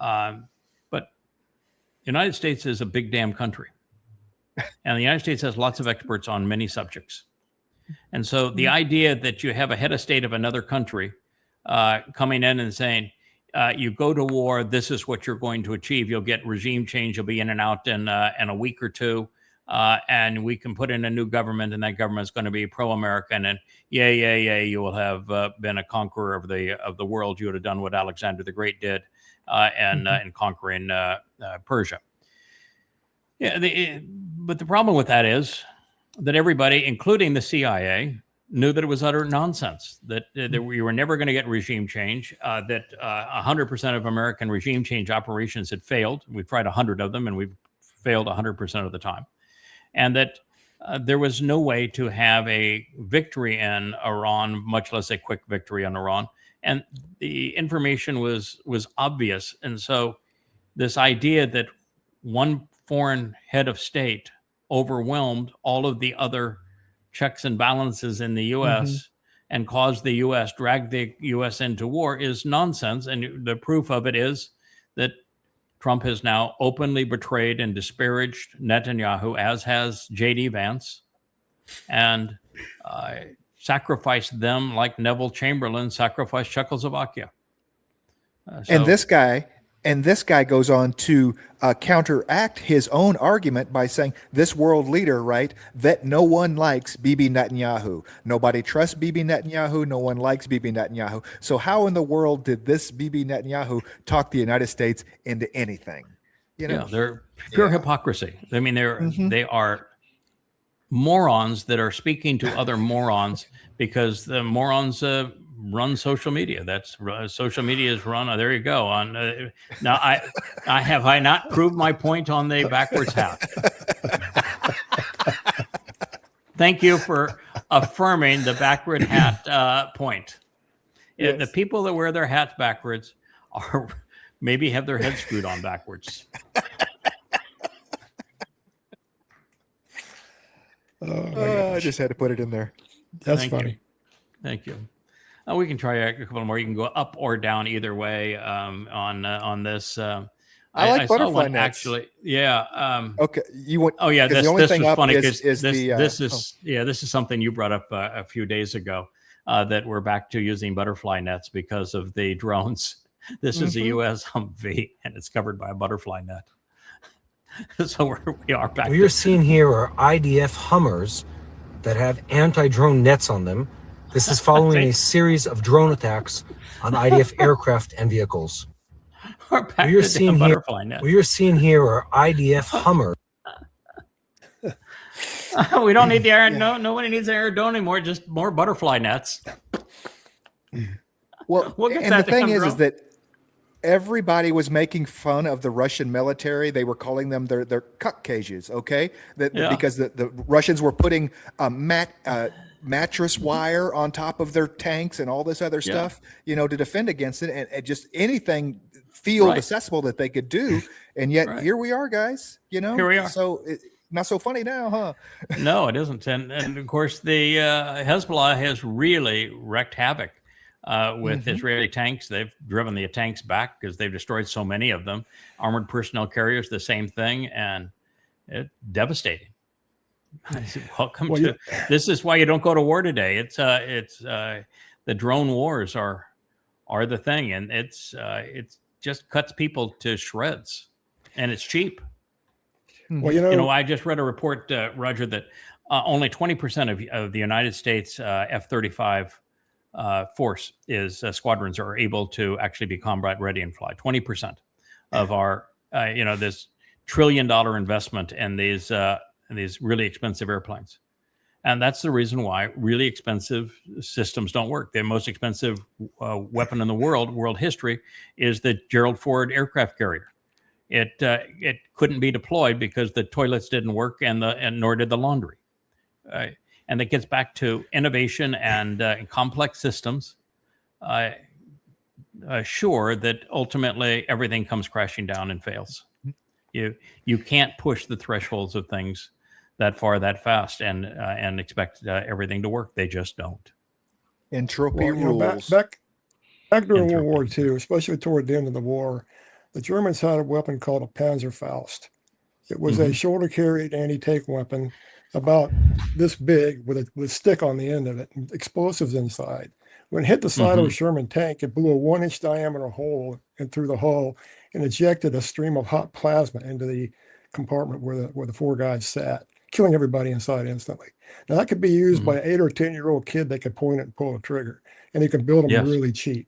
But the United States is a big damn country. And the United States has lots of experts on many subjects. And so the idea that you have a head of state of another country coming in and saying, you go to war, this is what you're going to achieve. You'll get regime change. You'll be in and out in a week or two. And we can put in a new government, and that government is going to be pro-American. And you will have been a conqueror of the world. You would have done what Alexander the Great did in conquering Persia. Yeah, but the problem with that is that everybody, including the CIA, knew that it was utter nonsense, that we were never going to get regime change, that 100% of American regime change operations had failed. We've tried 100 of them, and we've failed 100% of the time. And that there was no way to have a victory in Iran, much less a quick victory in Iran. And the information was obvious. And so this idea that one foreign head of state overwhelmed all of the other checks and balances in the U.S. and caused the U.S., dragged the U.S. into war is nonsense. And the proof of it is that Trump has now openly betrayed and disparaged Netanyahu, as has J.D. Vance, and sacrificed them like Neville Chamberlain sacrificed Czechoslovakia. And this guy goes on to counteract his own argument by saying this world leader, right, that no one likes Bibi Netanyahu. Nobody trusts Bibi Netanyahu. No one likes Bibi Netanyahu. So how in the world did this Bibi Netanyahu talk the United States into anything? You know, they're pure hypocrisy. I mean, they are morons that are speaking to other morons because the morons run social media. That's social media is run. There you go. On now, I not proved my point on the backwards hat. Thank you for affirming the backward hat point. Yes. The people that wear their hats backwards are maybe have their heads screwed on backwards. I just had to put it in there. That's funny. Thank you. We can try a couple more. You can go up or down either way on this. I like butterfly nets. Actually. Yeah. Okay. You want? Oh yeah. This was funny because this is something you brought up a few days ago that we're back to using butterfly nets because of the drones. This is a U.S. Humvee and it's covered by a butterfly net. So we are back. What you're seeing here are IDF Hummers that have anti-drone nets on them. This is following a series of drone attacks on IDF aircraft and vehicles. What you're seeing here are IDF Hummers. We don't need the air. No, nobody needs the air drone anymore. Just more butterfly nets. Well, and the thing is that everybody was making fun of the Russian military. They were calling them their cuck cages. Okay, because the Russians were putting mattress wire on top of their tanks and all this other stuff, to defend against it, and just anything field accessible that they could do. And yet here we are, guys. Here we are. So not so funny now, huh? No, it isn't. And of course, the Hezbollah has really wreaked havoc with Israeli tanks. They've driven the tanks back because they've destroyed so many of them. Armored personnel carriers, the same thing, and it's devastating. Welcome to. This is why you don't go to war today. It's the drone wars are the thing, and it's just cuts people to shreds, and it's cheap. Well, I just read a report, Roger, that only 20% of the United States F-35 force squadrons are able to actually be combat ready and fly. 20% of our this $1 trillion investment in these really expensive airplanes. And that's the reason why really expensive systems don't work. The most expensive weapon in the world history, is the Gerald Ford aircraft carrier. It couldn't be deployed because the toilets didn't work and nor did the laundry. And that gets back to innovation and complex systems. Sure that ultimately everything comes crashing down and fails. You can't push the thresholds of things that far, that fast, and expect everything to work. They just don't. Entropy rules. Back during World War II, especially toward the end of the war, the Germans had a weapon called a Panzerfaust. It was a shoulder-carried anti-tank weapon about this big with a stick on the end of it, and explosives inside. When it hit the side of a Sherman tank, it blew a 1-inch diameter hole through the hull and ejected a stream of hot plasma into the compartment where the 4 guys sat, killing everybody inside instantly. Now that could be used by an 8 or 10-year-old kid that could point it and pull a trigger, and you can build them really cheap.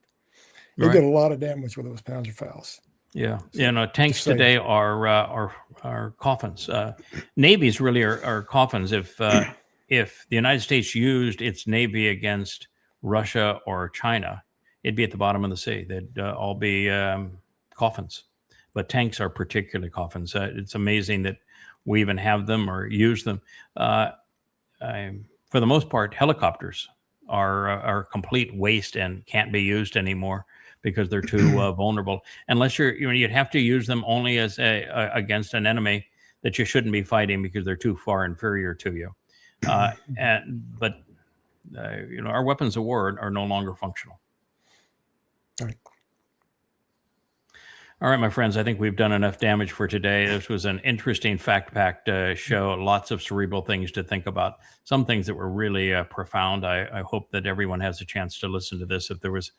They did a lot of damage with those Panzerfausts. Yeah, tanks today are coffins. Navies really are coffins. If the United States used its navy against Russia or China, it'd be at the bottom of the sea. They'd all be coffins. But tanks are particularly coffins. It's amazing that we even have them or use them. For the most part, helicopters are a complete waste and can't be used anymore because they're too vulnerable. Unless you'd have to use them only as against an enemy that you shouldn't be fighting because they're too far inferior to you. But our weapons of war are no longer functional. All right, my friends, I think we've done enough damage for today. This was an interesting fact-packed show. Lots of cerebral things to think about. Some things that were really profound. I hope that everyone has a chance to listen to this. If there was,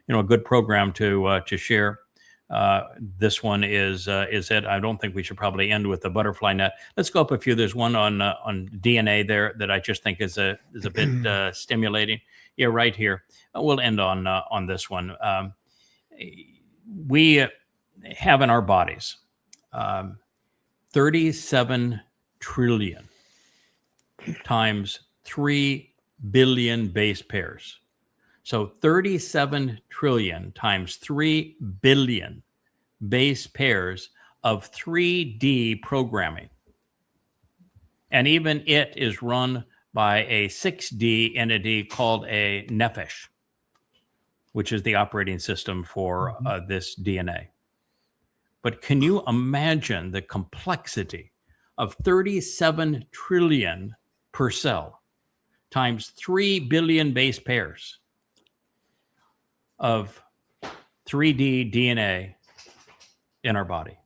a good program to share, this one is it. I don't think we should probably end with the butterfly net. Let's go up a few. There's one on DNA there that I just think is a bit stimulating. Yeah, right here. We'll end on this one. We have in our bodies 37 trillion times 3 billion base pairs. So 37 trillion times 3 billion base pairs of 3D programming. And even it is run by a 6D entity called a Nephesh, which is the operating system for this DNA. But can you imagine the complexity of 37 trillion per cell times 3 billion base pairs of 3D DNA in our body?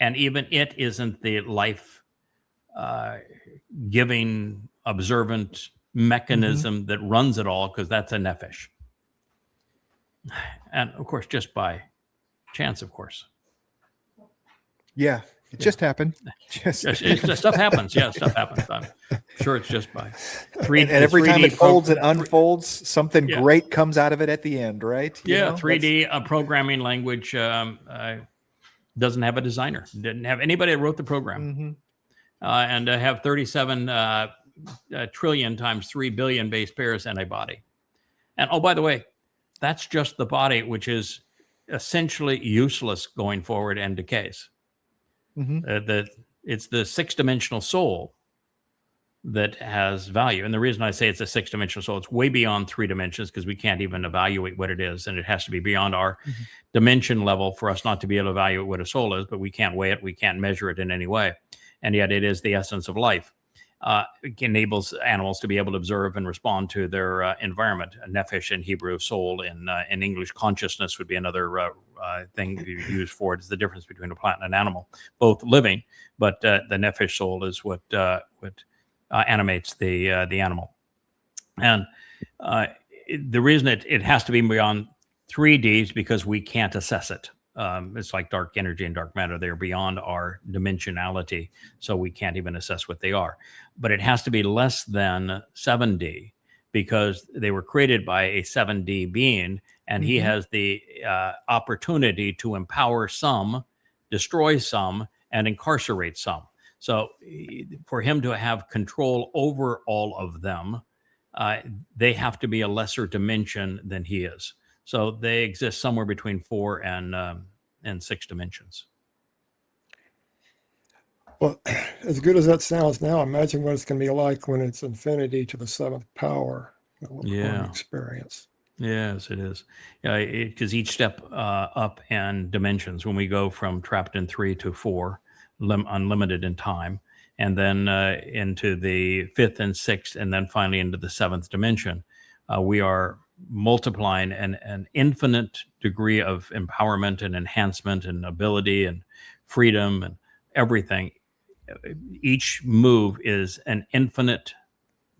And even it isn't the life-giving, observant mechanism that runs it all, because that's a Nephesh. And, of course, just by chance, of course. Yeah, it just happened. Stuff happens. Yeah, stuff happens. I'm sure it's just by and every time it folds and unfolds, something great comes out of it at the end, right? 3D programming language doesn't have a designer. Didn't have anybody that wrote the program. And have 37 trillion times 3 billion base pairs in a body. And oh, by the way, that's just the body, which is essentially useless going forward and decays. It's the 6-dimensional soul that has value. And the reason I say it's a 6-dimensional soul, it's way beyond 3 dimensions, because we can't even evaluate what it is. And it has to be beyond our dimension level for us not to be able to evaluate what a soul is, but we can't weigh it. We can't measure it in any way. And yet it is the essence of life. It enables animals to be able to observe and respond to their environment. Nephesh in Hebrew, soul in English, consciousness would be another thing you use for it. Is the difference between a plant and an animal, both living, but the Nephesh soul is what animates the animal. And the reason it has to be beyond 3D is because we can't assess it. It's like dark energy and dark matter. They're beyond our dimensionality, so we can't even assess what they are. But it has to be less than 7D, because they were created by a 7D being, and he has the opportunity to empower some, destroy some, and incarcerate some. So for him to have control over all of them, they have to be a lesser dimension than he is. So they exist somewhere between 4 and 6 dimensions. Well, as good as that sounds now, imagine what it's going to be like when it's infinity to the 7th power. Yeah. Experience. Yes, it is. Yeah, because each step up and dimensions, when we go from trapped in 3 to 4, unlimited in time, and then into the 5th and 6th, and then finally into the 7th dimension, we are multiplying an infinite degree of empowerment and enhancement and ability and freedom and everything. Each move is an infinite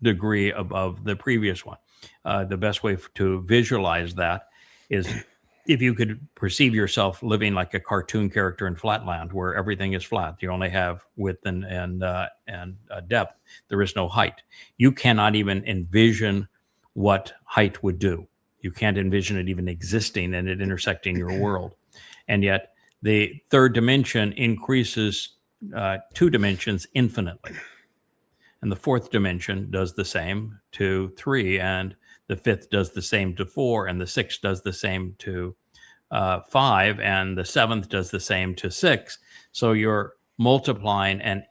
degree above the previous one. The best way to visualize that is if you could perceive yourself living like a cartoon character in Flatland, where everything is flat. You only have width and depth. There is no height. You cannot even envision what height would do. You can't envision it even existing and it intersecting your world. And yet the 3rd dimension increases 2 dimensions infinitely. And the 4th dimension does the same to 3, and the 5th does the same to 4, and the 6th does the same to 5, and the 7th does the same to 6. So you're multiplying an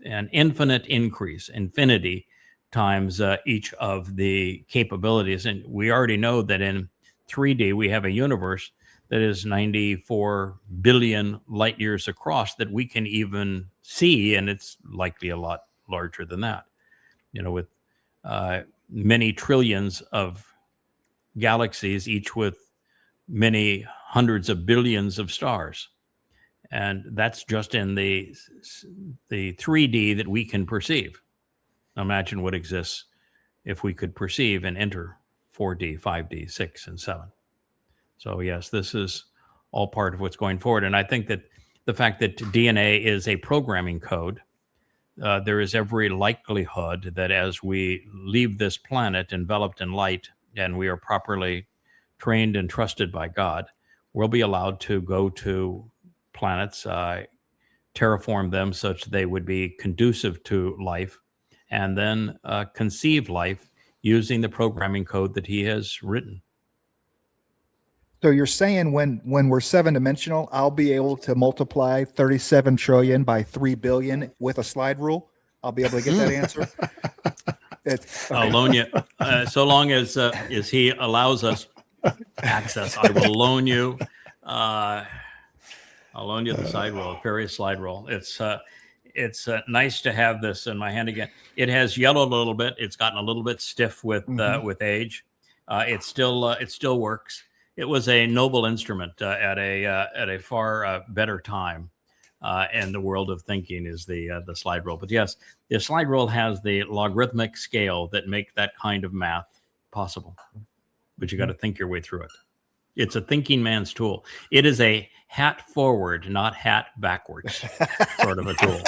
infinite increase, infinity, times each of the capabilities. And we already know that in 3D, we have a universe that is 94 billion light years across that we can even see, and it's likely a lot larger than that, with many trillions of galaxies, each with many hundreds of billions of stars. And that's just in the 3D that we can perceive. Imagine what exists if we could perceive and enter 4D, 5D, 6, and 7. So yes, this is all part of what's going forward. And I think that the fact that DNA is a programming code, there is every likelihood that as we leave this planet enveloped in light and we are properly trained and trusted by God, we'll be allowed to go to planets, terraform them such they would be conducive to life, and then conceive life using the programming code that he has written. So you're saying when we're 7-dimensional, I'll be able to multiply 37 trillion by 3 billion with a slide rule? I'll be able to get that answer? I'll loan you, so long as he allows us access, I will loan you. I'll loan you the slide rule, various slide rule. It's nice to have this in my hand again. It has yellowed a little bit. It's gotten a little bit stiff with age. It still works. It was a noble instrument at a far better time in the world of thinking is the slide rule. But yes, the slide rule has the logarithmic scale that make that kind of math possible. But you got to think your way through it. It's a thinking man's tool. It is a hat forward, not hat backwards sort of a tool.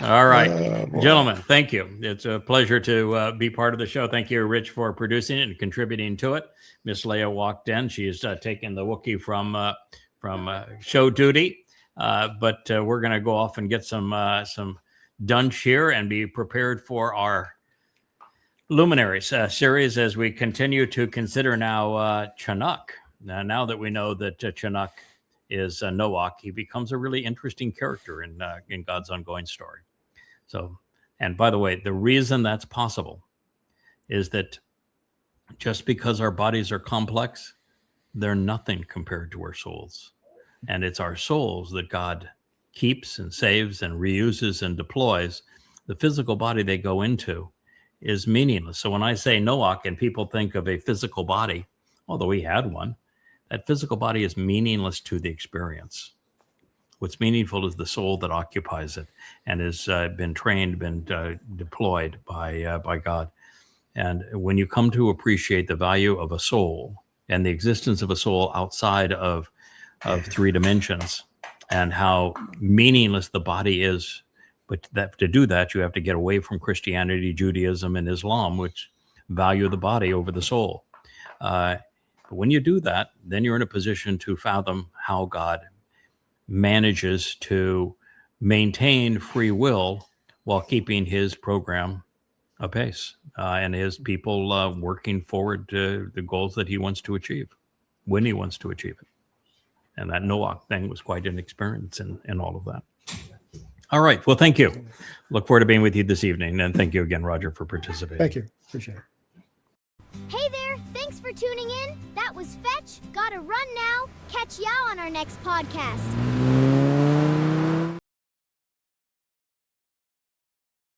All right, gentlemen, thank you. It's a pleasure to be part of the show. Thank you, Rich, for producing it and contributing to it. Miss Leia walked in. She's taken the Wookiee from show duty, but we're going to go off and get some dunch here and be prepared for our Luminaries series as we continue to consider now Chanowk. Now that we know that Chanowk is Noach, he becomes a really interesting character in God's ongoing story. So, and by the way, the reason that's possible is that just because our bodies are complex, they're nothing compared to our souls. And it's our souls that God keeps and saves and reuses and deploys. The physical body they go into is meaningless. So when I say Noach and people think of a physical body, although he had one, that physical body is meaningless to the experience. What's meaningful is the soul that occupies it and has been trained, been deployed by God. And when you come to appreciate the value of a soul and the existence of a soul outside of 3 dimensions and how meaningless the body is, but that to do that, you have to get away from Christianity, Judaism, and Islam, which value the body over the soul. But when you do that, then you're in a position to fathom how God manages to maintain free will while keeping his program apace and his people working forward to the goals that he wants to achieve when he wants to achieve it. And that Noach thing was quite an experience in all of that. All right. Well, thank you. Look forward to being with you this evening. And thank you again, Roger, for participating. Thank you. Appreciate it. Hey there. Thanks for tuning in. That was Fetch. Gotta run now. Catch Yah on our next podcast.